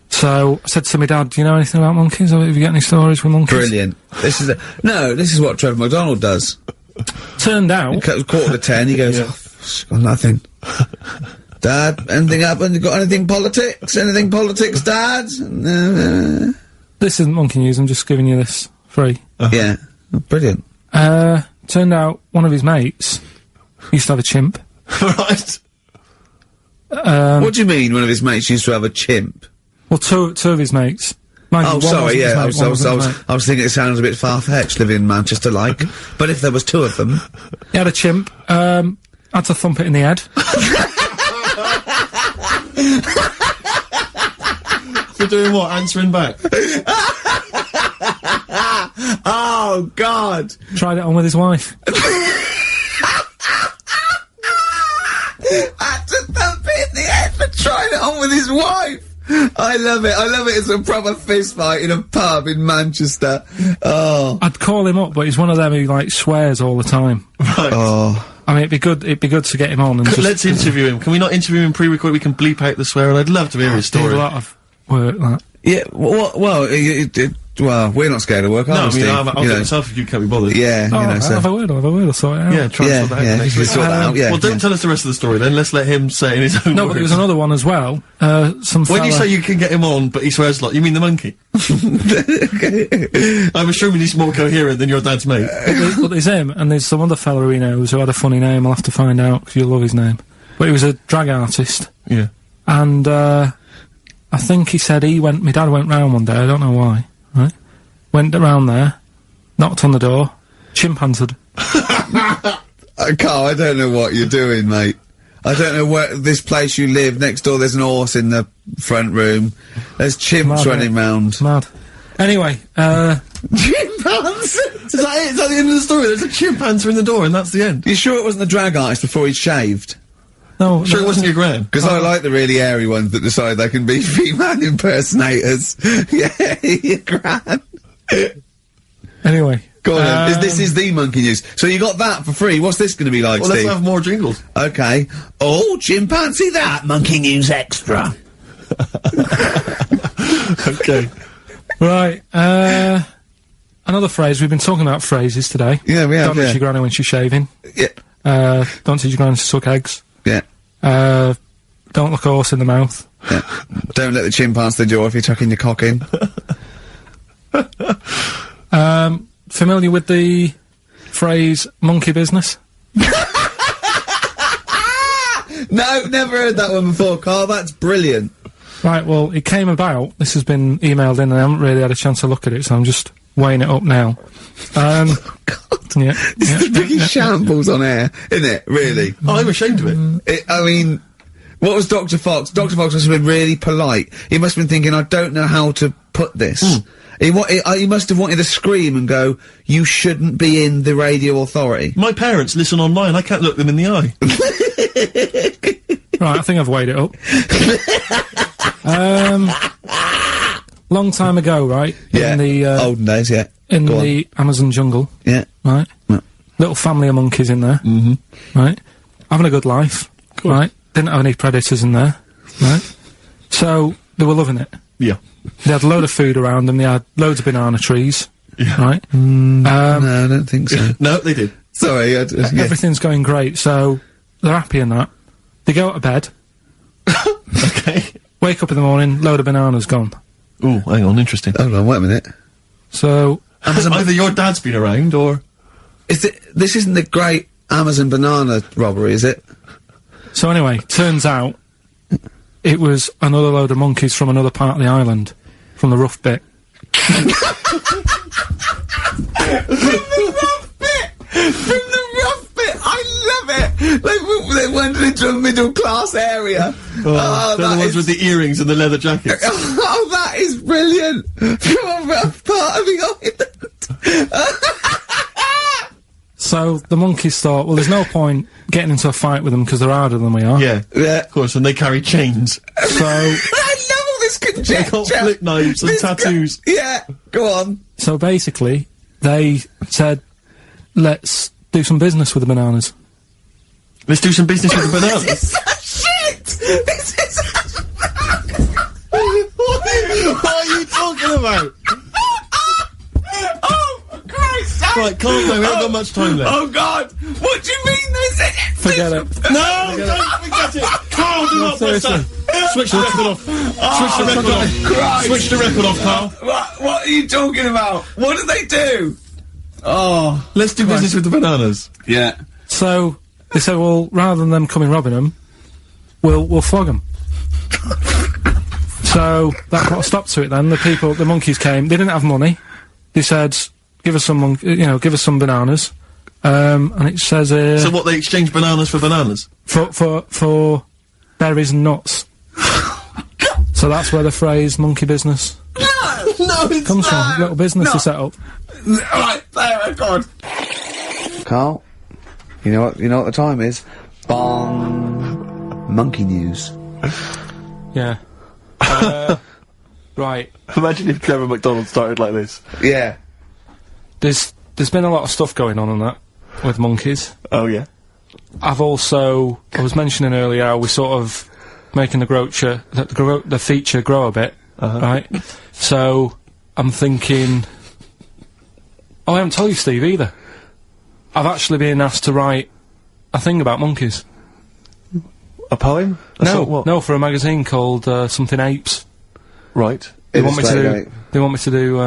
So, I said to my dad, do you know anything about monkeys? Have you got any stories with monkeys? Brilliant. This is what Trevor McDonald does. Turned out, Quarter to 10, he goes, oh, got nothing. Dad, anything happened? You got anything politics? Anything politics, Dad? this isn't monkey news, I'm just giving you this free. Yeah. Oh, brilliant. Turned out one of his mates used to have a chimp. Right. What do you mean one of his mates used to have a chimp? Well, two of his mates. Mind you, Oh, one sorry, wasn't his yeah, mate, I one wasn't his mate. was thinking it sounds a bit far-fetched living in Manchester, like. But if there was two of them... He had a chimp, had to thump it in the head. For doing what? Answering back. Oh, God. Tried it on with his wife. Had to thump it in the head for trying it on with his wife. I love it. I love it. It's a proper fist fight in a pub in Manchester. Oh. I'd call him up, but he's one of them who, like, swears all the time. Right. Oh. I mean, it'd be good to get him on and just... Let's interview him. Can we not interview him pre-record? We can bleep out the swear, and I'd love to hear his do story. a lot of work, that. Yeah, well, we're not scared of work, No, are I we, mean, Steve? I'll do it myself if you can't be bothered. Yeah, you know, I'll so... have a word, I'll sort it out. Yeah, try and sort that out next you week. sort that out, yeah. Well, don't tell us the rest of the story then. Let's let him say it in his own No, words. but there was another one as well. Some When you fella- say you can get him on, but he swears a lot, you mean the monkey? I'm assuming he's more coherent than your dad's mate. But there's him, and there's some other fella he knows who had a funny name. I'll have to find out, because you'll love his name. But he was a drag artist. Yeah. And, I think he said my dad went round one day, I don't know why, right? Went around there, knocked on the door, chimpanzeed. Carl, I don't know what you're doing, mate. I don't know where this place you live, next door there's an horse in the front room. There's chimps Mad, running mate. round. Mad. Anyway, Chimpanzee? Is that it? Is that the end of the story? There's a chimpanzee in the door and that's the end? You sure it wasn't the drag artist before he'd shaved? no, Sure no, it wasn't your gran? Because I like the really airy ones that decide they can be female impersonators. Yeah, your gran. Anyway. Go on then. This is the monkey news. So you got that for free. What's this going to be like, Well, let's Steve? have more jingles. Okay. Oh, chimpanzee that. Monkey news extra. Okay. Right, another phrase, we've been talking about phrases today. Yeah, we have, Don't yeah. teach your granny when she's shaving. Yeah. Don't teach your granny to suck eggs. Yeah. Don't look a horse in the mouth. Yeah. Don't let the chimp answer the door if you're tucking your cock in. Familiar with the phrase monkey business? No, never heard that one before, Carl. That's brilliant. Right, well, it came about, this has been emailed in and I haven't really had a chance to look at it, so I'm just weighing it up now. Yeah, It's the biggest shambles on air, isn't it? Really? I'm ashamed of it. I mean, what was Dr. Fox? Dr. Fox must have been really polite. He must have been thinking, I don't know how to put this. He must have wanted to scream and go, you shouldn't be in the radio authority. My parents listen online, I can't look them in the eye. Right, I think I've weighed it up. Long time ago, right? Yeah. In the, olden days, yeah. in Go on. the Amazon jungle, Yeah. right? Yeah. Little family of monkeys in there, right? Having a good life, right? Didn't have any predators in there, right? So, they were loving it. Yeah. They had a load of food around them, they had loads of banana trees, right? No, I don't think so. No, they did. Sorry, yeah. Everything's going great, so they're happy in that. They go to bed, Okay. wake up in the morning, load of bananas gone. Ooh, hang on, interesting. Hold on, wait a minute. So, Either your dad's been around, or... This isn't the great Amazon banana robbery, is it? so anyway, turns out it was another load of monkeys from another part of the island, from the rough bit. From the rough bit! I love it! They went into a middle class area. they're the ones with the earrings and the leather jackets. Oh, that is brilliant! From a rough part of the island. So the monkeys thought, well, there's no point getting into a fight with them because they're harder than we are. Yeah, Yeah. of course, and they carry chains. So, I love all this They conjecture. got flip knives and This tattoos. Yeah, go on. so basically, they said, let's do some business with the bananas. Let's do some business with the bananas. This is shit! This is What are you talking about? Oh, for Christ's sake! Right, calm down, we haven't got much time left. Oh, God! What do you mean this is... Forget it. No, don't forget it! Carl, do not press that! Switch the record off. Switch the record off. Christ. Switch the record off, Carl. What are you talking about? What do they do? Oh. Let's do business with the bananas. Yeah. So, they said, well, rather than them coming robbing them, we'll flog them. So, that put a stop to it then. The monkeys came, they didn't have money. They said, give us some bananas. And it says, So what, they exchange bananas for bananas? for berries and nuts. So that's where the phrase monkey business. No! No, it's Comes from not. little business to set up. Right, there, God. Carl, you know what the time is? Bong. Monkey news. Yeah. Right. Imagine if Trevor McDonald started like this. Yeah. There's been a lot of stuff going on that with monkeys. Oh, yeah. I was mentioning earlier how we're sort of making the feature grow a bit, right? So, I'm thinking... Oh, I haven't told you, Steve, either. I've actually been asked to write a thing about monkeys. A poem? No, for a magazine called something Apes. Right. They want me to Illustrate do. They want me to do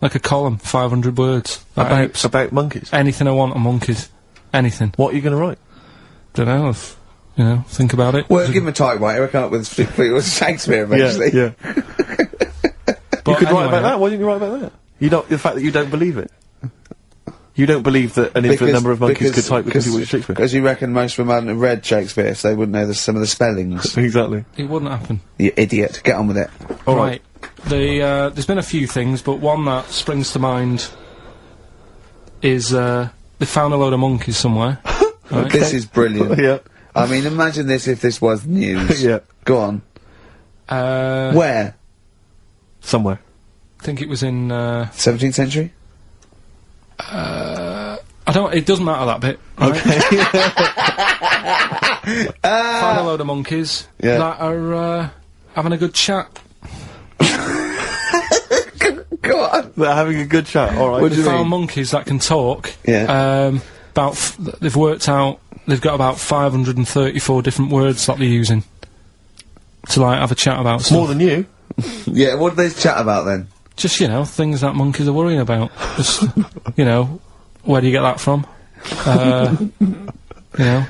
like a column, 500 words About monkeys? Anything I want on monkeys, anything. What are you going to write? Don't know. Think about it. Well, give him a typewriter, come up with Shakespeare eventually. Yeah. But You could write anyway, about that. Why didn't you write about that? The fact that you don't believe it. You don't believe that an infinite number of monkeys could type because he was Shakespeare. Because you reckon most of them hadn't read Shakespeare, so they wouldn't know some of the spellings. Exactly. It wouldn't happen. You idiot. Get on with it. All right. There's been a few things, but one that springs to mind is they found a load of monkeys somewhere. Right? This is brilliant. Yeah. I mean, imagine this if this was news. Yeah. Go on. Where? Somewhere. I think it was in. 17th century? It doesn't matter that bit. Right? Found a load of monkeys Yeah. that are having a good chat. Go on. They're having a good chat. All right. What do you Found mean? monkeys that can talk. Yeah. They've worked out. They've got about 534 different words that they're using to like have a chat about stuff. More than you. Yeah, what do they chat about then? Just things that monkeys are worrying about. Just where do you get that from?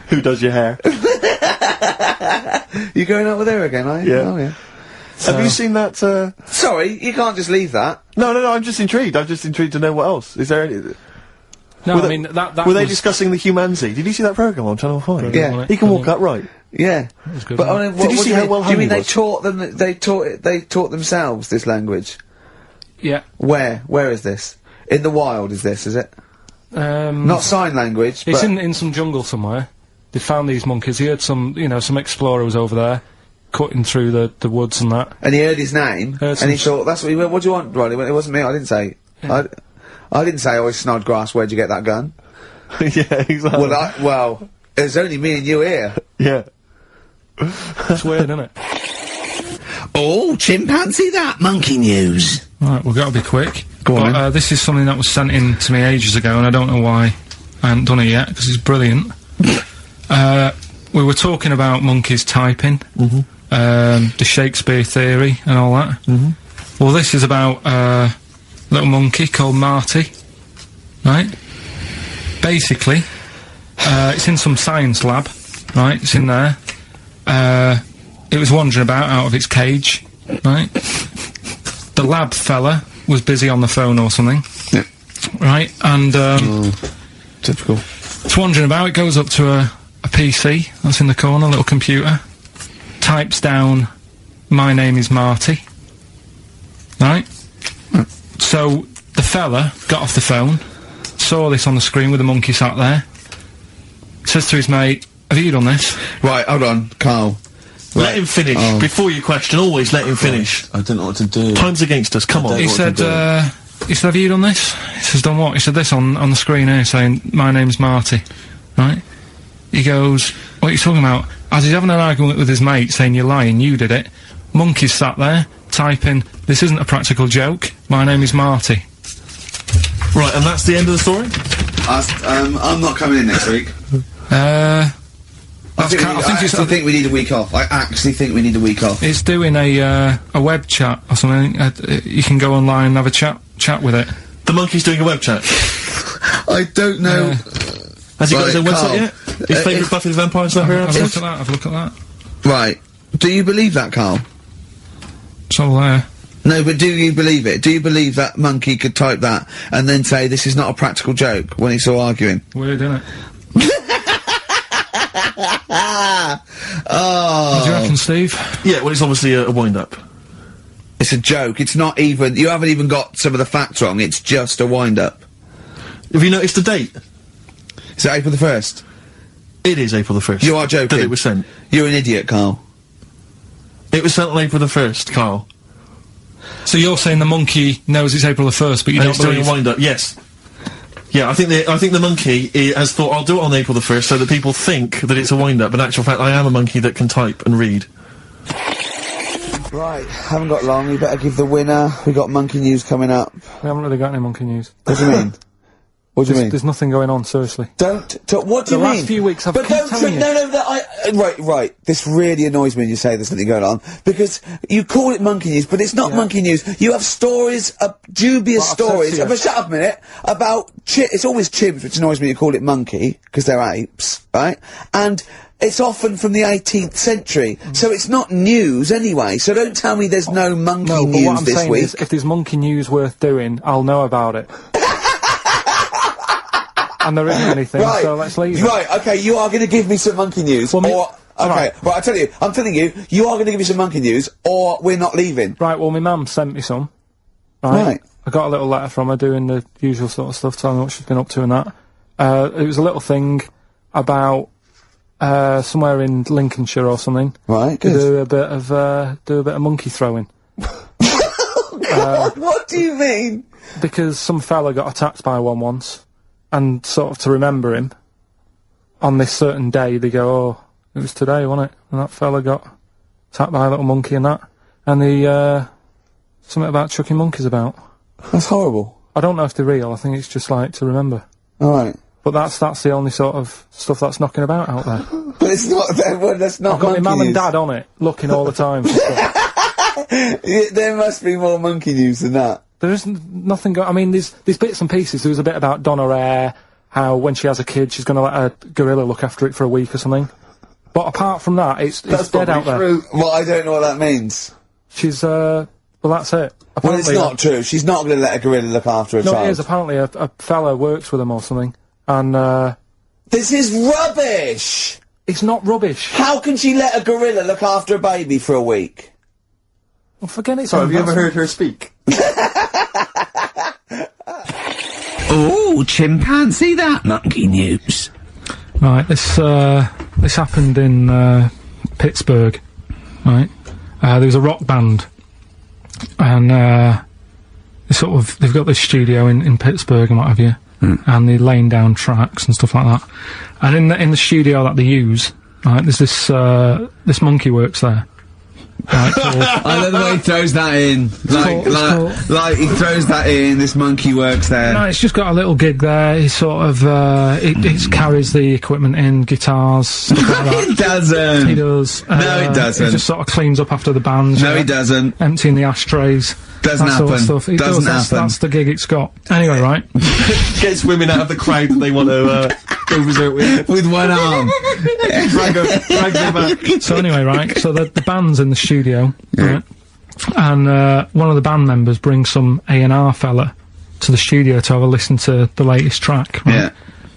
Who does your hair? You going out with her again, are you? Yeah. Oh, yeah. Have you seen that? Sorry, you can't just leave that. No. I'm just intrigued. I'm just intrigued to know what else. Is there any? No, Were I they- mean that. Were they was- discussing the humanity? Did you see that program on Channel 5? Yeah. wasn't it? He can walk upright. Yeah. was good, But wasn't I it? mean, Did you what see do how mean? well Do you hung mean he they was? taught them? They taught themselves this language. Yeah. Where? Where is this? In the wild? Is this? Is it? Not sign language. It's but in some jungle somewhere. They found these monkeys. He heard some explorer was over there, cutting through the woods and that. and he heard his name, Heard and he some thought, "That's what he went. What do you want, Ronnie?" He went, "It wasn't me. I didn't say. I didn't say. Oh, it's Snodgrass. Where'd you get that gun?" Yeah, exactly. Well, there's only me and you here. Yeah. It's weird, isn't it? Oh, chimpanzee that monkey news. Right, we've got to be quick. Go on, But, this is something that was sent in to me ages ago, and I don't know why I haven't done it yet, because it's brilliant. We were talking about monkeys typing, the Shakespeare theory and all that. Well, this is about a little monkey called Marty, right? Basically, it's in some science lab, right? It's in there. It was wandering about out of its cage, right? The lab fella was busy on the phone or something, Yeah. right? And Typical. it's wandering about. It goes up to a PC that's in the corner, a little computer, types down, "My name is Marty," right? So the fella got off the phone, saw this on the screen with the monkey sat there, says to his mate, "Have you done this?" Right, hold on, Carl. Let him finish. Before you question, always let him finish. I don't know what to do. Time's against us. Come on. He what said, to "Have you done this?" He says, "Done what?" He said, "This on the screen here saying, 'My name's Marty,' right?" He goes, "What are you talking about?" As he's having an argument with his mate saying, "You're lying, you did it," monkey's sat there, typing, "This isn't a practical joke, my name is Marty." Right, and that's the end of the story? I'm not coming in next week. I think we need a week off. I actually think we need a week off. It's doing a web chat or something. You can go online and have a chat with it. The monkey's doing a web chat. I don't know. Has he got his own Right, website Carl, yet? His favourite Buffy the Vampire Slayer Have a look episode? at that, have a look at that. Right. Do you believe that, Carl? It's all there. No, but do you believe it? Do you believe that monkey could type that and then say this is not a practical joke when he's still arguing? Weird, isn't it? Oh. What do you reckon, Steve? Yeah, well, it's obviously a wind-up. It's a joke. It's not even. You haven't even got some of the facts wrong. It's just a wind-up. Have you noticed the date? Is it April the 1st? It is April the 1st. You are joking. That it was sent. You're an idiot, Carl. It was sent on April the 1st, Carl. So you're saying the monkey knows it's April the 1st, but you And don't it's doing believe? a wind-up, yes. Yeah, I think the monkey has thought, I'll do it on April the 1st so that people think that it's a wind-up, but in actual fact I am a monkey that can type and read. Right, haven't got long. You better give the winner. We got monkey news coming up. We haven't really got any monkey news. What do you mean? What do you mean? There's nothing going on, seriously. What do you mean? The last few weeks I've But keep don't telling you. right. This really annoys me when you say there's something going on, because you call it monkey news, but it's not monkey news. You have stories, dubious Well, I've said stories. to you. But shut up a minute. About it's always chimps, which annoys me. You call it monkey because they're apes, right? And it's often from the 18th century, so it's not news anyway. So don't tell me there's no monkey No, but news what I'm this saying week. is, if there's monkey news worth doing, I'll know about it. And there isn't anything, Right. so let's leave it. Right, okay, you are going to give me some monkey news, Well, or... Okay, right, I'm telling you, you are going to give me some monkey news, or we're not leaving. Right, well, my mum sent me some. Right. I got a little letter from her doing the usual sort of stuff, telling me what she's been up to and that. It was a little thing about, somewhere in Lincolnshire or something. Right, To good. do a bit of monkey throwing. What do you mean? Because some fella got attacked by one once, and sort of to remember him, on this certain day, they go, oh, it was today, wasn't it? And that fella got attacked by a little monkey and that. And the, something about chucking monkeys about. That's horrible. I don't know if they're real, I think it's just like to remember. Alright. But that's the only sort of stuff that's knocking about out there. But it's not, that's not I've got my monkey mum and news. dad on it, looking all the time for stuff. Yeah, there must be more monkey news than that. There isn't nothing I mean, there's bits and pieces. There was a bit about Donna Eyre, how when she has a kid, she's gonna let a gorilla look after it for a week or something. But apart from that, it's dead out there. True. Well, I don't know what that means. She's, well, that's it. Well, it's Apparently, not true. She's not going to let a gorilla look after a No, child. it is. Apparently, a fella works with them or something. And, This is rubbish! it's not rubbish. How can she let a gorilla look after a baby for a week? Well, forget it. Have you ever heard her speak? Oh, chimpanzee, that monkey news. Right, this happened in, Pittsburgh, right? There was a rock band, and, they've got this studio in Pittsburgh and what have you, and they're laying down tracks and stuff like that. And in the studio that they use, right, there's this monkey works there. Right, called, I love the way he throws that in. Like he throws that in, this monkey works there. no, it's just got a little gig there. He sort of, it carries the equipment in, guitars, stuff like that. It doesn't. He does. No, it doesn't. He just sort of cleans up after the bands. No, he doesn't. Emptying the ashtrays. Doesn't that sort of happen. stuff. He Doesn't does, happen. That's the gig it's got. Anyway, right. Gets women out of the crowd that they want to go visit with. With one arm. drag them back. So anyway, right. So the band's in the studio, right? And one of the band members brings some A&R fella to the studio to have a listen to the latest track. Right? Yeah.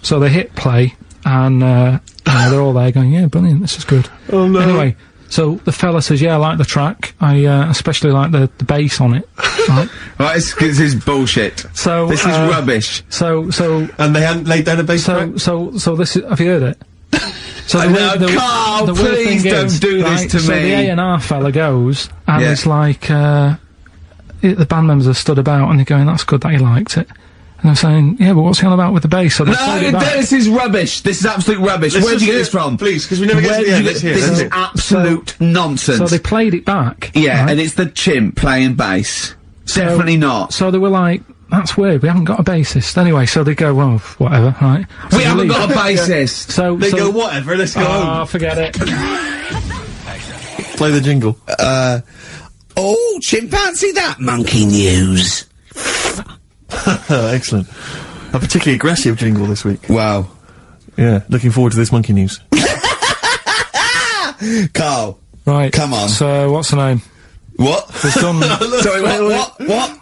So they hit play, and they're all there going, "Yeah, brilliant, this is good." Oh no. Anyway, so the fella says, "Yeah, I like the track. I especially like the bass on it." Right. Right, this is bullshit. So This is rubbish. So And they hadn't laid down a bass track? so this is. Have you heard it? So No, Carl, weird please thing don't is, do this right, to so me. the A&R fella goes, and Yeah. it's like, the band members have stood about, and they're going, "That's good that he liked it." And I'm saying, "Yeah, but what's he on about with the bass?" So they played it No, back. this is rubbish. This is absolute rubbish. Let's Where'd you just get hear this it, from? Please, because we never get Where to the did end. you Let's get hear this? it. Is absolute nonsense. So they played it back. Yeah, right? and it's the chimp playing bass. Definitely not. So they were like, "That's weird, we haven't got a bassist." Anyway, so they go, "Well, whatever, right?" So We they haven't leave. got a bassist. So They go, whatever, let's go home. Oh, forget it. Play the jingle. Oh, chimpanzee, that monkey news. Oh, excellent. A particularly aggressive jingle this week. Wow. Yeah, looking forward to this monkey news. Carl. Right. Come on. So, what's the name? What? We've done, Sorry, what?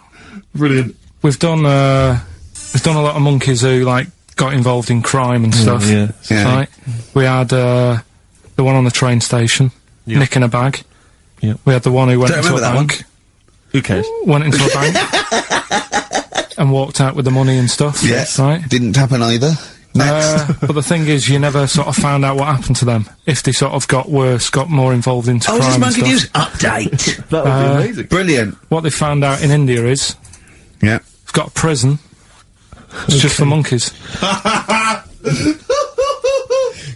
Brilliant. we've done a lot of monkeys who, like, got involved in crime and stuff. Yeah. Yeah. Right? We had, the one on the train station, Yeah. nicking a bag. Yeah. We had the one who went Don't into a remember that bank. Who cares? went into a bank and walked out with the money and stuff. Yes. Right? Didn't happen either. Next. But the thing is, you never sort of found out what happened to them. If they sort of got worse, got more involved into Oh, is crime this and Monkey stuff. News update? That would be amazing. Brilliant. What they found out in India is, Yeah. it's got a prison. It's just for monkeys.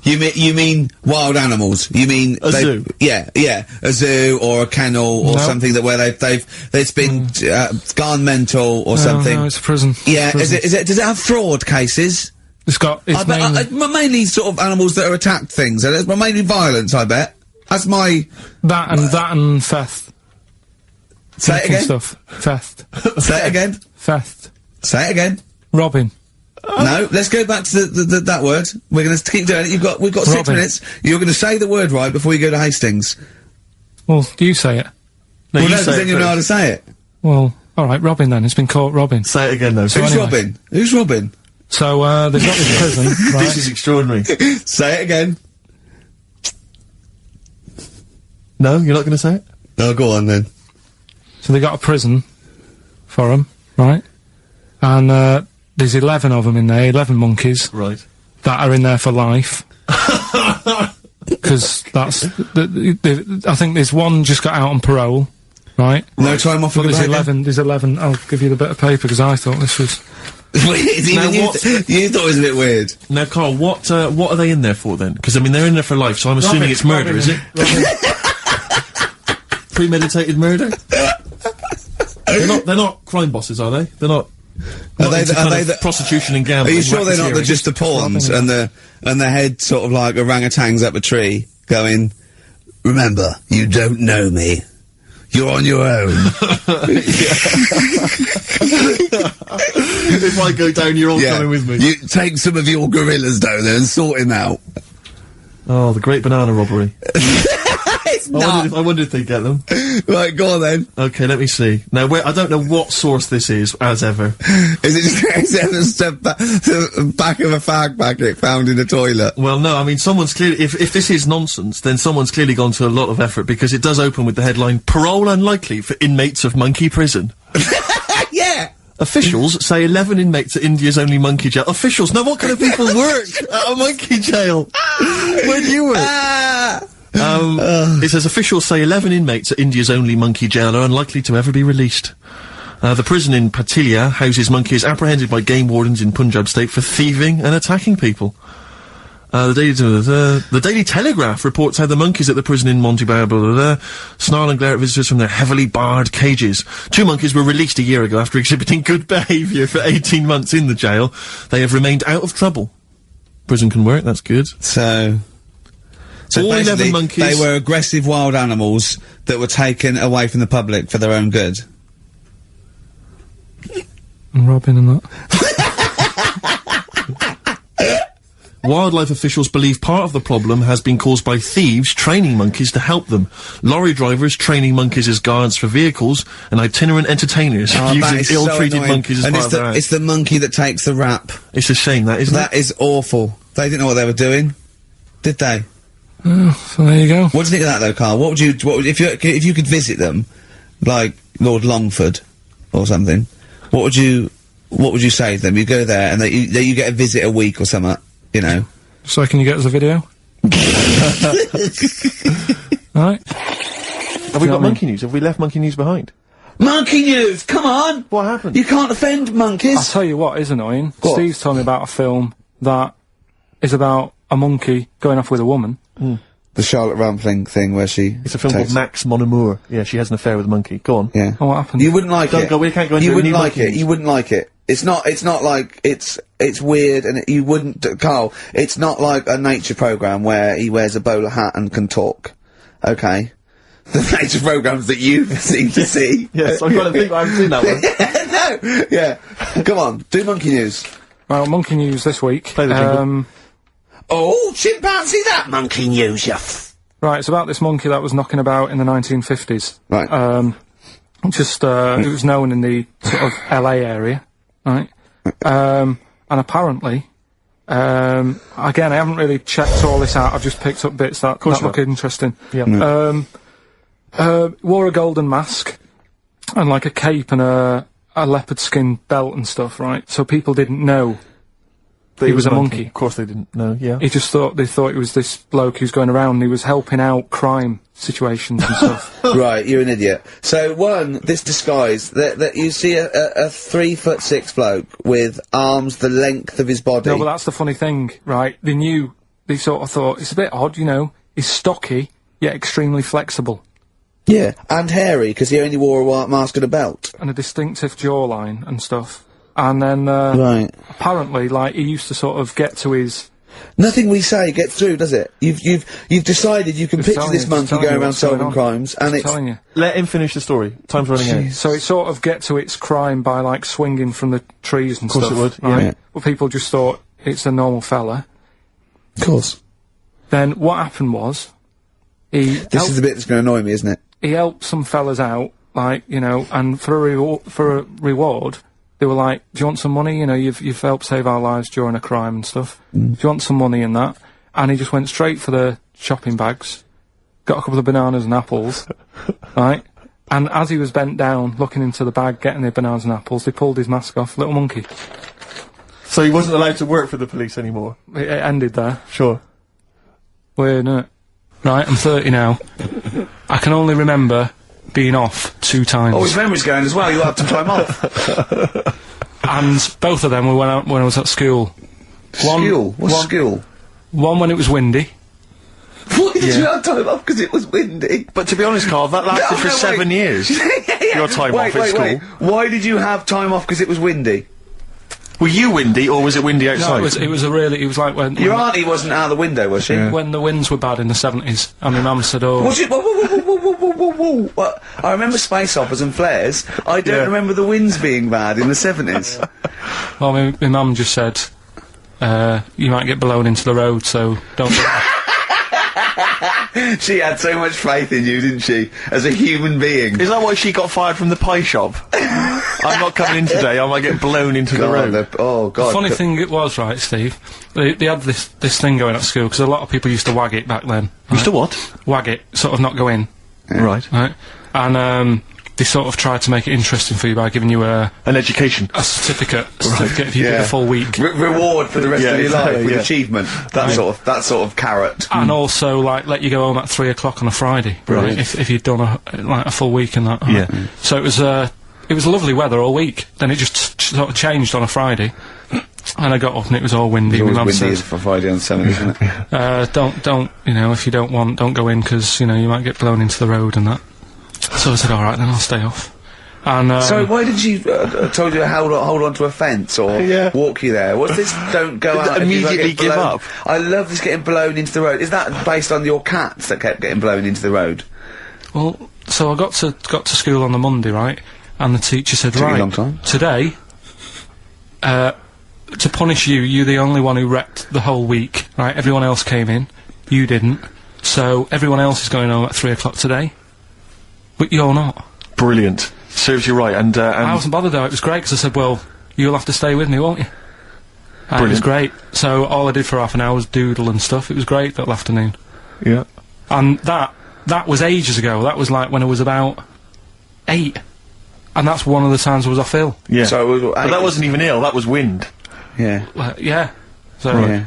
You mean wild animals? You mean A zoo? Yeah, a zoo or a kennel or No. something that where it's been gone mental or something. No, it's a prison. Yeah, Prison. is it? Does it have fraud cases? It's got. It's Mainly sort of animals that are attacked things. It's mainly violence. I bet. That's my. that and theft. Say it Taking again. Stuff. Theft. Say it again. Theft. Say it again. Robbing. No, let's go back to that word. We're going to keep doing it. We've got 6 Robbing. minutes. You're going to say the word right before you go to Hastings. Well, you say it. No, Well, you no, say 'cause it then you know how to first. say it. Well, alright, robbing then. It's been caught robbing. Say it again, though. Who's anyway. robbing? Who's robbing? So, they've got this prison, right? This is extraordinary. Say it again. No, you're not going to say it? Oh, go on then. So they got a prison for them, right? And, there's 11 of them in there, 11 monkeys, Right. that are in there for life. Because that's... I think there's one just got out on parole, right? No time off for But good there's 11, I'll give you the bit of paper, because I thought this was... Even Now, what- you thought it was a bit weird. Now, Carl, what are they in there for, then? Because, I mean, they're in there for life, so I'm assuming it's murder, is it? Premeditated murder? They're not crime bosses, are they? They're not... Are they into the- kind are they of the- prostitution and Are gambling? you sure they're not racketeering? just the pawns and the head sort of like orangutans up a tree going, remember, you don't know me. You're on your own. If I go down, you're all coming with me. You take some of your gorillas down there and sort him out. Oh, the great banana robbery. It's not. I wonder if they get them. Right, go on then. Okay, let me see. Now, I don't know what source this is, as ever. Is it just the back of a fag packet found in the toilet? Well, no, I mean, someone's clearly... If this is nonsense, then someone's clearly gone to a lot of effort, because it does open with the headline, Parole Unlikely for Inmates of Monkey Prison. Yeah. Officials say 11 inmates at India's only monkey jail. Officials? Now, what kind of people work at a monkey jail? Where do you work? It says officials say 11 inmates at India's only monkey jail are unlikely to ever be released. The prison in Patilia houses monkeys apprehended by game wardens in Punjab state for thieving and attacking people. The Daily Telegraph reports how the monkeys at the prison in Montebello snarl and glare at visitors from their heavily barred cages. 2 monkeys were released a year ago after exhibiting good behaviour for 18 months in the jail. They have remained out of trouble. Prison can work, that's good. So all 11 basically, monkeys- they were aggressive wild animals that were taken away from the public for their own good. And robbing and that. Wildlife officials believe part of the problem has been caused by thieves training monkeys to help them. Lorry drivers training monkeys as guards for vehicles, and itinerant entertainers Oh, that using is so ill-treated annoying. monkeys as and part it's of their act. it's the monkey that takes the rap. It's a shame, that, isn't That is awful. They didn't know what they were doing, did they? So there you go. What do you think of that though, Carl? What would if you could visit them, like Lord Longford or something? What would you say to them? You go there and you get a visit a week or something, you know? So can you get us a video? Alright. Have we got monkey news? Have we left monkey news behind? Monkey news, come on! What happened? You can't offend I'll monkeys. tell you what is annoying. What? Steve's told me about a film that is about a monkey going off with a woman. The Charlotte Rampling thing where she... It's a film called Max Mon Amour. Yeah, she has an affair with a monkey. Go on. Yeah. Oh, what happened? You wouldn't like Don't it. go- we can't go into You it. wouldn't New like it. monkeys. You wouldn't like it. It's not like, it's weird and you wouldn't, Carl, it's not like a nature program where he wears a bowler hat and can talk. Okay? The nature programs that you seem to see. Yes, I'm trying to think. I haven't seen that one. No! Yeah. Come on, do monkey news. Well, monkey news this week. Play the jingle. Oh, chimpanzee that monkey news, you Right, it's about this monkey that was knocking about in the 1950s. Right. It was known in the sort of LA area, right? And apparently, again, I haven't really checked all this out, I've just picked up bits that course look interesting. Yeah. Wore a golden mask, and like a cape and a leopard skin belt and stuff, right? So people didn't know that he was a monkey. Of course they didn't know, yeah. They thought it was this bloke who's going around and he was helping out crime situations and stuff. Right, you're an idiot. So, this disguise, that you see a 3'6" bloke with arms the length of his body. No, but that's the funny thing, right? They sort of thought, it's a bit odd, you know, he's stocky, yet extremely flexible. Yeah, and hairy, because he only wore a white mask and a belt. And a distinctive jawline and stuff. And then, Right. apparently, like, he used to sort of get to his... Nothing we say gets through, does it? You've decided you can picture this monkey going around solving crimes, and it's... telling you. Let him finish the story. Time's running out. So it sort of get to its crime by, like, swinging from the trees and stuff. Of course it would, right? yeah. But people just thought it's a normal fella. Of course. Then what happened was, This is the bit that's going to annoy me, isn't it? he helped some fellas out, like, you know, and for a reward, they were like, do you want some money? You know, you've helped save our lives during a crime and stuff. Do you want some money in that? And he just went straight for the shopping bags, got a couple of bananas and apples, right? And as he was bent down, looking into the bag, getting the bananas and apples, they pulled his mask off, little monkey. So he wasn't allowed to work for the police anymore? It ended there. Sure. Weird, isn't it? Right, I'm 30 now. I can only remember being off 2 times. Oh, his memory's going as well, you had some time off. And both of them were when I was at school. School? What's school? One when it was windy. Why did you have time off? Because it was windy. But to be honest, Carl, that lasted for 7 years. Your time off at school. Why did you have time off? Because it was windy. Were you windy, or was it windy outside? No, it was like when... Your auntie wasn't out the window, was she? Yeah. When the winds were bad in the 70s, and my mum said, oh... Was it? Whoa. What? I remember space operas and flares. I don't remember the winds being bad in the 70s. Well, my mum just said, you might get blown into the road, so don't... She had so much faith in you, didn't she? As a human being. Is that why she got fired from the pie shop? I'm not coming in today, I might get blown into the road. Oh, God. The funny thing it was, right, Steve, they had this thing going at school, because a lot of people used to wag it back then. Used to what? Wag it, sort of not go in. Yeah. Right. Right? And, they sort of tried to make it interesting for you by giving you An education. a certificate if you did a full week. Reward for the rest of your life with achievement. That Right. sort of carrot. And also, like, let you go home at 3 o'clock on a Friday. Right. If you'd done a full week and that. Yeah. So it was lovely weather all week. Then it just sort of changed on a Friday. And I got up and it was all windy. It's My always mum windy said, for Friday on Sunday, isn't it? don't, you know, if you don't want, don't go in, because, you know, you might get blown into the road and that. So I said, alright, then I'll stay off. And, so why did she told you to hold on to a fence or walk you there? What's this? Don't go out. Immediately give up. I love this getting blown into the road. Is that based on your cats that kept getting blown into the road? Well, so I got to school on the Monday, right? And the teacher said, Took you a right, long time. today, to punish you, you're the only one who wrecked the whole week, right? Everyone else came in, you didn't. So everyone else is going home at 3 o'clock today, but you're not. Brilliant. Serves you right, and I wasn't bothered though, it was great, because I said, well, you'll have to stay with me, won't you? And it was great. So all I did for half an hour was doodle and stuff. It was great that afternoon. Yeah. And that was ages ago. That was like when I was about 8. And that's one of the times I was off ill. Yeah. So it was, But that wasn't even ill, that was wind. Yeah. Yeah. So, Yeah.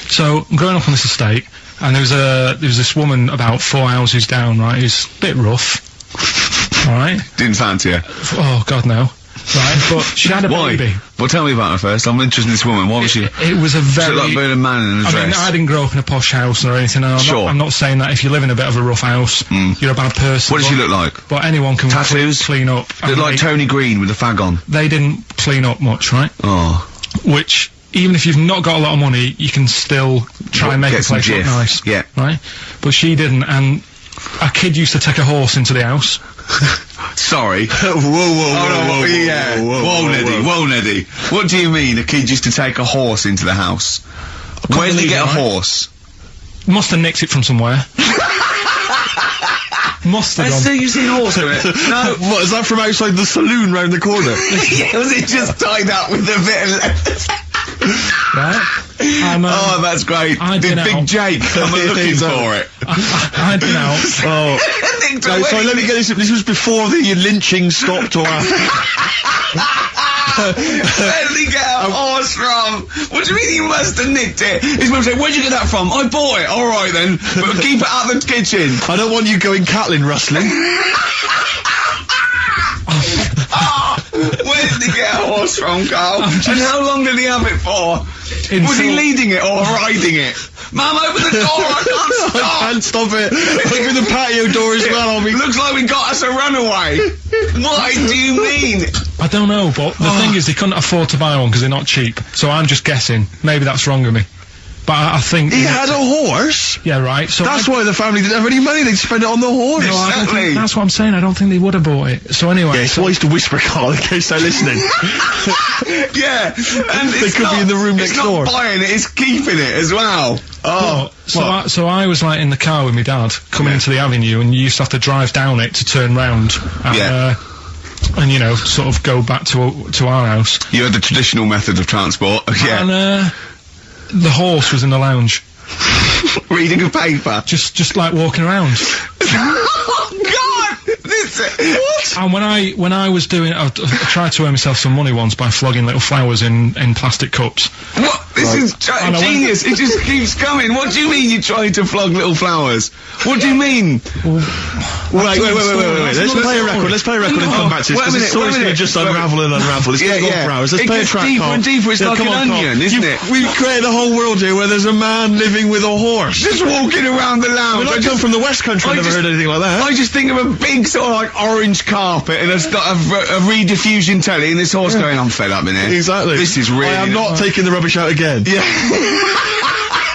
so I'm growing up on this estate, and there was this woman about 4 houses down, right, who's a bit rough. Alright? Didn't fancy her. Oh, God, no. Right, but she had a Why? baby. Well, tell me about her first. I'm interested in this woman. Why was she? It was a very... She looked like a man in a dress. I mean, I didn't grow up in a posh house or anything, and Sure. I'm not saying that if you live in a bit of a rough house, you're a bad person. What does she look like? But anyone can Tattoos? clean up. Look and like Tony Green with a fag on. They didn't clean up much, right? Oh. Which, even if you've not got a lot of money, you can still try and make Get the some place look jiff. nice. Yeah. Right? But she didn't, and a kid used to take a horse into the house. Sorry. Whoa, yeah. Whoa, Neddy. What do you mean, a kid used to take a horse into the house? Where did he get a horse? Must have nicked it from somewhere. Must have gone. You've seen horse do it? No. What, is that from outside the saloon round the corner? Yeah, was it just tied up with a bit of leather? Right? Oh, that's great. Did Big Jake come looking for it? I'd been out. Oh. No, sorry, let me get this. This was before the lynching stopped or after. Where did he get a horse from? What do you mean he must have nicked it? His mum said, where'd you get that from? I bought it. All right then, but keep it out of the kitchen. I don't want you going Catlin rustling. Where did he get a horse from, Carl? And how long did he have it for? Was he leading it or riding it? Mum, open the door, I can't stop! I can't stop it. Open the patio door as well, I'll be... Looks like we got us a runaway. What do you mean? I don't know, but the thing is, they couldn't afford to buy one because they're not cheap. So I'm just guessing. Maybe that's wrong of me. But I think... He had a horse? Yeah, right. So that's why the family didn't have any money, they'd spend it on the horse. No, I don't think, that's what I'm saying, I don't think they would have bought it. So anyway... Yeah, it's wise to whisper, Carl, in case they're listening. Yeah, and they could be in the room next door. It's not buying it, it's keeping it as well. Oh, so I was like in the car with my dad, coming into the avenue, and you used to have to drive down it to turn round. And, and you know, sort of go back to our house. You had the traditional method of transport, yeah. And, the horse was in the lounge. Reading a paper? Just like walking around. Oh, God! What? And when I was doing it, I tried to earn myself some money once by flogging little flowers in plastic cups. What? This is genius. It just keeps coming. What do you mean you tried to flog little flowers? What do you mean? Wait. Let's play a record. Let's play a record and come back to this, because the story's going to just unravel and unravel. It's going to go for hours. Let's play a track, deeper and deeper. It's like an onion, isn't it? We've created a whole world here where there's a man living with a horse. Just walking around the lounge. I come from the West Country, I've never heard anything like that. I just think of a big sort of like orange carpet, and it's got a rediffusion telly, and this horse going, I'm fed up in here. Exactly. This is really... I am not taking the rubbish out again. Yeah.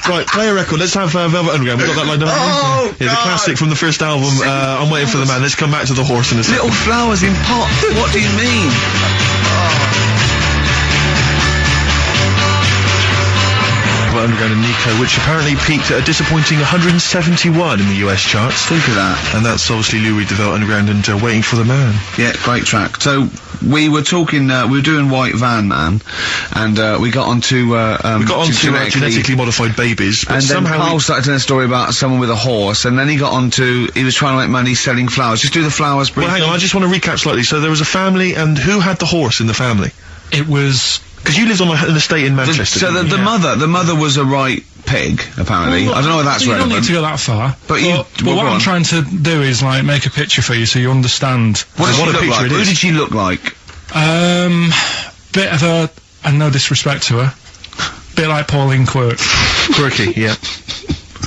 Right, play a record. Let's have Velvet Underground. We've got that lined up. Oh, yeah, the classic from the first album. I'm Waiting for the Man. Let's come back to the horse in a second. Little flowers in pots. What do you mean? Underground and Nico, which apparently peaked at a disappointing 171 in the US charts. Think of that. And that's obviously Lou Reed, the Velvet Underground, and Waiting for the Man. Yeah, great track. So we were talking, we were doing White Van Man, and we got onto genetically modified babies, but and then somehow Carl started telling a story about someone with a horse, and then he got onto, he was trying to make money selling flowers. Just do the flowers briefly. Well, hang on, I just want to recap slightly. So there was a family, and who had the horse in the family? It was... Because you lived on an estate in Manchester. So the mother was a right pig, apparently. Well, I don't know if that's relevant. You don't need to go that far. But what I'm trying to do is, like, make a picture for you so you understand what a picture it is. Who did she look like? Bit of a, and no disrespect to her, bit like Pauline Quirky, yeah.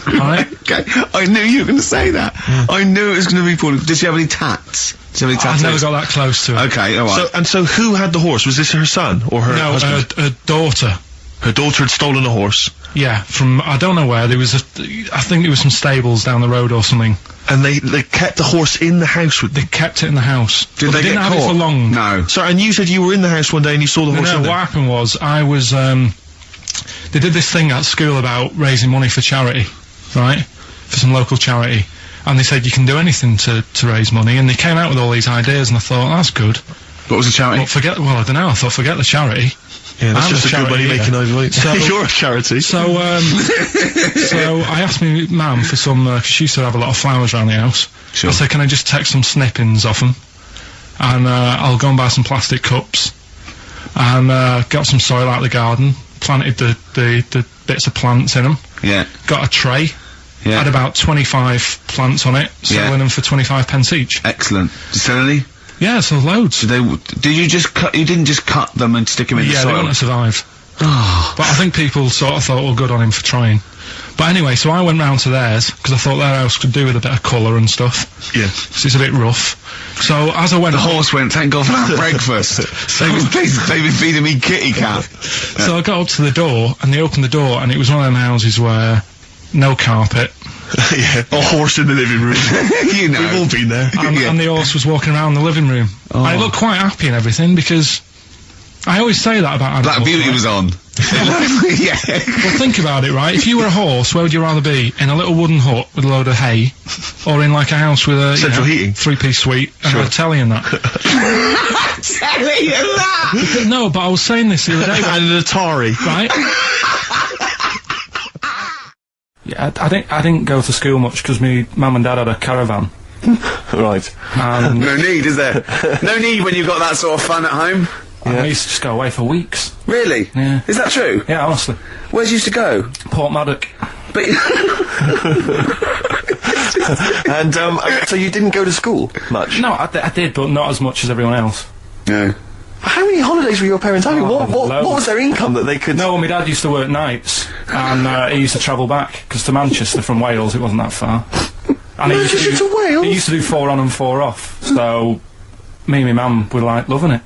Right? Okay, I knew you were going to say that. Yeah. I knew it was going to be Pauline. Did she have any tats? I've never got that close to her. Okay, alright. So who had the horse? Was this her son or her husband? No, her daughter. Her daughter had stolen a horse? Yeah, from, I don't know where, I think it was some stables down the road or something. And they kept the horse in the house with them? They kept it in the house. Did they didn't get have caught? it for long. No. Sorry, and you said you were in the house one day and you saw the horse in there? What happened was, I was, they did this thing at school about raising money for charity, right? For some local charity. And they said you can do anything to raise money, and they came out with all these ideas, and I thought, that's good. What was the charity? Well, I don't know, I thought, forget the charity. Yeah, that's just a good money-making idea. So, you're a charity. So, so I asked my mum for some, 'cause she used to have a lot of flowers around the house. Sure. I said, can I just take some snippings off them? And, I'll go and buy some plastic cups. And, got some soil out of the garden, planted the bits of plants in them. Yeah. Got a tray. Yeah. Had about 25 plants on it, selling them for 25 pence each. Excellent. Did you sell any? Yeah, so loads. Did you just cut, you didn't just cut them and stick them in the soil? Yeah, they wouldn't have survived. But I think people sort of thought, well, good on him for trying. But anyway, so I went round to theirs, because I thought their house could do with a bit of colour and stuff. Yeah. So it's a bit rough. So as I went... The horse went, thank God for that breakfast. They've been feeding me kitty cat. So I got up to the door, and they opened the door, and it was one of them houses where no carpet. Yeah, a horse in the living room. You know. We've all been there. And the horse was walking around the living room. Oh. I looked quite happy and everything, because I always say that about animals. Black Beauty was on. Yeah. Well, think about it, right? If you were a horse, where would you rather be? In a little wooden hut with a load of hay, or in like a house with a central heating, 3-piece suite, and a telly and that? Telly and that? No, but I was saying this the other day. And an Atari. Right? Yeah, I didn't go to school much because me mum and dad had a caravan. Right. And No need, is there? No need when you've got that sort of fun at home. I used to just go away for weeks. Really? Yeah. Is that true? Yeah, honestly. Where'd you used to go? Port Maddock. But And, so you didn't go to school much? No, I did, but not as much as everyone else. no. How many holidays were your parents having? What loads. was their income that they could... No, my dad used to work nights, and he used to travel back, because to Manchester from Wales, it wasn't that far. And Manchester to Wales? He used to do 4 on and 4 off, so me and my mum were, like, loving it.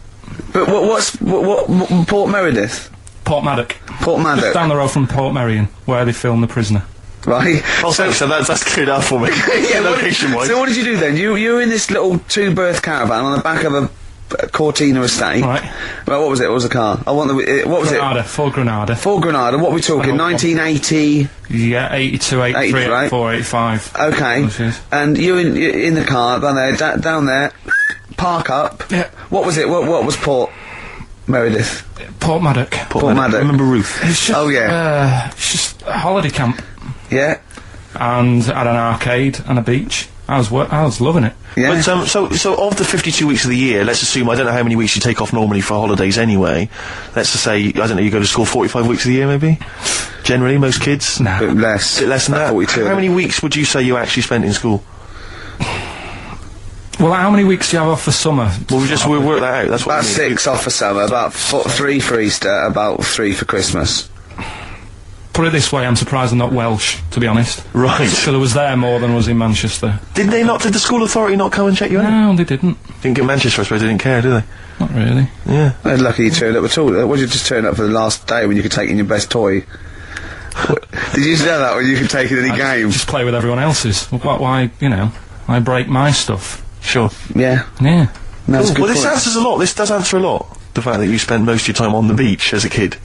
But what Port Meredith? Port Maddock. Port Maddock. Down the road from Port Merion, where they filmed The Prisoner. Right. Oh, so that's cleared up for me. Location-wise. So what did you do then? You were in this little 2-berth caravan on the back of a Cortina estate. Right. Well, what was it? What was the car? I want the. What was Granada, Ford Granada. it? Ford Granada. What are we talking? 1980. Yeah, 82, 83, 80, right? 84, 85. Okay. Those years. And you in the car down there, park up. Yeah. What was it? What was Port Meredith? Port Maddock. Port Maddock. I remember Ruth. It's just, Oh, yeah. it's just a holiday camp, Yeah. and had an arcade and a beach. I was loving it. Yeah. But, so of the 52 weeks of the year, let's assume, I don't know how many weeks you take off normally for holidays anyway, let's just say, I don't know, you go to school 45 weeks of the year maybe? Generally, most kids? No. Bit less. Bit less than About that? 42. How many weeks would you say you actually spent in school? Well, how many weeks do you have off for summer? Well, we'll work that out, that's what About I mean. 6 off for summer, about 3 for Easter, about 3 for Christmas. Put it this way, I'm surprised I'm not Welsh, to be honest. Right. Because I was there more than I was in Manchester. Did the school authority not come and check you out? No, they didn't. Didn't get Manchester, I suppose they didn't care, do they? Not really. Yeah. They're lucky you turned up at all. Would you just turn up for the last day when you could take in your best toy? Did you know that when you could take in any game? Just play with everyone else's. Why, I break my stuff. Sure. Yeah. Yeah. No, that's a good Well, this point. answers a lot. This does answer a lot. The fact that you spent most of your time on the beach as a kid.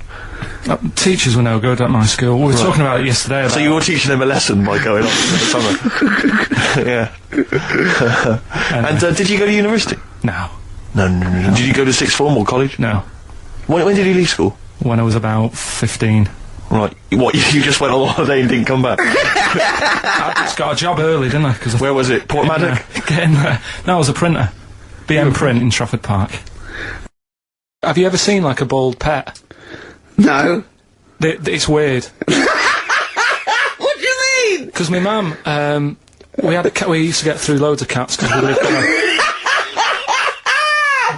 Teachers were no good at my school. We were talking about it yesterday. About So you were teaching them a lesson by going on in the summer. Yeah. And did you go to university? No. No. Did you go to sixth form or college? No. When did you leave school? When I was about 15. Right. What, you just went on holiday and didn't come back? I just got a job early, didn't I? Cause Where was it? Port Maddock? Getting there. No, I was a printer. BM Print in Trafford Park. Have you ever seen, like, a bald pet? No. It's weird. What do you mean? Because my mum, we had a cat. We used to get through loads of cats because we lived there.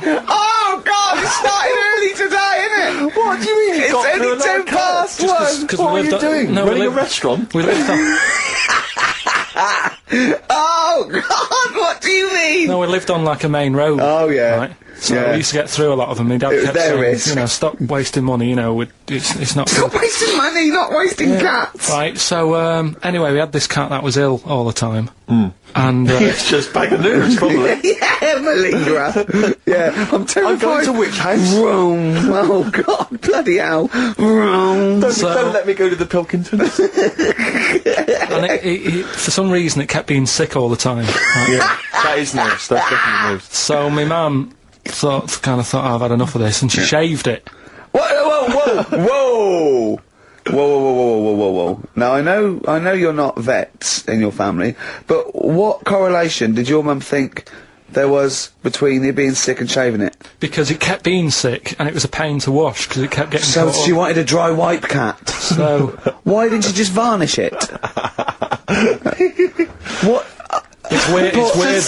Oh, God, it started early today, isn't it? What do you mean? It's only 10 past 1. What are you doing? No, Running a restaurant? We lived on. Oh, God, what do you mean? No, we lived on like a main road. Oh, yeah. Right. So Yeah. we used to get through a lot of them. My dad It was kept their saying, risk. stop wasting money. It's not good. Stop wasting money, not wasting cats. Right. So anyway, we had this cat that was ill all the time, and It's just bag of news, probably. Yeah, malingerer. Yeah, I'm terrified. I'm going to which house? Rome. Oh, God, bloody hell. Rome. Don't let me go to the Pilkingtons. and it, for some reason, it kept being sick all the time. Right? Yeah, that is news. That's definitely news. So my mum thought, I've had enough of this, and she shaved it. Whoa. Whoa. Now, I know you're not vets in your family, but what correlation did your mum think there was between you being sick and shaving it? Because it kept being sick, and it was a pain to wash, because it kept getting So caught she up. wanted a dry wipe cat. So, Why didn't you just varnish it? What? it's weird,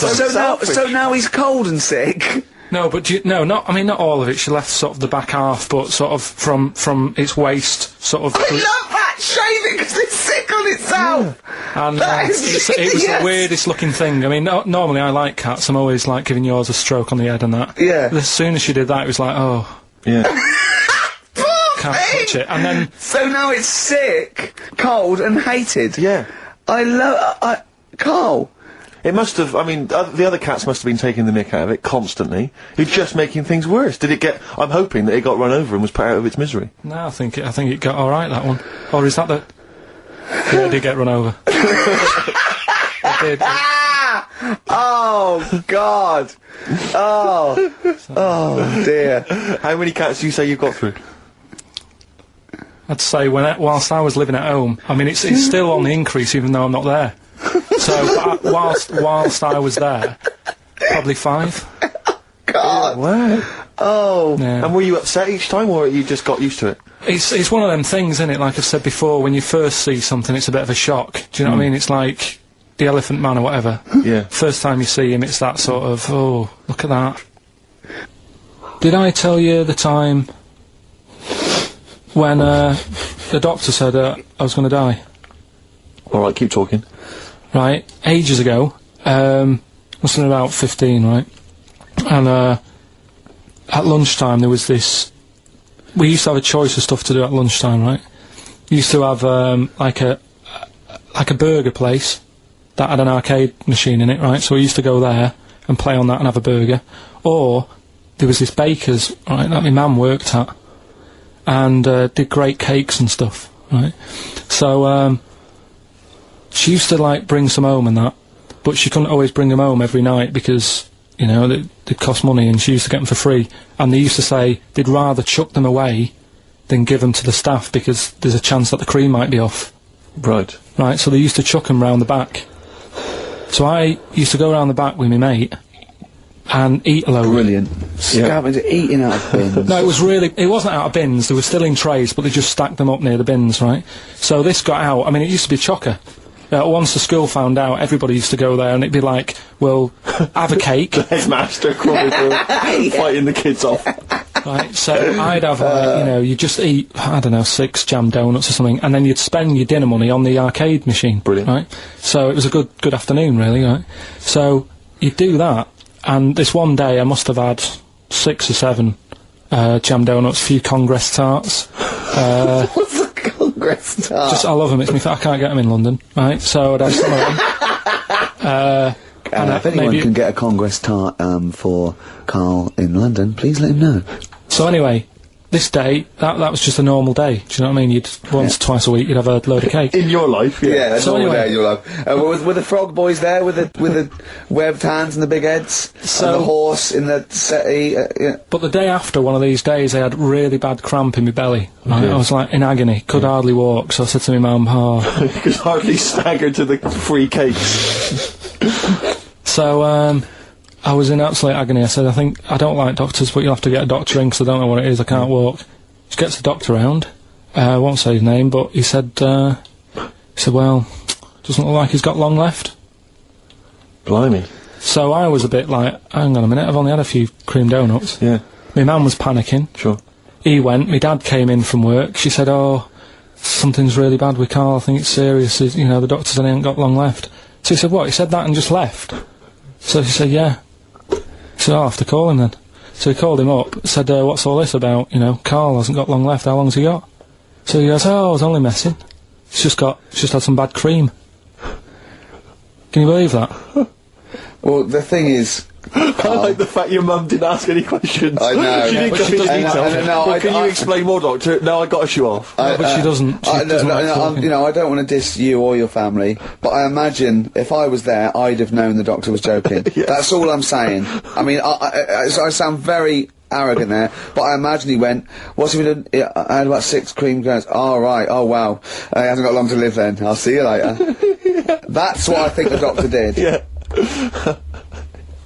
So now he's cold and sick. no, but not all of it. She left sort of the back half, but sort of from its waist, sort of. I love that! Shave it because it's sick on itself! And That is it was yes. the weirdest looking thing. I mean, normally I like cats. I'm always like giving yours a stroke on the head and that. Yeah. As soon as she did that, it was like, oh, Yeah. can't touch it. And then So now it's sick, cold, and hated. Yeah. Carl. It must have, I mean, the other cats must have been taking the mick out of it constantly. You're just making things worse. Did it get, I'm hoping that it got run over and was put out of its misery. no, I think it got all right, that one. Or is that the? Yeah, it did get run over. It did. Oh, God. Oh dear. How many cats do you say you've got through? I'd say whilst I was living at home, I mean, it's still on the increase even though I'm not there. So whilst I was there, probably 5. God. Wow. Oh. Yeah. And were you upset each time, or you just got used to it? It's one of them things, isn't it? Like I've said before, when you first see something, it's a bit of a shock. Do you know what I mean? It's like the Elephant Man or whatever. Yeah. First time you see him, it's that sort of, oh, look at that. Did I tell you the time when the doctor said I was going to die? All right, keep talking. Right, ages ago, must have been about 15, right? And at lunchtime there was this. We used to have a choice of stuff to do at lunchtime, right? We used to have like a burger place that had an arcade machine in it, right? So we used to go there and play on that and have a burger. Or there was this baker's, right, that my mum worked at, and did great cakes and stuff, right? So she used to like bring some home and that, but she couldn't always bring them home every night because, you know, they cost money, and she used to get them for free. And they used to say they'd rather chuck them away than give them to the staff because there's a chance that the cream might be off. Right. Right, so they used to chuck them round the back. So I used to go round the back with my mate and eat a load. Brilliant. Scavenging, eating out of bins. No, it wasn't out of bins, they were still in trays, but they just stacked them up near the bins, right? So this got out, I mean, it used to be chocker. Once the school found out, everybody used to go there, and it'd be like, well, have a cake. Headmaster crawling through, fighting the kids off. Right, so I'd have, you know, you'd just eat, I don't know, 6 jam donuts or something, and then you'd spend your dinner money on the arcade machine. Brilliant. Right? So it was a good afternoon, really, right? So you'd do that, and this one day I must have had 6 or 7 jam donuts, a few Congress tarts. What's a Congress tart? I love them, I can't get them in London, right? So I'd have some of them. If anyone can get a Congress tart for Karl in London, please let him know. So anyway, this day, that was just a normal day. Do you know what I mean? You'd once, twice a week, you'd have a load of cake. In your life, yeah. Yeah, that's So normal anyway- day in your life. Were the frog boys there with the webbed hands and the big heads? So- and the horse in the settee? Yeah. But the day after one of these days, I had really bad cramp in my belly. Right? I was like in agony, could hardly walk. So I said to my mum, "Oh." You could hardly stagger to the free cakes. So I was in absolute agony. I said, I don't like doctors, but you'll have to get a doctor in because I don't know what it is. I can't walk. She gets the doctor round. I won't say his name, but he said, well, doesn't look like he's got long left. Blimey. So I was a bit like, hang on a minute, I've only had a few cream donuts. Yeah. My mum was panicking. Sure. He went, my dad came in from work. She said, oh, something's really bad with Karl, I think it's serious. You know, the doctor said he ain't got long left. So he said, what? He said that and just left? So she said, yeah. He said, I'll have to call him then. So he called him up, said, what's all this about? You know, Karl hasn't got long left, how long's he got? So he goes, oh, I was only messing. He's just had some bad cream. Can you believe that? Well, the thing is, I like the fact your mum didn't ask any questions. I know. She didn't but go she into doesn't. detail. No, Well, can you explain more, Doctor? No, I got to shoe off. But she doesn't. She doesn't like talking. you know, I don't want to diss you or your family, but I imagine if I was there, I'd have known the doctor was joking. Yes. That's all I'm saying. I mean, I sound very arrogant there, but I imagine he went, what's he been doing? I had about 6 cream cones. Oh, right. Oh, wow. He hasn't got long to live then. I'll see you later. That's what I think the doctor did. Yeah.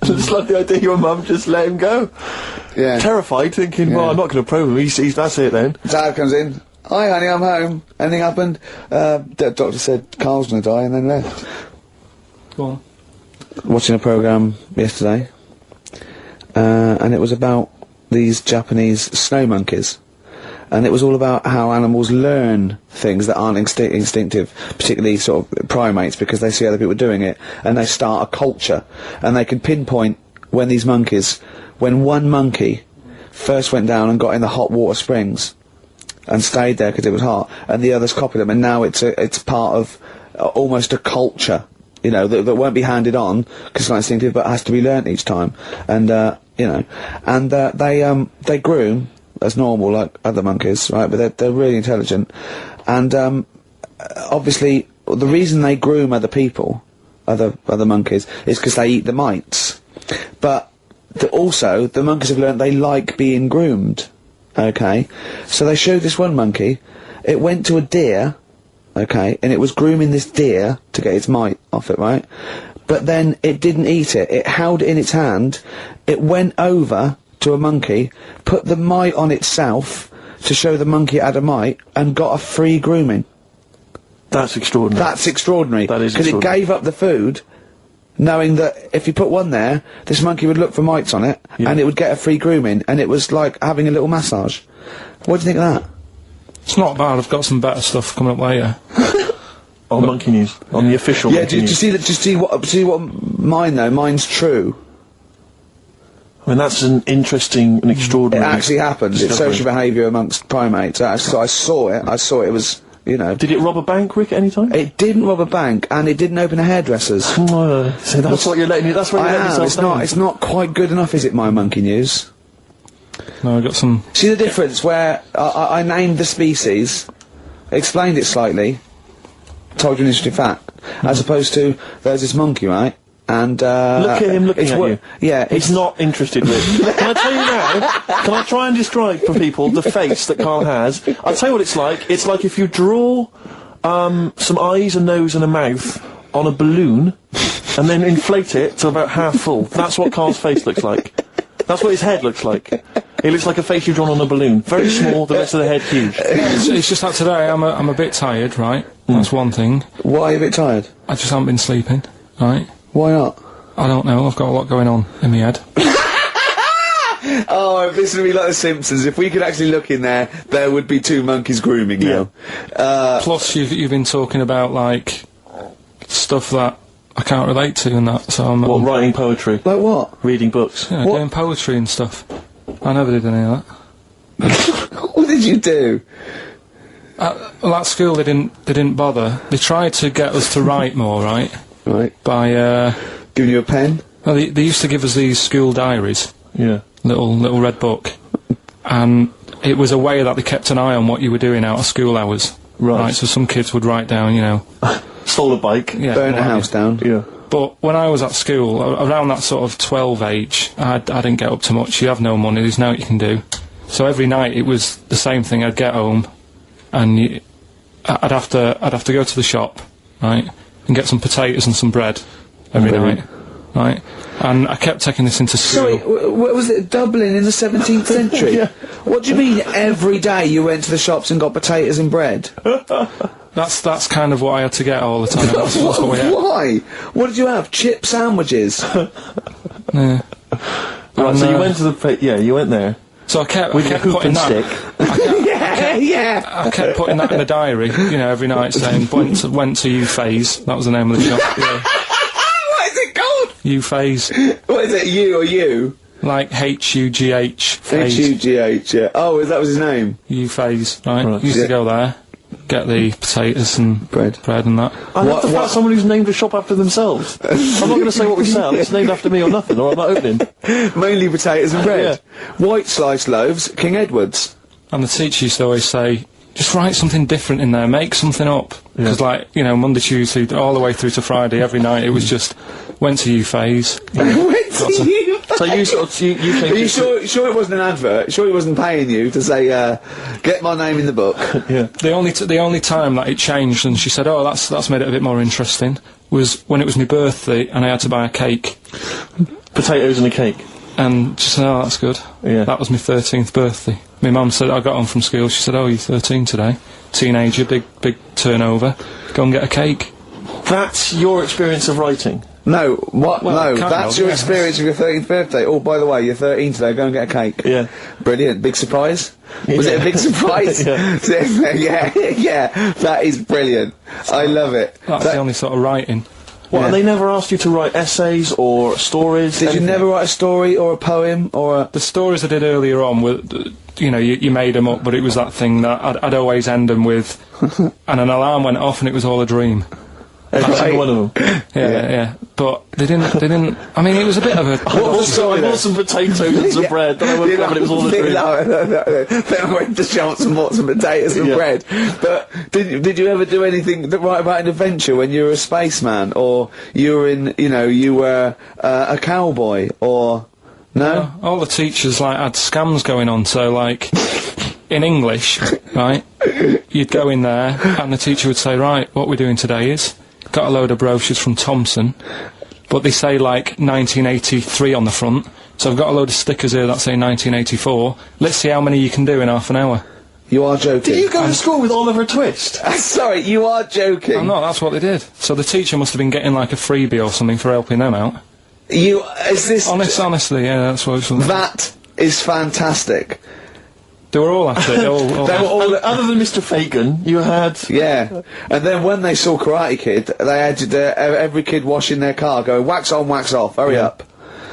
I just love the idea your mum just let him go. Yeah. Terrified, thinking, well, Yeah. I'm not going to probe him. He's that's it then. Dad comes in. Hi, honey, I'm home. Anything happened? The doctor said Karl's going to die and then left. Go on. Watching a programme yesterday, and it was about these Japanese snow monkeys. And it was all about how animals learn things that aren't instinctive, particularly sort of primates, because they see other people doing it, and they start a culture. And they can pinpoint when one monkey first went down and got in the hot water springs and stayed there because it was hot, and the others copied them, and now it's part of almost a culture, you know, that won't be handed on because it's not instinctive, but has to be learnt each time. And you know, and they groom as normal like other monkeys, right? But they're really intelligent, and obviously the reason they groom other people, other monkeys, is because they eat the mites. But also the monkeys have learnt they like being groomed. Okay, so they showed this one monkey, it went to a deer, okay, and it was grooming this deer to get its mite off it, right? But then it didn't eat it. It held it in its hand. It went over to a monkey, put the mite on itself to show the monkey it had a mite, and got a free grooming. That's extraordinary. That's extraordinary. That is because it extraordinary. gave up the food, knowing that if you put one there, this monkey would look for mites on it, and it would get a free grooming, and it was like having a little massage. What do you think of that? It's not bad. I've got some better stuff coming up later. On Monkey News, on the official Yeah, Monkey do you News. see what mine though? Mine's true. I mean, that's an interesting and It extraordinary... actually happened. It's discovery. social behaviour amongst primates. So I saw it. I saw it was, you know. Did it rob a bank, Rick, at any time? It didn't rob a bank, and it didn't open a hairdresser's. So that's what you're letting... That's what you're letting yourself It's down. not. It's not quite good enough, is it? My Monkey News. No, I got some. See the difference where I named the species, explained it slightly, told you an interesting fact, as opposed to there's this monkey, right? And Look at him looking it's at you. Yeah, He's not interested, Rick. Can I tell you now? Can I try and describe for people the face that Karl has? I'll tell you what it's like. It's like if you draw some eyes, a nose and a mouth on a balloon and then inflate it to about half full. That's what Karl's face looks like. That's what his head looks like. It looks like a face you've drawn on a balloon. Very small, the rest of the head huge. It's just that today I'm a bit tired, right? That's one thing. Why are you a bit tired? I just haven't been sleeping, right? Why not? I don't know. I've got a lot going on in my head. Oh, if this would be like The Simpsons, if we could actually look in there, there would be two monkeys grooming now. Plus, you've been talking about like stuff that I can't relate to and that. So I'm What, writing poetry? Like what? Reading books? yeah, what? doing poetry and stuff. I never did any of that. What did you do? Well, at school they didn't bother. They tried to get us to write more, right? Right. By Giving you a pen? well, they used to give us these school diaries, Yeah. little red book, and it was a way that they kept an eye on what you were doing out of school hours. Right. So some kids would write down, you know, Stole a bike. yeah, Burn a what have house you. down? Yeah. But when I was at school, around that sort of 12 age, I didn't get up to much. You have no money. There's nothing you can do. So every night it was the same thing. I'd get home, and I'd have to go to the shop, right, and get some potatoes and some bread every night, right. And I kept taking this into school. Sorry, what was it, Dublin in the 17th century? Yeah. What do you mean every day you went to the shops and got potatoes and bread? That's kind of what I had to get all the time. That's what we had. Why? What did you have? Chip sandwiches? Yeah. Right, so And, you went to the... you went there. So I kept With your hoop putting and that. stick. yeah. I kept putting that in the diary, you know, every night saying went to Euphase. That was the name of the shop. Yeah. What is it called? Euphase, What is it, you or you? like H-U-G-H. phase. H-U-G-H, yeah. Oh, that was his name? Euphase, right? Right. Used Yeah. to go there, get the potatoes and Bread. and that. I love the What- fact someone who's named a shop after themselves. I'm not going to say what we sell. It's named after me or nothing, or I'm not opening. Mainly potatoes and bread. White sliced loaves, King Edward's. And the teacher used to always say, just write something different in there, make something up. Because, like, you know, Monday, Tuesday, all the way through to Friday, every night, it was just, went to Euphase. So you sort of... You Are you sure it wasn't an advert? Sure he wasn't paying you to say, get my name in the book? Yeah. The only time that it changed, and she said, oh, that's made it a bit more interesting, was when it was my birthday, and I had to buy a cake. Potatoes and a cake. And she said, oh, that's good. Yeah. That was my 13th birthday. My mum said, I got home from school, she said, oh, you're 13 today. Teenager, big turnover. Go and get a cake. That's your experience of writing. No, what? Well, No, kind that's of, your yeah. experience of your 13th birthday. Oh, by the way, you're 13 today, go and get a cake. Yeah. Brilliant. Big surprise? Was it a big surprise? Yeah. yeah, that is brilliant. I love it. That's the only sort of writing. What, Yeah. and they never asked you to write essays or stories? Did you anything? never write a story or a poem or a... The stories I did earlier on were, you know, you made them up, but it was that thing that I'd always end them with, and an alarm went off and it was all a dream. Every single one of them. Yeah. But they didn't, I mean, it was a bit of a... I bought some potatoes and some bread, then I woke up and it was all a dream. No. Then I went to shops and bought some potatoes and Yeah. bread. But did you ever do anything that write about an adventure when you were a spaceman, or you were in, you know, you were a cowboy, or no? All the teachers, like, had scams going on, so, like, in English, right, you'd go in there and the teacher would say, right, what we're doing today is, got a load of brochures from Thomson, but they say, like, 1983 on the front, so I've got a load of stickers here that say 1984. Let's see how many you can do in half an hour. You are joking. Did you go to school with Oliver Twist? Sorry, you are joking. I'm not, that's what they did. So the teacher must have been getting, like, a freebie or something for helping them out. Is this... Honestly, yeah, that's what it was. That is fantastic. They were all at it. They were all... Other than Mr. Fagan, you had... Yeah. And then when they saw Karate Kid, they had every kid washing their car going, wax on, wax off, hurry up.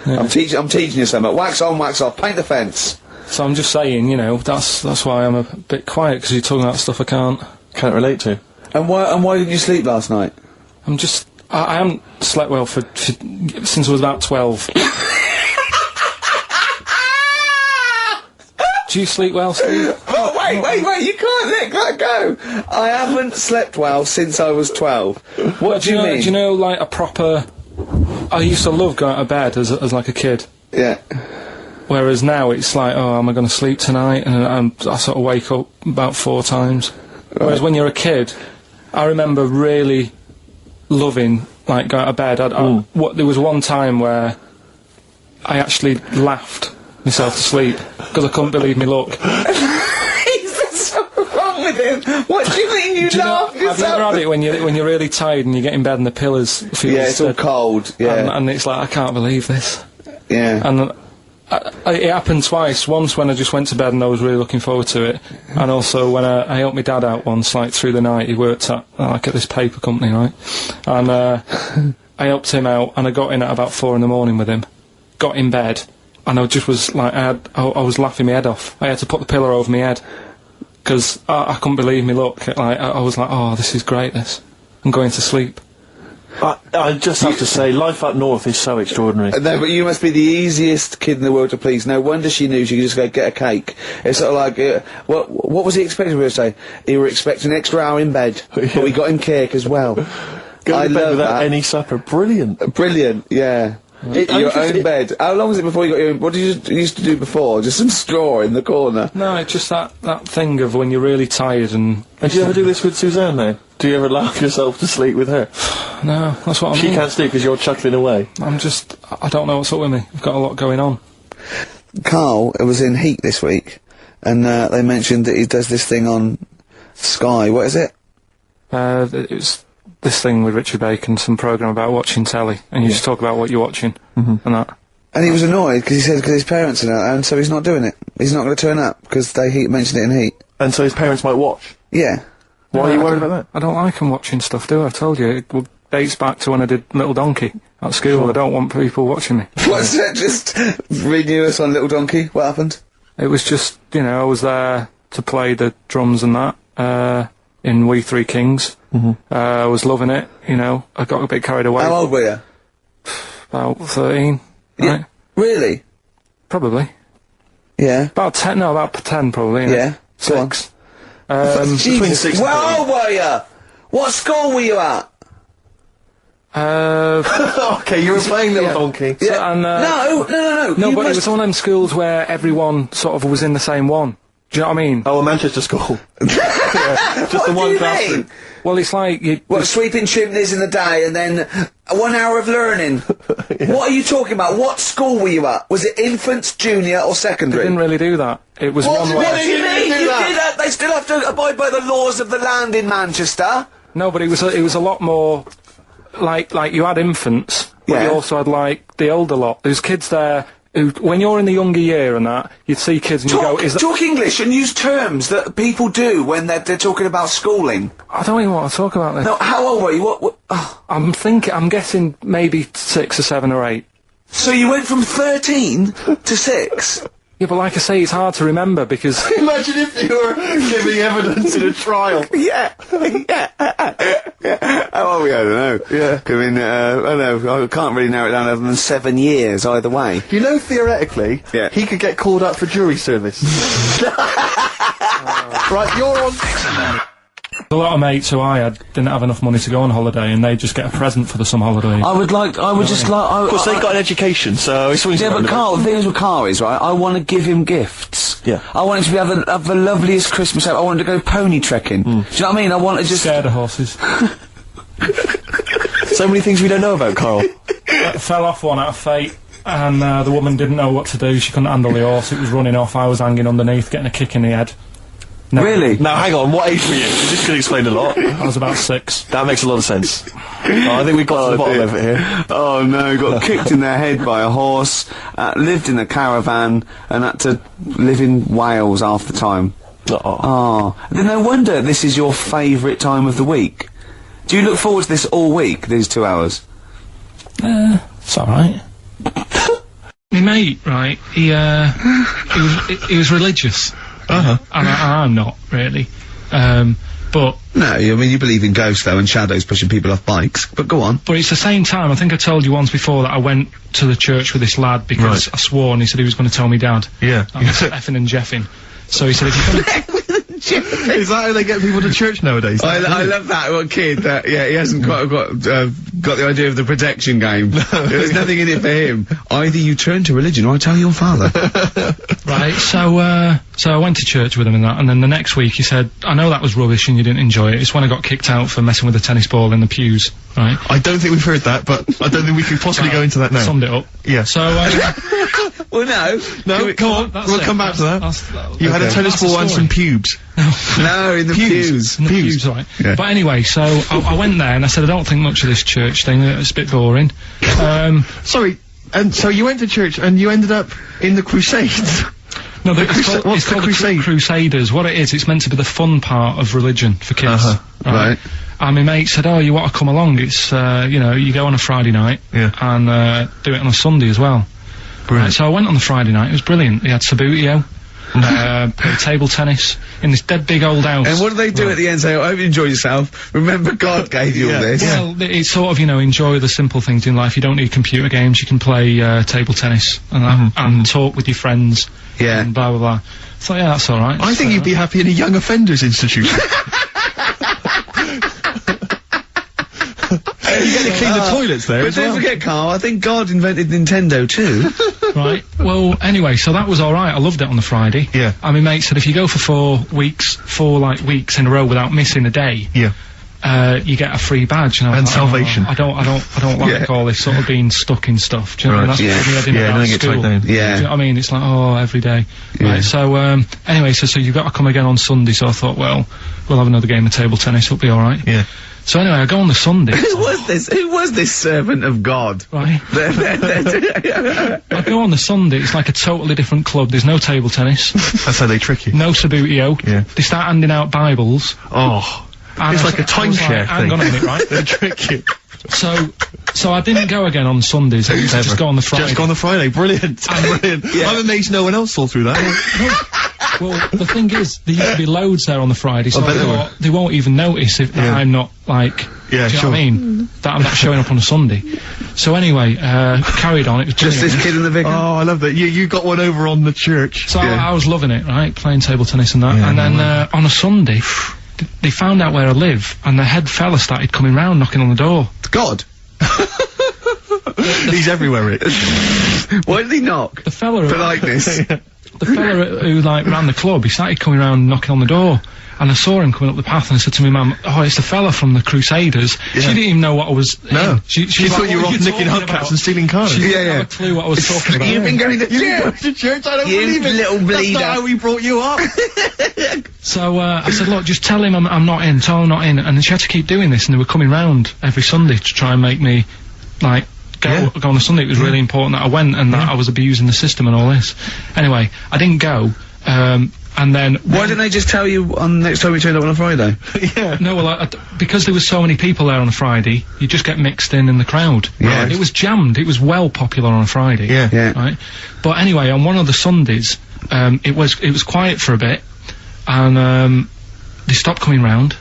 Yeah. I'm teaching you something. Wax on, wax off, paint the fence. So I'm just saying, you know, that's why I'm a bit quiet, because you're talking about stuff I can't relate to. And why didn't you sleep last night? I'm just... I haven't slept well since I was about 12. Do you sleep well, Steve? Oh, wait, you can't let that go. I haven't slept well since I was 12. What do you mean? Do you know, like, a proper... I used to love going to bed as like a kid. Yeah. Whereas now it's like, oh, am I going to sleep tonight? And I sort of wake up about 4 times. Right. Whereas when you're a kid, I remember really loving, like, going to bed. There was one time where I actually laughed myself to sleep because I couldn't believe me luck. What's wrong with him? What do you mean you laughed yourself? Have you ever had it when you're really tired and you get in bed and the pillows feel... Yeah, it's all cold, yeah. And it's like, I can't believe this. Yeah. And it happened twice. Once when I just went to bed and I was really looking forward to it, and also when I helped my dad out once, like, through the night. He worked at this paper company, right? And I helped him out, and I got in at about 4 in the morning with him. Got in bed, and I just was like, I was laughing my head off. I had to put the pillow over my head because I couldn't believe me luck. Like, I was like, oh, this is great. This. I'm going to sleep. I just have to say, life up north is so extraordinary. No, but you must be the easiest kid in the world to please. No wonder she knew she could just go get a cake. It's sort of like, what was he expecting me to say? He were expecting an extra hour in bed, but we got him cake as well. Go to bed without any supper. Brilliant. Brilliant, yeah. Your own bed. How long was it before you got your own... What did you used to do before? Just some straw in the corner? No, it's just that thing of when you're really tired and... And do you ever do this with Suzanne, now? Do you ever laugh yourself to sleep with her? No, that's what I mean. She can't sleep because you're chuckling away. I don't know what's up with me. I've got a lot going on. Karl was in Heat this week, and they mentioned that he does this thing on Sky. What is it? It was this thing with Richard Bacon, some programme about watching telly, and you just talk about what you're watching, and that. And he was annoyed because he said because his parents are out, and so he's not doing it. He's not going to turn up because they mentioned it in Heat. And so his parents might watch? Yeah. Why are you worried about that? I don't like them watching stuff, do I? I told you, it dates back to when I did Little Donkey at school. I don't want people watching me. What's that? Just renew us on Little Donkey? What happened? It was just, you know, I was there to play the drums and that, in We Three Kings. I was loving it, you know. I got a bit carried away. How old were you? About 13, right? Really? Probably. Yeah. About 10 probably. You know? Yeah. 6. Jesus, where old were you? What school were you at? Okay, you were playing Little Donkey. Yeah. So, and, No, No, you but it must- was one of them schools where everyone sort of was in the same one. Do you know what I mean? Oh, a Manchester school. Just What the do one you class. mean? Well, it's like you... What, sweeping chimneys in the day and then 1 hour of learning? What are you talking about? What school were you at? Was it infants, junior or They secondary? didn't really do that. It was one What where... do you mean? do You that? did that. They still have to abide by the laws of the land in Manchester. No, but it was a lot more... Like you had infants, but Yeah. you also had, like, the older lot. There's kids there who, when you're in the younger year and that, you'd see kids and you go, is that... Talk English and use terms that people do when they're talking about schooling. I don't even want to talk about this. No, how old were you? What oh. I'm guessing maybe 6 or 7 or 8. So you went from 13 to 6? Yeah, but like I say, it's hard to remember because... Imagine if you were giving evidence in a trial. Yeah. How old were you? I don't know. Yeah. I mean, I don't know. I can't really narrow it down other than 7 years either way. You know, theoretically, Yeah. he could get called up for jury service. Right, you're on... A lot of mates who I had didn't have enough money to go on holiday, and they just get a present for the summer holiday. I would just like... Of course, they got an education, so it's always Yeah, but relevant. Karl, the thing is with Karl is, right, I want to give him gifts. Yeah. I wanted to have the loveliest Christmas ever. I wanted to go pony trekking. Do you know what I mean? I wanted to just... Scared of horses. So many things we don't know about, Carl. Fell off one out of fate, and the woman didn't know what to do. She couldn't handle the horse. It was running off. I was hanging underneath, getting a kick in the head. No. Really? Now, hang on, what age were you? This could explain a lot. I was about 6. That makes a lot of sense. I think we've got to the bottom of it here. Oh no, got kicked in the head by a horse, lived in a caravan, and had to live in Wales half the time. Oh. Then no wonder this is your favourite time of the week. Do you look forward to this all week, these 2 hours? It's alright. My mate, right, he was religious. Uh-huh. And I'm not, really. But... No, I mean, you believe in ghosts, though, and shadows pushing people off bikes, but go on. But it's the same time, I think I told you once before that I went to the church with this lad because I swore and he said he was going to tell me dad. Yeah. I was effing and jeffing. So he said, if you're gonna... Is that how they get people to church nowadays? I love that one kid that, yeah, he hasn't quite got the idea of the protection game. There's nothing in it for him. Either you turn to religion or I tell your father. Right, so I went to church with him and that, and then the next week he said, I know that was rubbish and you didn't enjoy it. It's when I got kicked out for messing with a tennis ball in the pews, right? I don't think we've heard that, but I don't think we can possibly go into that now. Summed it up. Yeah. So, Well, no, come on, we'll come back to that. You had a tennis That's the ball and story. some pubes. no, in the pews. In the pews, right. Yeah. But anyway, so I went there and I said, I don't think much of this church thing, it's a bit boring. Sorry, and so you went to church and you ended up in the Crusades? No, it's called the Crusaders. What it is, it's meant to be the fun part of religion for kids. Right. And my mate said, oh, you want to come along? It's, you know, you go on a Friday night and do it on a Sunday as well. Right, so I went on the Friday night, it was brilliant. They had Sabutio, played table tennis in this dead big old house. And what do they do at the end? Say, I hope you enjoy yourself. Remember, God gave you all this. Well, it's sort of, you know, enjoy the simple things in life. You don't need computer games, you can play table tennis and that, and talk with your friends. Yeah. And blah, blah, blah. So, yeah, that's alright. I think you'd be happy in a young offenders institution. You get to clean the toilets there But as don't well. forget, Carl, I think God invented Nintendo too. Right. Well, anyway, so that was alright. I loved it on the Friday. Yeah. And my mate said if you go for 4 weeks in a row without missing a day, you get a free badge. And, I was And like, salvation. I don't like all this sort of being stuck in stuff. Do you know what I mean? That's putting me Yeah, out don't of get school. tied down. Do you know what I mean? It's like, oh, every day. Yeah. Right, so, anyway, so you've got to come again on Sunday, so I thought, well, we'll have another game of table tennis, it'll be alright. Yeah. So anyway, I go on the Sunday. Who was this servant of God? Right. I go on the Sunday, it's like a totally different club, there's no table tennis, That's how they trick you. no Sabutio, Yeah. they start handing out Bibles. Oh. And It's I like a was like, timeshare hang thing. on a minute, right? They trick you. So I didn't go again on Sundays, I used to just go on the Friday. Just go on the Friday. Brilliant. Brilliant. I'm amazed no one else saw through that. Well, the thing is, there used to be loads there on the Friday, so I bet I there were. thought they won't even notice if that I'm not, like, Yeah, do you sure. know what I mean? That I'm not showing up on a Sunday. So anyway, carried on, it was Just brilliant. this kid in the vicar? Oh, I love that. You got one over on the church. So I was loving it, right? Playing table tennis and that. Yeah, And then on a Sunday, they found out where I live, and the head fella started coming round, knocking on the door. God. He's everywhere, Rick. Why did he knock? The fella, Politeness. the fella who like ran the club, he started coming round, knocking on the door. And I saw him coming up the path, and I said to my mum, "Oh, it's the fella from the Crusaders." She didn't even know what I was. No. She was thought like, you were "What off are nicking talking hubcaps about?" and stealing cars. She didn't Yeah. have a clue what I was talking about. You've been going to church. to church, I don't You believe it. little That's bleeder. not how we brought you up. So I said, "Look, just tell him I'm not in. Tell him I'm not in." And she had to keep doing this, and they were coming round every Sunday to try and make me, like, go on a Sunday. It was really important that I went and that I was abusing the system and all this. Anyway, I didn't go. And then Why didn't they just tell you on next time we turned up on a Friday? no, well, because there was so many people there on a Friday, you just get mixed in the crowd. Yeah. It was jammed. It was well popular on a Friday. Yeah. Yeah. Right. But anyway, on one of the Sundays, it was quiet for a bit, and they stopped coming round.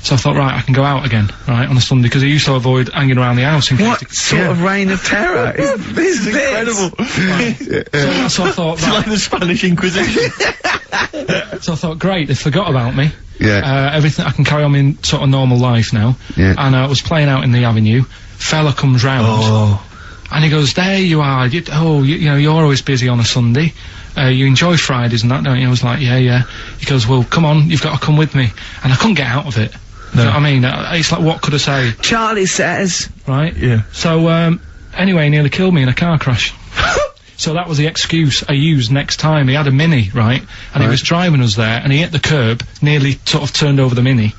So I thought, right, I can go out again, right, on a Sunday, because I used to avoid hanging around the house in case What sort of reign of terror is this? Incredible. So I thought, It's like the Spanish Inquisition. So I thought, great, they forgot about me. Yeah. Everything, I can carry on in sort of normal life now. Yeah. And I was playing out in the avenue. Fella comes round. Oh. And he goes, there you are, you know, you're always busy on a Sunday. You enjoy Fridays and that, don't you? I was like, yeah. He goes, well, come on, you've got to come with me. And I couldn't get out of it. No. You know what I mean? It's like, what could I say? Charlie says. Right? Yeah. So, anyway, he nearly killed me in a car crash. So that was the excuse I used next time. He had a Mini, right? And he was driving us there, and he hit the curb, nearly sort of turned over the Mini.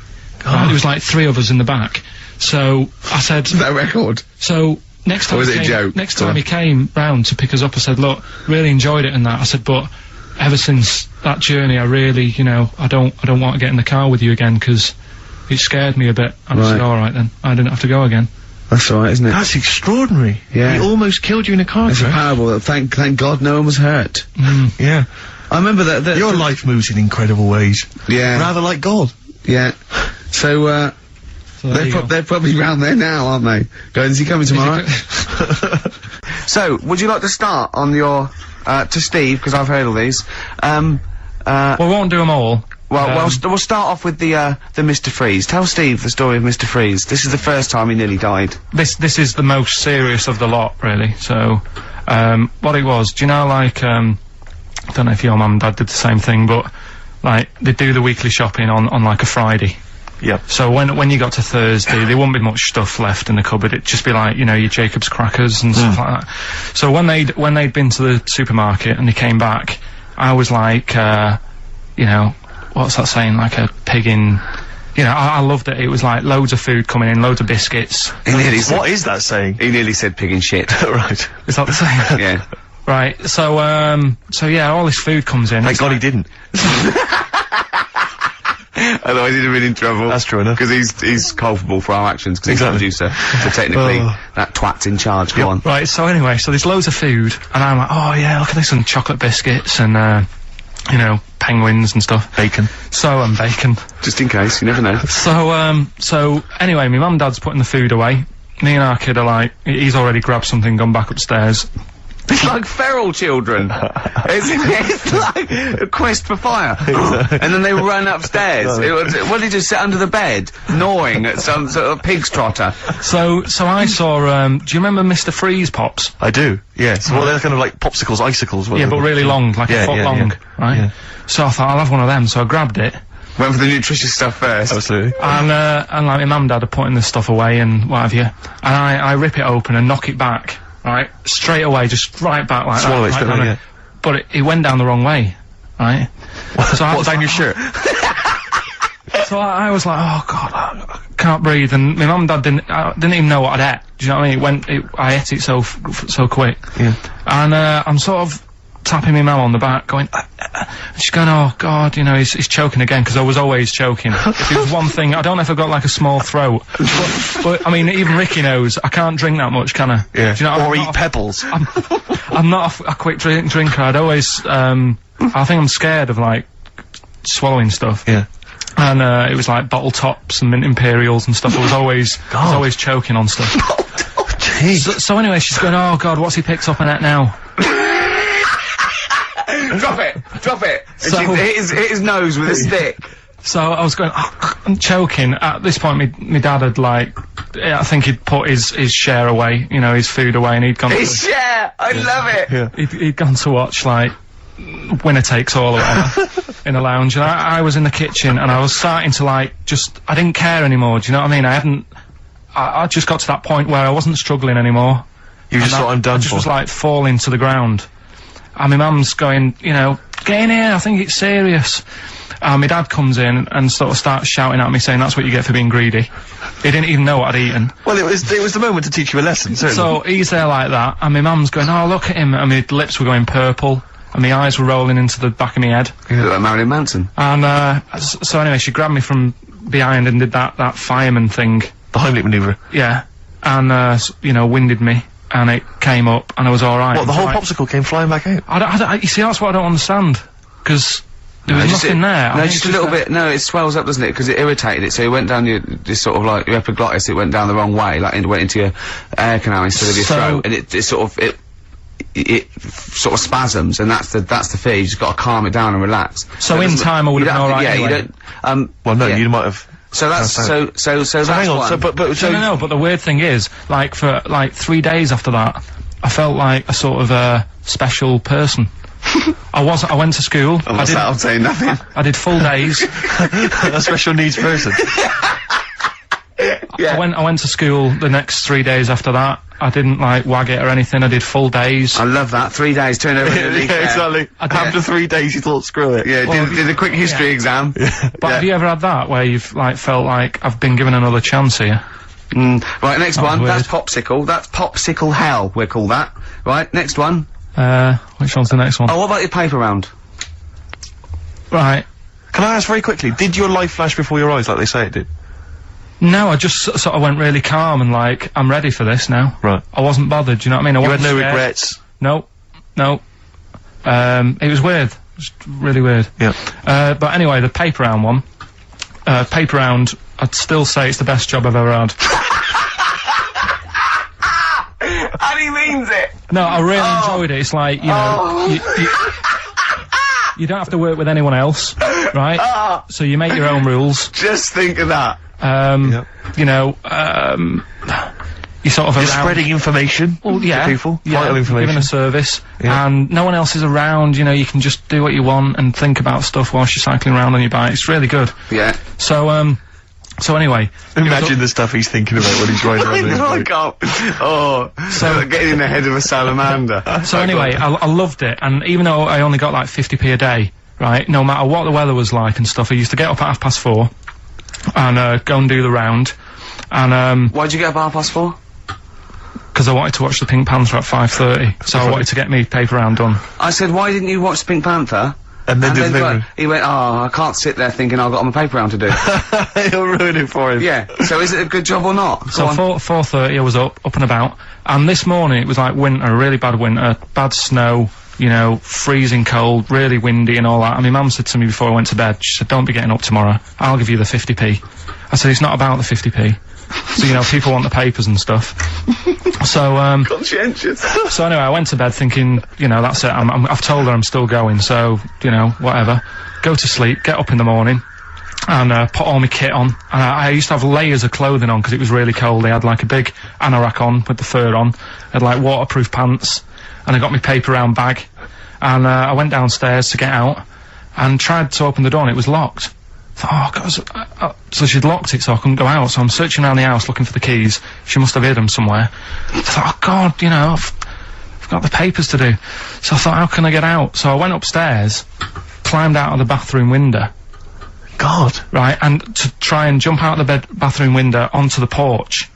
Right? There was like 3 of us in the back. So I said... That record? So... Next time, he came round to pick us up, I said, look, really enjoyed it and that. I said, but ever since that journey, I really, you know, I don't want to get in the car with you again, because it scared me a bit. And I said, alright then, I didn't have to go again. That's all right, isn't it? That's extraordinary. Yeah. He almost killed you in a car crash. It's a parable. Thank God no one was hurt. Yeah. I remember that your life moves in incredible ways. Yeah. Rather like God. Yeah. So, they're probably round there now, aren't they? Going, is he coming tomorrow? So, would you like to start on your, to Steve, because I've heard all these. Well, we won't do them all. Well, we'll start off with the Mr. Freeze. Tell Steve the story of Mr. Freeze. This is the first time he nearly died. This is the most serious of the lot, really. So, what it was, do you know, like, I don't know if your mum and dad did the same thing, but, like, they do the weekly shopping on like, a Friday. Yep. So when you got to Thursday, there wouldn't be much stuff left in the cupboard. It'd just be like, you know, your Jacob's crackers and stuff like that. So when they'd been to the supermarket and they came back, I was like, you know, what's that saying? Like a pig in... You know, I loved it. It was like loads of food coming in, loads of biscuits. What is that saying? He nearly said pig in shit. Right. Is that the saying? Yeah. Right. So yeah, all this food comes in. Thank God he didn't. Otherwise he'd have been in trouble. That's true enough. Because he's culpable for our actions, because he's the producer. So technically, that twat's in charge. Go on. Right, so anyway, so there's loads of food, and I'm like, oh yeah, look at this, and chocolate biscuits, and, you know, penguins and stuff. Bacon. And bacon. Just in case, you never know. So anyway, my mum and dad's putting the food away. Me and our kid are like, he's already grabbed something, gone back upstairs. It's like feral children. It's like a quest for fire. And then they run upstairs. What did he just sit under the bed, gnawing at some sort of pig's trotter? So I saw, do you remember Mr. Freeze Pops? I do, yes. Well, they're kind of like popsicles, icicles. Yeah, but really long, like a foot long, right? Yeah. So I thought, I'll have one of them, so I grabbed it. Went for the nutritious stuff first. Absolutely. And like, my mum and dad are putting this stuff away and what have you. And I rip it open and knock it back. Right, straight away, just right back like Swallow that. Swallow it, yeah. But it went down the wrong way, right? So what's down your shirt? So I was like, oh God, I can't breathe. And my mum and dad didn't even know what I'd ate. Do you know what I mean? I ate it so quick. Yeah. And I'm sort of tapping my mum on the back, going, and she's going, oh God, you know, he's choking again, because I was always choking. If there's one thing, I don't know if I've got like a small throat, but I mean, even Ricky knows, I can't drink that much, can I? Yeah. Do you know, or eat pebbles. I'm not a quick drinker. I'd always, I think I'm scared of like, swallowing stuff. Yeah. And, it was like bottle tops and mint imperials and stuff. I was always choking on stuff. So anyway, she's going, oh God, what's he picked up on that now? Drop it! So, and hit his nose with a stick. So I was going, I'm choking. At this point, my dad had like, I think he'd put his share away, you know, his food away, and he'd gone his share! I love it! Yeah. He'd gone to watch, like, Winner Takes All or whatever, in a lounge, and I was in the kitchen, and I was starting to, like, I didn't care anymore, do you know what I mean? I just got to that point where I wasn't struggling anymore. You just thought, I'm done for. I just was, like, falling to the ground. And my mum's going, you know, get in here, I think it's serious. My dad comes in and sort of starts shouting at me, saying that's what you get for being greedy. He didn't even know what I'd eaten. Well, it was the moment to teach you a lesson, certainly. So he's there like that, and my mum's going, oh, look at him, and my lips were going purple, and my eyes were rolling into the back of my head. You look like Marilyn Manson. And, so anyway, she grabbed me from behind and did that fireman thing. The Heimlich manoeuvre. Yeah. And, you know, winded me. And it came up, and I was alright. What, the whole popsicle came flying back out? You see, that's what I don't understand. Because there was nothing there. No, just a little bit. No, it swells up, doesn't it? Because it irritated it. So it went down this sort of like your epiglottis. It went down the wrong way, like it went into your air canal instead of your throat, and it sort of spasms, and that's the fear. You just got to calm it down and relax. So in time, I would have been alright. Yeah, anyway. you don't. Well, no, you might have. So that's so that's hang on. one. So, but No, but the weird thing is, like for like 3 days after that, I felt like a sort of special person. I went to school. I'll say nothing. I did full days. A special needs person. Yeah. I went to school the next 3 days after that. I didn't like wag it or anything. I did full days. I love that. 3 days, turn over a leaf. Yeah, exactly. After 3 days, you thought, screw it. Yeah, did a quick history exam. But have you ever had that where you've like felt like I've been given another chance here? Right, next one. weird. That's popsicle. That's popsicle hell, we'll call that. Right, next one. Which one's the next one? Oh, what about your paper round? Right. Can I ask very quickly, did your life flash before your eyes like they say it did? No, I just sort of went really calm and like, I'm ready for this now. Right. I wasn't bothered, do you know what I mean? You had no regrets? No. It was weird. It was really weird. Yeah. But anyway, the paper round one. Paper round, I'd still say it's the best job I've ever had. And he means it! No, I really enjoyed it. It's like, you know, you don't have to work with anyone else, right? So you make your own rules. Just think of that. You know, you sort of You're spreading information to people, yeah, vital information. giving a service, and no one else is around, you know, you can just do what you want and think about stuff whilst you're cycling around on your bike. It's really good. Yeah. So anyway. Imagine the stuff he's thinking about when he's riding around his bike. So getting in the head of a salamander. So anyway, I loved it, and even though I only got like 50p a day, right, no matter what the weather was like and stuff, I used to get up at 4:30 and go and do the round, and why'd you get up at 4:30? because I wanted to watch the Pink Panther at 5:30, so I wanted to get me paper round done. I said, why didn't you watch Pink Panther? And then do the paper. He went, I can't sit there thinking I've got my paper round to do. He'll ruin it for him. Yeah. So is it a good job or not? So 4:30 I was up and about, and this morning it was like winter, really bad winter, bad snow, you know, freezing cold, really windy and all that. And my mum said to me before I went to bed, she said, don't be getting up tomorrow, I'll give you the 50p. I said, it's not about the 50p. So, you know, people want the papers and stuff. So, conscientious. So anyway, I went to bed thinking, you know, that's it, I've told her I'm still going, so, you know, whatever. Go to sleep, get up in the morning, and put all my kit on. And I used to have layers of clothing on because it was really cold. I had like a big anorak on with the fur on, I had like waterproof pants, and I got my paper round bag, and I went downstairs to get out, and tried to open the door and it was locked. I thought, oh God, so she'd locked it so I couldn't go out, so I'm searching around the house looking for the keys. She must have hid them somewhere. I thought, oh God, you know, I've got the papers to do. So I thought, how can I get out? So I went upstairs, climbed out of the bathroom window. God. Right, and to try and jump out of the bathroom window onto the porch.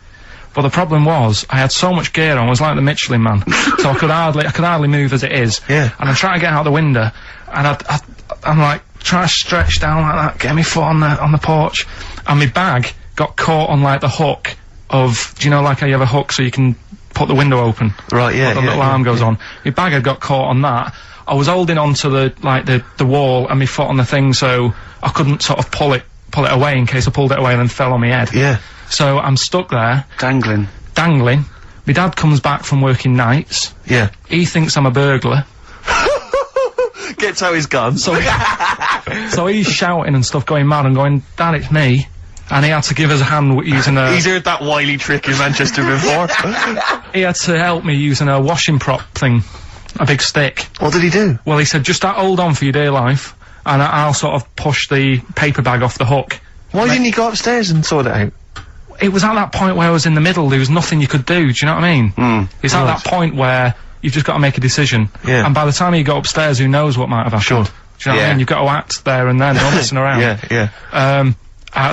But the problem was, I had so much gear on, I was like the Michelin Man. So I could hardly move as it is. Yeah. And I'm trying to get out the window, and I'm like, trying to stretch down like that, get my foot on the porch, and my bag got caught on like the hook of, do you know like how you have a hook so you can put the window open? Right, yeah, the little arm goes on. My bag had got caught on that. I was holding onto the wall and my foot on the thing, so I couldn't sort of pull it away in case I pulled it away and then fell on my head. Yeah. So I'm stuck there. Dangling. My dad comes back from working nights. Yeah. He thinks I'm a burglar. Gets out his gun. So he's shouting and stuff, going mad and going, Dad, it's me. And he had to give us a hand using a... He's heard that wily trick in Manchester before. He had to help me using a washing prop thing. A big stick. What did he do? Well, he said, just hold on for your dear life, and I'll sort of push the paper bag off the hook. Why didn't he go upstairs and sort it out? It was at that point where I was in the middle, there was nothing you could do, do you know what I mean? It's at that point where you've just got to make a decision. Yeah. And by the time you go upstairs, who knows what might have happened. Sure. Do you know what I mean? You've got to act there and then, not messing around. Yeah.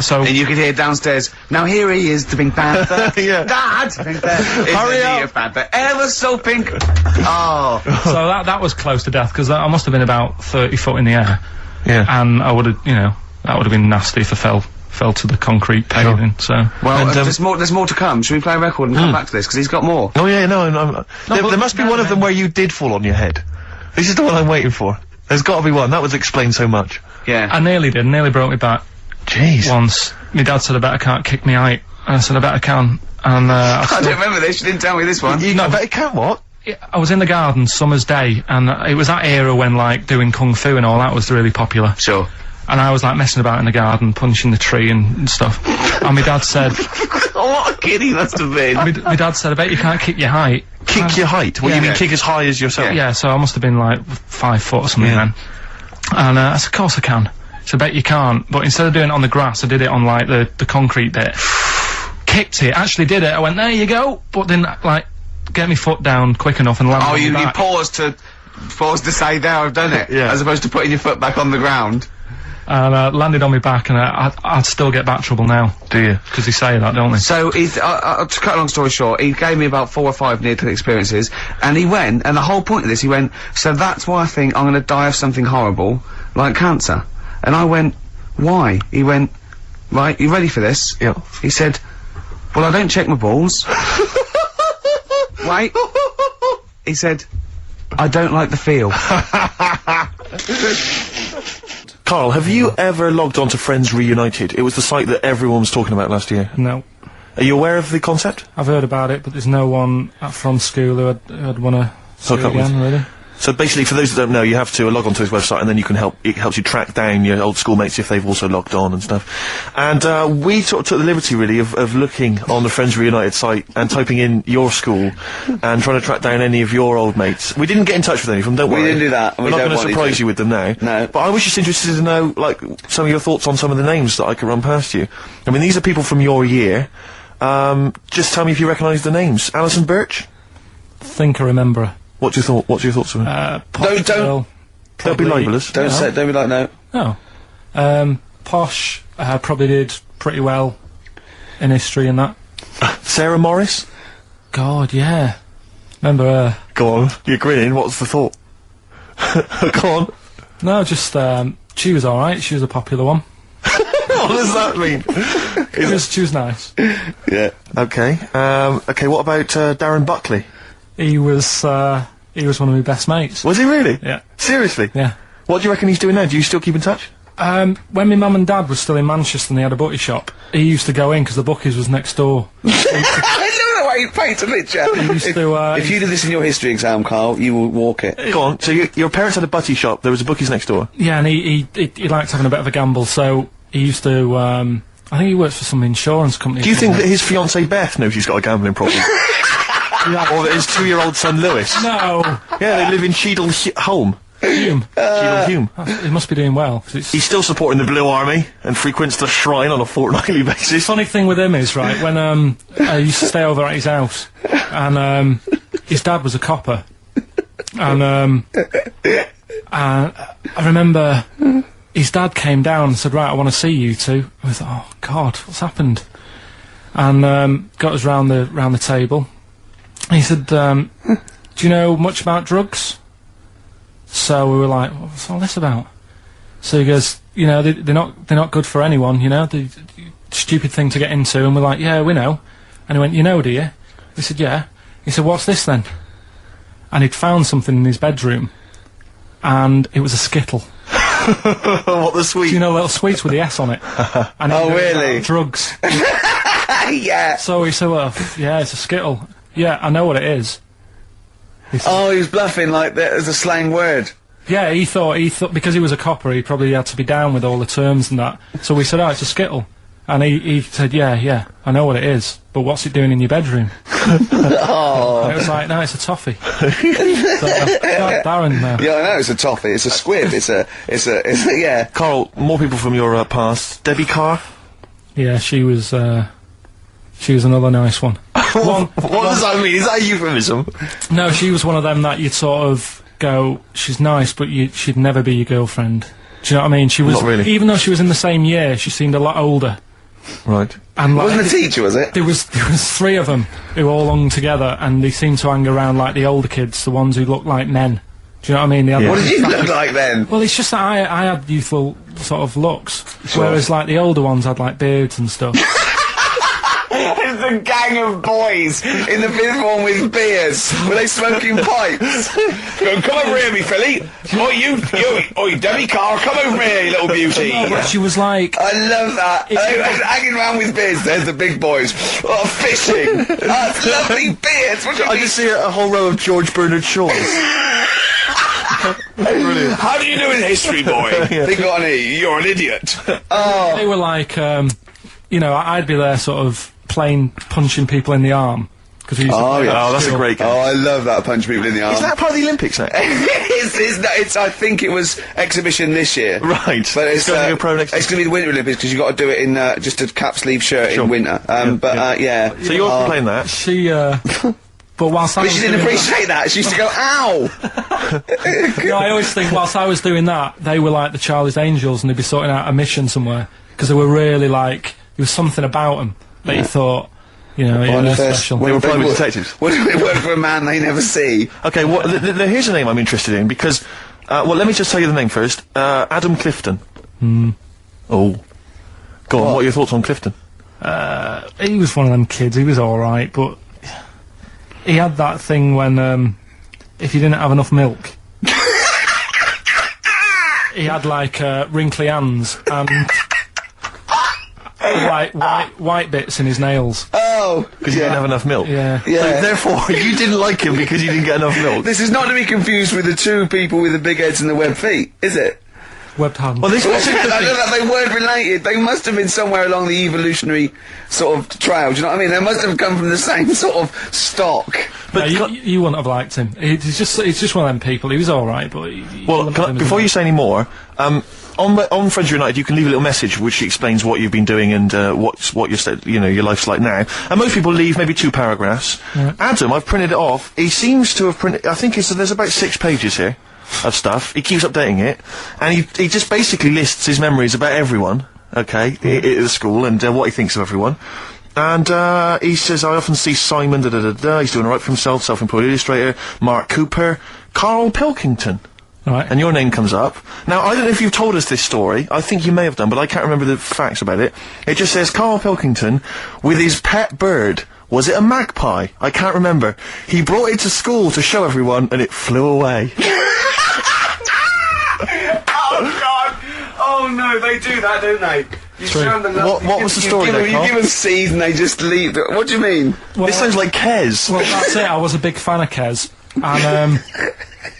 So... And you could hear downstairs, now here he is, the Pink Panther. Yeah. Dad! Hurry up! Panther, ever so pink. Oh. So that was close to death, because I must have been about 30 foot in the air. Yeah. And I would have, you know, that would have been nasty if I fell to the concrete paving, so... Well, there's more to come. Should we play a record and come back to this? Because he's got more. Oh yeah, no, there must be one of them where you did fall on your head. This is the one I'm waiting for. There's got to be one. That would explain so much. Yeah. I nearly broke my back. Jeez. Once. My dad said, I bet I can't kick me out. And I said, I bet I can. And, I don't remember this. You didn't tell me this one. I bet it can, what? I was in the garden, summer's day, and it was that era when, like, doing kung fu and all that was really popular. Sure. and I was like messing about in the garden, punching the tree and stuff. And my dad said, What a kid he must have been. my dad said, I bet you can't kick your height. Kick your height? What, yeah. you mean kick as high as yourself? Yeah, so I must have been like 5 foot or something then. And I said, of course I can. So I bet you can't. But instead of doing it on the grass, I did it on like the concrete bit. Kicked it, actually did it. I went, there you go. But didn't like get my foot down quick enough and land on you my back. paused to say, there, I've done it. Yeah. As opposed to putting your foot back on the ground. And landed on my back, and I'd still get back trouble now. Do you? Because they say that, don't they? So to cut a long story short, he gave me about 4 or 5 near-death experiences, and he went, and the whole point of this, he went, so that's why I think I'm gonna die of something horrible, like cancer. And I went, why? He went, right, you ready for this? Yeah. He said, well, I don't check my balls. Wait. He said, I don't like the feel. Karl, have you ever logged on to Friends Reunited? It was the site that everyone was talking about last year. No. Are you aware of the concept? I've heard about it, but there's no one from school who'd want to see Hook it up with. again, really. So basically, for those that don't know, you have to log onto his website, and then you can it helps you track down your old schoolmates if they've also logged on and stuff. And we sort of took the liberty, really, of looking on the Friends Reunited site and typing in your school and trying to track down any of your old mates. We didn't get in touch with any of them, don't worry. We didn't do that. We're not going to surprise you with them now. No. But I was just interested to know, like, some of your thoughts on some of the names that I could run past you. I mean, these are people from your year. Just tell me if you recognise the names. Alison Birch? Think I remember her. What's your thoughts of her? Posh Don't- girl, Don't be probably- libellous. Don't be like, no. No. Posh, probably did pretty well in history and that. Sarah Morris? God, yeah. Remember her? Go on. You're grinning. What's the thought? Go on. No, just, she was alright. She was a popular one. What does that mean? She was nice. Yeah. Okay. Okay, what about Darren Buckley? He was one of my best mates. Was he really? Yeah. Seriously? Yeah. What do you reckon he's doing now? Do you still keep in touch? When my mum and dad were still in Manchester and they had a butty shop, he used to go in because the bookies was next door. I don't know why you paint a picture. If you did this in your history exam, Karl, you will walk it. Go on. So your parents had a butty shop, there was a bookies next door? Yeah, and he liked having a bit of a gamble, so he used to, I think he works for some insurance company. Do you think that his fiancée Beth knows he's got a gambling problem? Or that his 2-year-old son Lewis? No! Yeah, they live in Cheadle Holme. Hume. Cheadle Hume. He must be doing well. 'Cause it's He's still supporting the Blue Army and frequents the shrine on a fortnightly basis. funny thing with him is, right, when I used to stay over at his house, and his dad was a copper, and I remember his dad came down and said, right, I want to see you two. I thought, oh God, what's happened? And got us round the table. He said, do you know much about drugs? So we were like, what's all this about? So he goes, you know, they're not good for anyone, you know, the stupid thing to get into. And we're like, yeah, we know. And he went, you know, do you? We said, yeah. He said, what's this then? And he'd found something in his bedroom, and it was a Skittle. What, the sweet? You know, little sweets with the S on it. And Oh, it was really? about drugs. Yeah. So he said, well, yeah, it's a Skittle. Yeah, I know what it is. Oh, he was bluffing like that as a slang word. Yeah, he thought, because he was a copper, he probably had to be down with all the terms and that. So we said, oh, it's a Skittle. And he said, yeah, I know what it is, but what's it doing in your bedroom? Oh. And it was like, no, it's a toffee. So, Darren, no. Yeah, I know, it's a toffee, it's a squib, it's a, yeah. Karl, more people from your past. Debbie Carr? Yeah, she was another nice one. What does that mean? Is that a euphemism? No, she was one of them that you'd sort of go, she's nice, but she'd never be your girlfriend. Do you know what I mean? She was, Not really. even though she was in the same year, she seemed a lot older. Right. And like, Wasn't a teacher, was it? there was 3 of them who all hung together, and they seemed to hang around like the older kids, the ones who looked like men. Do you know what I mean? They had Yeah. What did you look like then? Well, it's just that I had youthful sort of looks, whereas like the older ones had like beards and stuff. It's a gang of boys in the 5th form with beards. Were they smoking pipes? Go, come over here, me filly. Oi, Debbie Carr, come over here, you little beauty. But she was like, I love that. They were hanging around with beards. There's the big boys. Oh, fishing. Oh, it's lovely beards. What do you I mean? just see a whole row of George Bernard Shaws. Brilliant. How do you do in history, boy? Think on E. You're an idiot. They were like, you know, I'd be there sort of punching people in the arm. Cause we used to play that at that's a school. great game. Oh, I love that, punch people in the arm. Is that part of the Olympics now? it's I think it was exhibition this year. Right. But it's going to go pro next it's going to be the Winter Olympics because you've got to do it in just a cap sleeve shirt in winter. Yeah. So you're playing that? She, but whilst I But was she didn't doing appreciate that. She used to go, ow! that, no, I always think whilst I was doing that, they were like the Charlie's Angels and they'd be sorting out a mission somewhere because they were really like there was something about them that you thought. You know, yeah, they're special. They were private detectives. What do they work for a man they never see? Okay, well, here's a name I'm interested in, because, well, let me just tell you the name first. Adam Clifton. Oh. Go on, what are your thoughts on Clifton? He was one of them kids, he was alright, but he had that thing when, if you didn't have enough milk, he had, like, wrinkly hands and... like white bits in his nails. Oh, because he didn't have enough milk. Yeah. So therefore, you didn't like him because you didn't get enough milk. This is not to be confused with the two people with the big heads and the webbed feet, is it? Webbed hands. Well, this was I know that they weren't related. They must have been somewhere along the evolutionary sort of trail. Do you know what I mean? They must have come from the same sort of stock. But you wouldn't have liked him. He's just one of them people. He was all right, but before you say any more, on Friends United, you can leave a little message which explains what you've been doing and what your life's like now. And most people leave maybe 2 paragraphs. Right. Adam, I've printed it off. He seems to have printed. I think there's about 6 pages here of stuff. He keeps updating it, and he just basically lists his memories about everyone. Okay, at the school and what he thinks of everyone. And he says, I often see Simon, he's doing all right for himself, self-employed illustrator, Mark Cooper, Karl Pilkington. Right. And your name comes up. Now, I don't know if you've told us this story. I think you may have done, but I can't remember the facts about it. It just says, Karl Pilkington, with his pet bird. Was it a magpie? I can't remember. He brought it to school to show everyone, and it flew away. Oh, God! Oh, no, they do that, don't they? You show them What was the story there, You Carl? give them seeds and they just leave. What do you mean? Well, This sounds like Kez. well, that's it. I was a big fan of Kez, and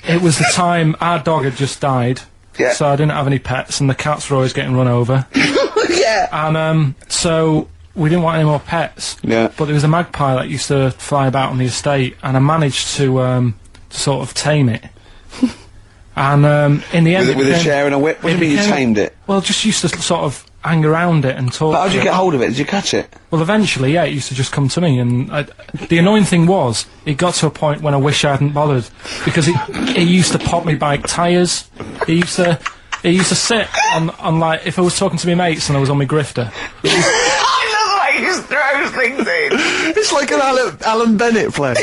it was the time our dog had just died. Yeah. So I didn't have any pets, and the cats were always getting run over. Yeah. And so we didn't want any more pets. Yeah. But there was a magpie that used to fly about on the estate, and I managed to sort of tame it. And in the end, With a chair and a whip? What do you mean you tamed it? Well, just used to sort of hang around it and talk. But how did to you it. get hold of it? Did you catch it? Well, eventually, yeah, it used to just come to me, and the annoying thing was, it got to a point when I wish I hadn't bothered, because it used to pop me bike tyres. It used to sit on like, if I was talking to my mates and I was on my grifter. I love the way you throw things in. It's like an Alan Bennett play.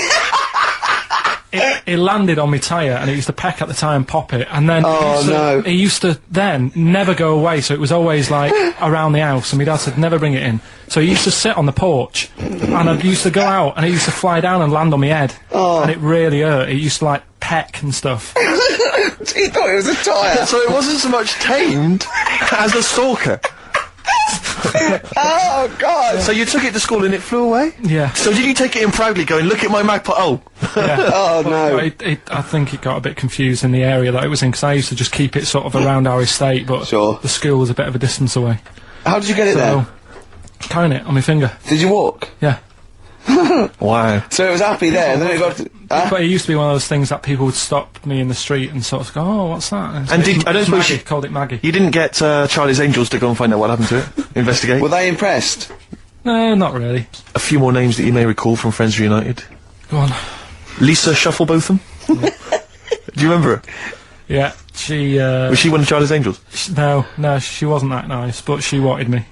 It landed on my tyre, and it used to peck at the tyre and pop it, and then it used to then never go away, so it was always like around the house, and my dad said never bring it in. So he used to sit on the porch, and I used to go out, and it used to fly down and land on my head, and it really hurt. It used to like peck and stuff. He thought it was a tyre. So it wasn't so much tamed as a stalker. Oh, God. So you took it to school and it flew away? Yeah. So did you take it in proudly going, look at my magpie, oh. Yeah. Oh, no. I think it got a bit confused in the area that it was in, because I used to just keep it sort of around our estate, but Sure. the school was a bit of a distance away. How did you get it So, there? carrying it on my finger. Did you walk? Yeah. Wow. So it was happy there, and then it got... But it used to be one of those things that people would stop me in the street and sort of go, oh, what's that? And I don't suppose Maggie, called it Maggie. you didn't get Charlie's Angels to go and find out what happened to it? Investigate? Were they impressed? No, not really. A few more names that you may recall from Friends Reunited. Go on. Lisa Shufflebotham? Do you remember her? Yeah, she, Was she one of Charlie's Angels? no, she wasn't that nice, but she wanted me.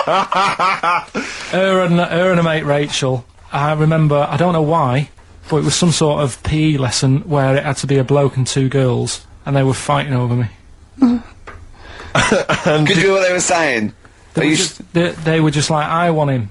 her and her mate Rachel, I remember, I don't know why, but it was some sort of PE lesson where it had to be a bloke and 2 girls, and they were fighting over me. Could you hear what they were saying? They were just like, I want him,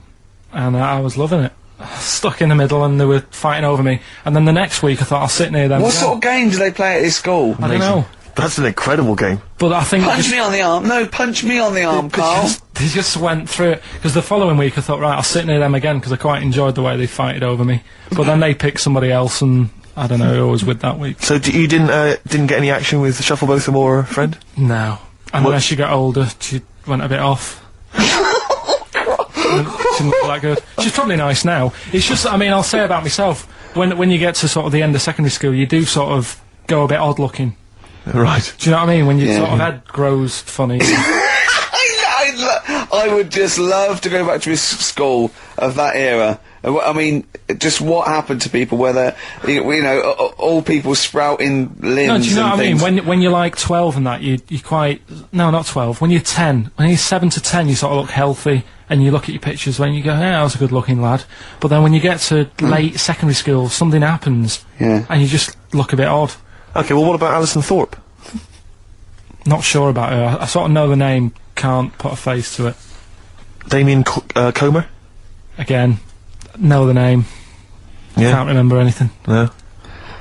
and I was loving it. Stuck in the middle, and they were fighting over me. And then the next week, I thought I'll sit near them. What again. sort of game do they play at this school? I don't know, That's an incredible game. but I think Punch me on the arm. No, punch me on the arm, Carl. They just went through it, because the following week I thought, right, I'll sit near them again, because I quite enjoyed the way they fighted over me. But then they picked somebody else, and I don't know who I was with that week. So you didn't get any action with Shufflebotham or a friend? No. And as she got older, she went a bit off. She didn't look that good. She's probably nice now. It's just, I mean, I'll say about myself, when you get to sort of the end of secondary school, you do sort of go a bit odd looking. Right. Do you know what I mean? When your sort of head grows funny. I would just love to go back to his school of that era. I mean, just what happened to people, whether, you know, all people sprouting limbs. No, do you know and what I things. mean? When you're like 12 and that, you quite... No, not 12. When you're 10, when you're 7 to 10, you sort of look healthy, and you look at your pictures when you go, yeah, I was a good-looking lad. But then when you get to late secondary school, something happens, and you just look a bit odd. Okay, well, what about Alison Thorpe? Not sure about her. I sort of know the name, can't put a face to it. Damien Comer? Again, know the name. Yeah. Can't remember anything. No.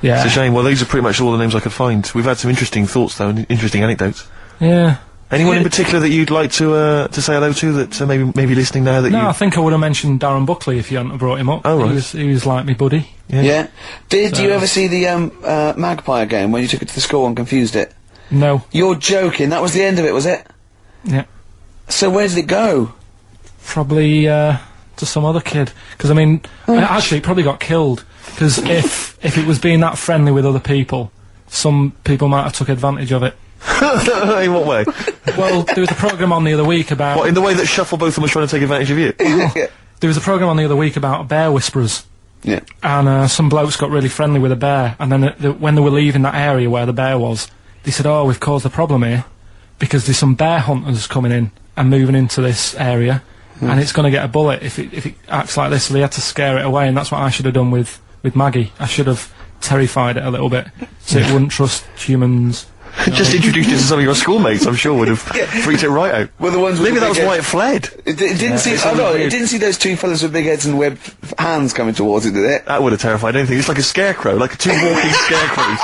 Yeah. It's a shame. Well, these are pretty much all the names I could find. We've had some interesting thoughts, though, and interesting anecdotes. Yeah. Anyone in particular that you'd like to say hello to that maybe listening now that No, you... I think I would have mentioned Darren Buckley if you hadn't have brought him up. Oh, right. He was like me buddy. Yeah. Did you ever see the Magpie game when you took it to the school and confused it? No. You're joking. That was the end of it, was it? Yeah. So where did it go? Probably to some other kid. Because I mean, actually, it probably got killed. Because if it was being that friendly with other people, some people might have took advantage of it. In what way? Well, there was a programme on the other week about... What, in the way that Shufflebotham was trying to take advantage of you? There was a programme on the other week about bear whisperers. Yeah. And some blokes got really friendly with a bear, and then when they were leaving that area where the bear was, they said, oh, we've caused a problem here, because there's some bear hunters coming in and moving into this area, and it's going to get a bullet if it acts like this, so they had to scare it away, and that's what I should have done with Maggie. I should have terrified it a little bit, so it wouldn't trust humans. Just introduced it to some of your schoolmates, I'm sure would have freaked it right out. Well, the ones with Maybe the that big was why heads. it fled. It didn't see. Oh no! It didn't see those two fellas with big heads and webbed hands coming towards it, did it? That would have terrified anything. It's like a scarecrow, like two walking scarecrows.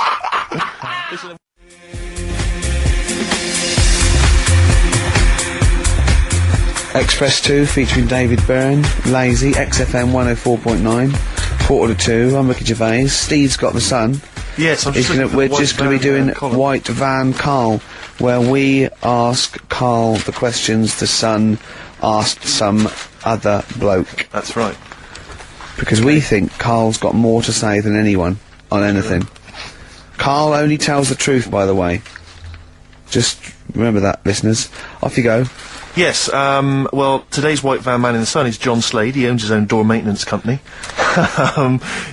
Express 2 featuring David Byrne, Lazy, XFM 104.9, 1:45. I'm Ricky Gervais. Steve's got the Sun. Yes, I'm We're just going to be doing White Van Carl, where we ask Carl the questions the Sun asked some other bloke. That's right. Because we think Carl's got more to say than anyone on anything. Carl only tells the truth, by the way. Just remember that, listeners. Off you go. Yes, well, today's White Van Man in the Sun is John Slade. He owns his own door maintenance company.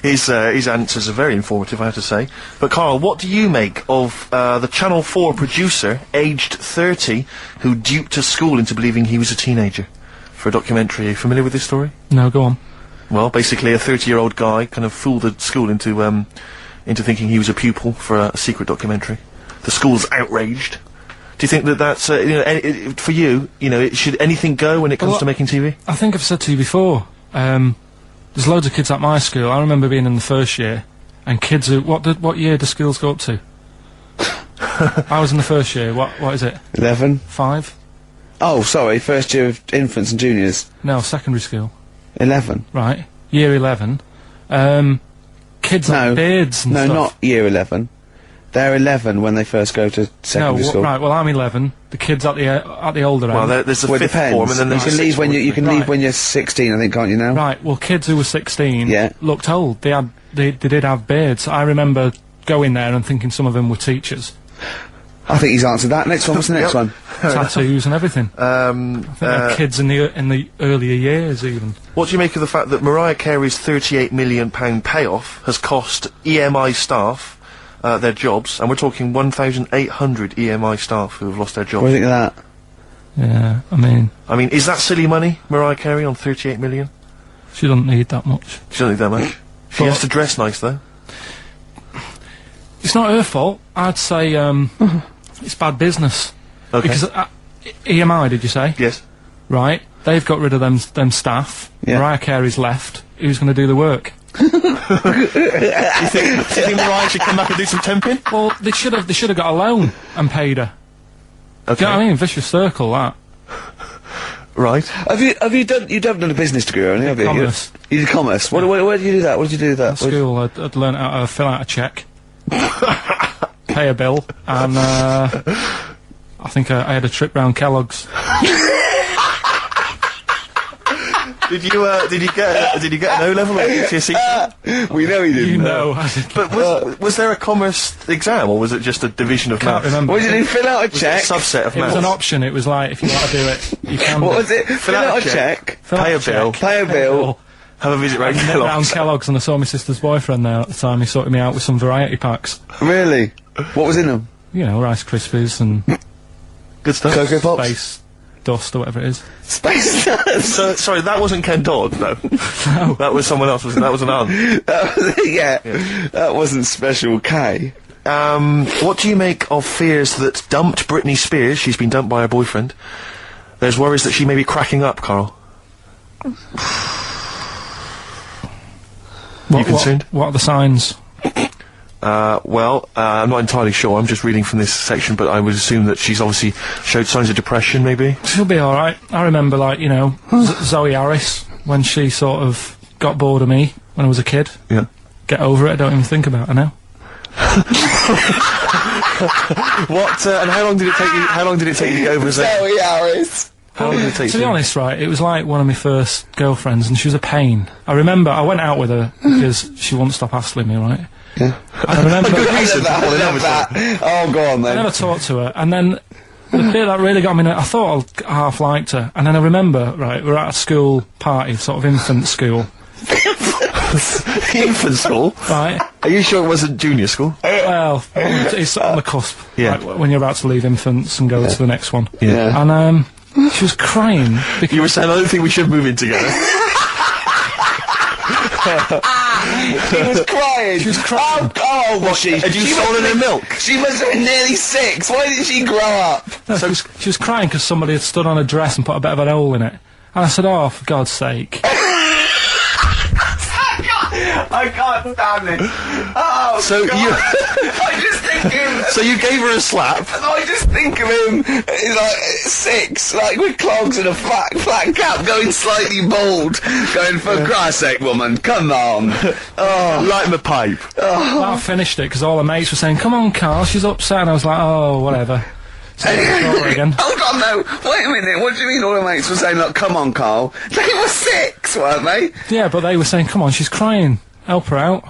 His answers are very informative, I have to say. But, Carl, what do you make of the Channel 4 producer, aged 30, who duped a school into believing he was a teenager for a documentary? Are you familiar with this story? No, go on. Well, basically, a 30-year-old guy kind of fooled the school into thinking he was a pupil for a secret documentary. The school's outraged. Do you think that that's, for you, should anything go when it comes to making TV? I think I've said to you before, there's loads of kids at my school. I remember being in the first year, and kids who, what year do schools go up to? I was in the first year, what is it? 11? 5? Oh, sorry, first year of infants and juniors. No, secondary school. 11. Right, year 11. Kids have beards and stuff. No, not year 11. They're 11 when they first go to secondary school. Right, well, I'm 11. The kids at the older end. Well, there's the Well, it fifth depends. form, and then there's you can the leave sixth when form. you can leave when you're 16, I think, can't you now? Right, well, kids who were 16 Yeah. looked old. They did have beards. I remember going there and thinking some of them were teachers. I think he's answered that. Next one, what's the next one? Tattoos and everything. I think they're kids in the earlier years, even. What do you make of the fact that Mariah Carey's £38 million payoff has cost EMI staff their jobs, and we're talking 1,800 EMI staff who have lost their jobs? What do you think of that? Yeah, I mean, is that silly money, Mariah Carey, on 38 million? she doesn't need that much. She doesn't need that much. She has to dress nice, though. It's not her fault. I'd say it's bad business. Okay. Because EMI, did you say? Yes. Right. They've got rid of them staff. Yeah. Mariah Carey's left. Who's going to do the work? do you think Mariah should come back and do some temping? Well, they should have got a loan and paid her. Okay. Do you know what I mean? Vicious circle, that. Right. Have you done a business degree or anything, have you? Commerce. You did commerce. Where did you do that? What did you do that? At school, I'd learned how to fill out a cheque, pay a bill, and I think I had a trip round Kellogg's. Did you get an O-level or GCSE? We know he didn't. You know, I did. But was there a commerce exam, or was it just a division of Can't maths? remember. What did you do? Fill out a check? Subset of It was maths. an option. It was like, if you want to do it, you can. What do was it? Fill out a check. Fill out Pay a check, bill. Pay a bill. Have a visit round Nip round Kellogg's. Kellogg's, and I saw my sister's boyfriend there at the time. He sorted me out with some variety packs. Really? What was in them? You know, Rice Krispies and Good stuff. Cocoa Pops? Space Dust or whatever it is. Space Nuts. So, sorry, that wasn't Ken Dodd, no. No. That was someone else, that was an aunt. Yeah, that wasn't Special K. What do you make of fears that dumped Britney Spears? She's been dumped by her boyfriend. There's worries that she may be cracking up, Carl. You concerned? What are the signs? Well, I'm not entirely sure. I'm just reading from this section, but I would assume that she's obviously showed signs of depression, maybe. She'll be alright. I remember, like, you know, Zoe Harris, when she sort of got bored of me when I was a kid. Yeah. Get over it, I don't even think about her now. What, and how long did it take you, to get over Zoe? Zoe Harris. How long did it take To you? be honest, right, it was like one of my first girlfriends, and she was a pain. I remember I went out with her because she wouldn't stop hassling me, right? Yeah. I remember I love that. Oh, go on I then. never talked to her, and then the bit that really got me, I thought I half liked her, and then I remember, right, we were at a school party, sort of infant school, Infant school? right? Are you sure it wasn't junior school? Well, it's on the cusp, Yeah. right, when you're about to leave infants and go to the next one. Yeah. And, she was crying because You were saying, I don't think we should move in together. She was crying. She was crying. Oh, was she? Had you She stolen must her milk? She must have been nearly 6. Why didn't she grow up? no, she was crying because somebody had stood on her dress and put a bit of an hole in it. And I said, oh, for God's sake. I can't stand it. Oh, So God. you- I just think him. So you gave her a slap. I just think of him, like, 6, like, with clogs and a flat cap, going slightly bald, going, for Christ's sake, woman, come on. Oh, Light him a pipe. I finished it because all her mates were saying, come on, Carl, she's upset. And I was like, oh, whatever. So I saw her again. hold on, no, wait a minute, what do you mean all the mates were saying, like, come on, Carl? They were 6, weren't they? Yeah, but they were saying, come on, she's crying. Help her out.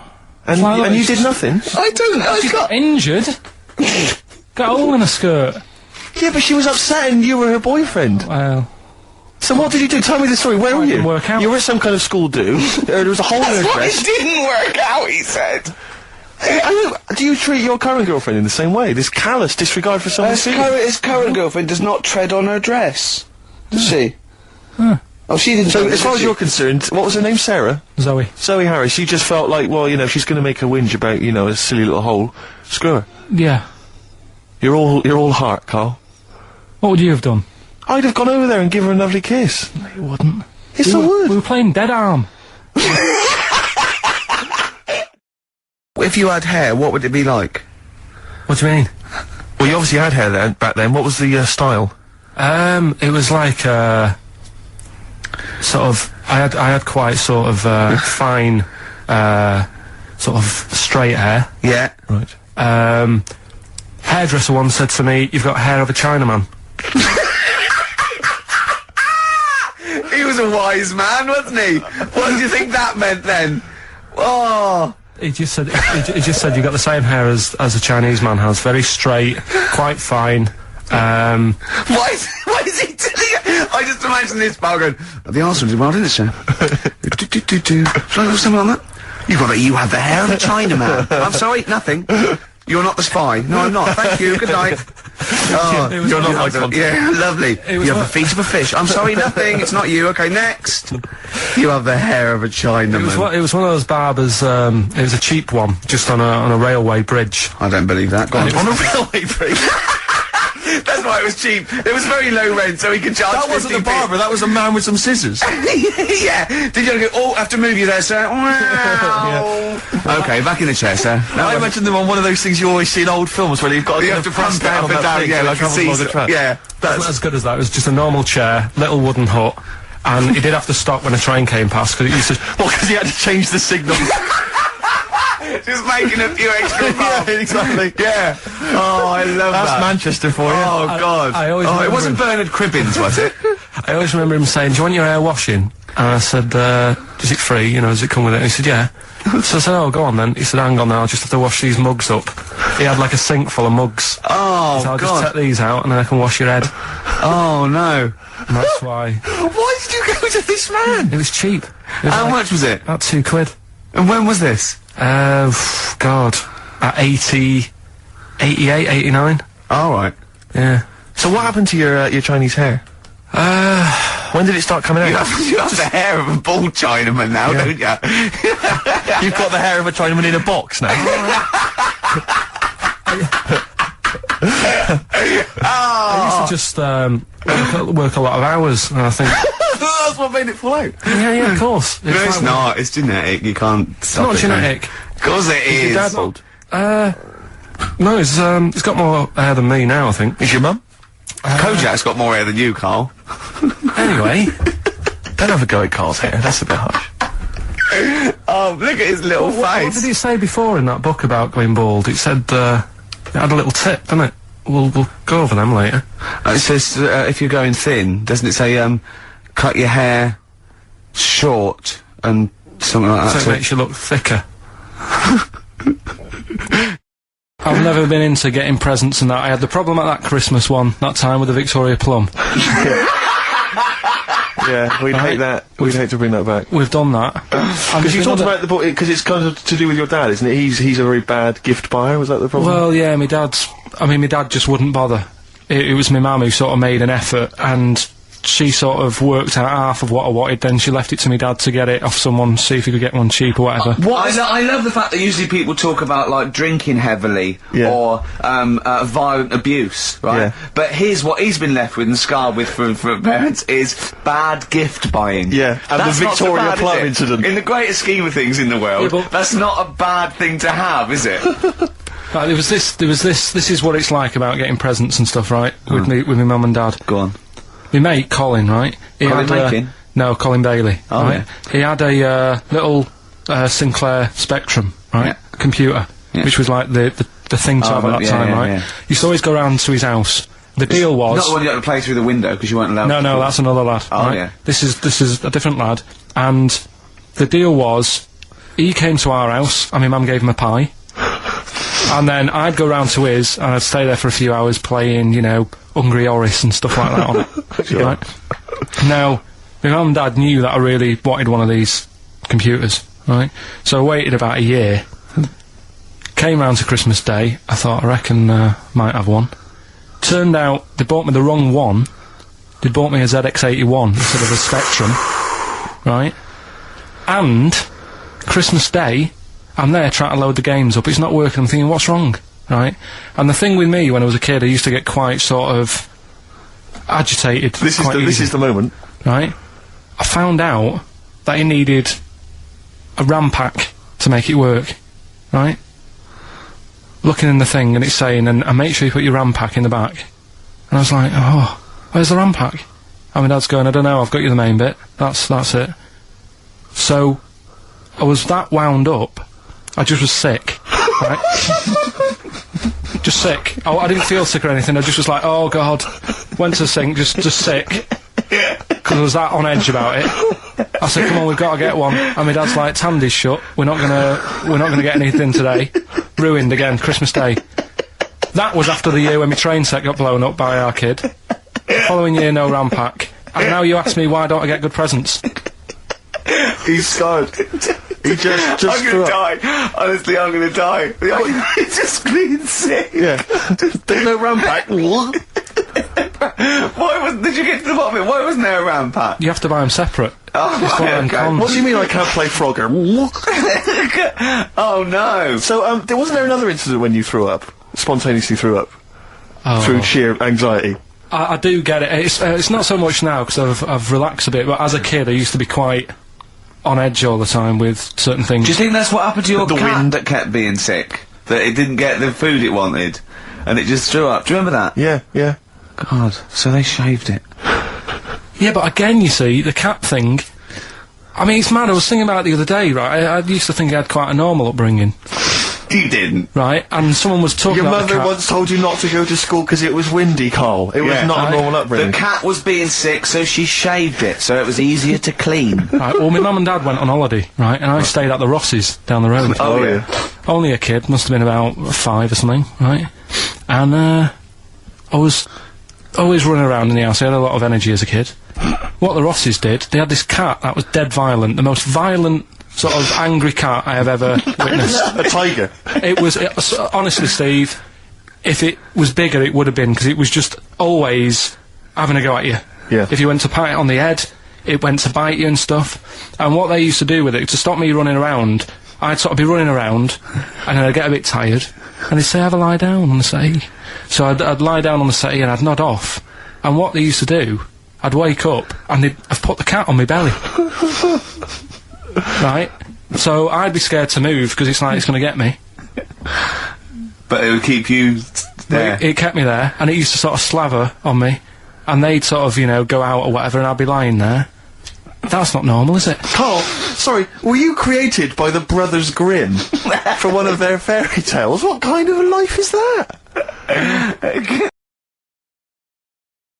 And, Well, and you it's- did nothing? I don't know. She got injured. Got a hole in her skirt. Yeah, but she was upset and you were her boyfriend. Well, So what did you do? Tell me the story. Where were It you? didn't work out. You were at some kind of school do. There was a hole in her That's why dress. it didn't work out, he said. Do you treat your current girlfriend in the same way? This callous disregard for someone's feelings? His current girlfriend does not tread on her dress, does she? Oh, she didn't. So, do it, as far did as she? you're concerned, what was her name? Sarah? Zoe. Zoe Harris. You just felt like, well, you know, if she's going to make a whinge about, you know, a silly little hole, screw her. Yeah. You're all heart, Carl. What would you have done? I'd have gone over there and give her a lovely kiss. No, you wouldn't. Yes, I would. We were playing Dead Arm. If you had hair, what would it be like? What do you mean? Well, you obviously had hair then, back then. What was the style? It was like, sort of, I had quite sort of, fine, sort of straight hair. Yeah. Right. Hairdresser once said to me, you've got hair of a Chinaman. He was a wise man, wasn't he? What do you think that meant then? Oh. He just said, he just said, you've got the same hair as a Chinese man has. Very straight, quite fine. Why is he doing it? I just imagine this bar going, the Arsenal did well, didn't it, sir? Shall I do something on that? You have the hair of a Chinaman. I'm sorry, nothing. You're not the spy. No, I'm not. Thank you. Good night. Oh, It was You're not one- my contact. yeah, lovely. You have one- the feet of a fish. I'm sorry, nothing. It's not you. Okay, next. You have the hair of a Chinaman. It was one of those barbers, it was a cheap one, just on a railway bridge. I don't believe that. Go on. On a railway bridge. That's why it was cheap. It was very low rent, so he could charge. That wasn't the 50p. barber, that was a man with some scissors. Yeah. Did you go, oh, have to move you there, sir? Wow. Okay, back in the chair, sir. I imagine them on one of those things you always see in old films where you've got You have to press down on and that down, thing yeah, so it like a travels along the seesaw. track. Yeah. That's not as good as that. It was just a normal chair, little wooden hut, and he did have to stop when a train came past because it used to. Well, because he had to change the signal. Just making a few extra Yeah, bucks. exactly. Yeah. Oh, I love That's that. Manchester for you. Oh, God. I always it remember wasn't Bernard Cribbins, was it? I always remember him saying, "Do you want your hair washing?" And I said, "Is it free? You know, does it come with it?" And he said, "Yeah." So I said, "Oh, go on then." He said, "Hang on now, I'll just have to wash these mugs up." He had like a sink full of mugs. Oh, So I'll God. just take these out and then I can wash your head. Oh, no. And that's why. Why did you go to this man? It was cheap. It was How like much was it? about £2. And when was this? God. At 88, 89. All right. Yeah. So what happened to your Chinese hair? When did it start coming out? You have the hair of a bald Chinaman now, don't you? You've got the hair of a Chinaman in a box now. I used to just work a lot of hours, and I think, That's what made it fall out. yeah, of course. No, it's not. It's genetic. You can't stop Not it. genetic. Of course it is. Your dad old? No, he's got more hair than me now, I think. Is your mum? Kojak's got more hair than you, Carl. Anyway, Don't have a go at Carl's hair, that's a bit harsh. Oh, look at his little what face. did he say before in that book about going bald? It said, it had a little tip, didn't it? We'll go over them later. It says, if you're going thin, doesn't it say, cut your hair short and something like that? So it too? makes you look thicker. I've never been into getting presents and that. I had the problem at that Christmas one, that time with the Victoria Plum. Yeah, we'd hate that. We'd hate to bring that back. We've done that. Because you talked about the book, because it's kind of to do with your dad, isn't it? He's a very bad gift buyer, was that the problem? Well, yeah, my dad just wouldn't bother. It was my mum who sort of made an effort, and she sort of worked out half of what I wanted, then she left it to my dad to get it off someone, see if he could get one cheap or whatever. I love the fact that usually people talk about, like, drinking heavily or violent abuse, right? Yeah. But here's what he's been left with and scarred with from parents is bad gift buying. Yeah, and That's the not so Victoria bad, is Plum it? incident. In the greater scheme of things in the world, Yeah, but- that's not a bad thing to have, is it? There was this, this is what it's like about getting presents and stuff, right? With my mum and dad. Go on. My mate, Colin, right? He Colin had, Makin? No, Colin Bailey. Oh, right? He had a little Sinclair Spectrum, right? Yeah. Computer, Yeah. which was like the thing to have at that yeah, time, yeah, right? yeah. Used to always go round to his house. The deal was... Not the one you had to play through the window because you weren't allowed to. No, that's another lad. Oh, right? yeah. This is a different lad, and the deal was, he came to our house, and my mum gave him a pie, and then I'd go round to his, and I'd stay there for a few hours playing, you know, Hungry Horace and stuff like that on it. Right? Now, my mum and dad knew that I really wanted one of these computers, right? So I waited about a year. Came round to Christmas Day. I thought, I reckon might have one. Turned out they bought me the wrong one. They bought me a ZX81 instead of a Spectrum, right? And Christmas Day, I'm there trying to load the games up. It's not working. I'm thinking, what's wrong, right? And the thing with me when I was a kid, I used to get quite sort of agitated. This quite is easy, the moment. right? I found out that it needed a RAM pack to make it work, right? Looking in the thing and it's saying, and make sure you put your RAM pack in the back. And I was like, oh, where's the RAM pack? And my dad's going, I don't know, I've got you the main bit. That's it. So, I was that wound up, I just was sick, right? Just sick. I didn't feel sick or anything, I just was like, oh god. Went to the sink, just sick. Because I was that on edge about it. I said, come on, we've got to get one. And my dad's like, Tandy's shut, we're not gonna get anything today. Ruined again, Christmas Day. That was after the year when my train set got blown up by our kid. The following year, no RAM pack. And now you ask me, why don't I get good presents? He's scarred. He just I'm threw gonna up. die. Honestly, I'm gonna die. It's just clean sick. Yeah. There's no RAM pack. Did you get to the bottom of it? Why wasn't there a RAM pack? You have to buy them separate. Oh, It's one of them okay. cons. What do you mean I can't play Frogger? Oh no. So, wasn't there another incident when you threw up? Spontaneously threw up? through sheer anxiety. I do get it. It's not so much now because I've relaxed a bit. But as a kid, I used to be quite on edge all the time with certain things. Do you think that's what happened to your cat that kept being sick? That it didn't get the food it wanted, and it just threw up? Do you remember that? Yeah, yeah. God, so they shaved it. Yeah, but again, you see, the cat thing... I mean, it's mad. I was thinking about it the other day, right? I used to think I had quite a normal upbringing. You didn't. Right? And someone was talking Your about mother the cat. once told you not to go to school because it was windy, Carl. It was not a normal upbringing. The cat was being sick, so she shaved it, so it was easier to clean. Right, well, my mum and dad went on holiday, right? And I stayed at the Ross's down the road. Oh, yeah. Only a kid, must have been about 5 or something, right? And, I was always running around in the house. I had a lot of energy as a kid. What the Rosses did, they had this cat that was dead violent, the most violent sort of angry cat I have ever witnessed. A tiger. It was honestly, Steve, if it was bigger, it would have been, because it was just always having a go at you. Yeah. If you went to pat it on the head, it went to bite you and stuff. And what they used to do with it, to stop me running around, I'd sort of be running around, and then I'd get a bit tired, and they'd say, have a lie down on the settee. So I'd lie down on the settee and I'd nod off. And what they used to do, I'd wake up, and they'd have put the cat on my belly. Right? So I'd be scared to move, because it's like it's going to get me. But it would keep you there. It kept me there, and it used to sort of slaver on me, and they'd sort of, you know, go out or whatever, and I'd be lying there. That's not normal, is it? Carl, sorry, were you created by the Brothers Grimm for one of their fairy tales? What kind of a life is that?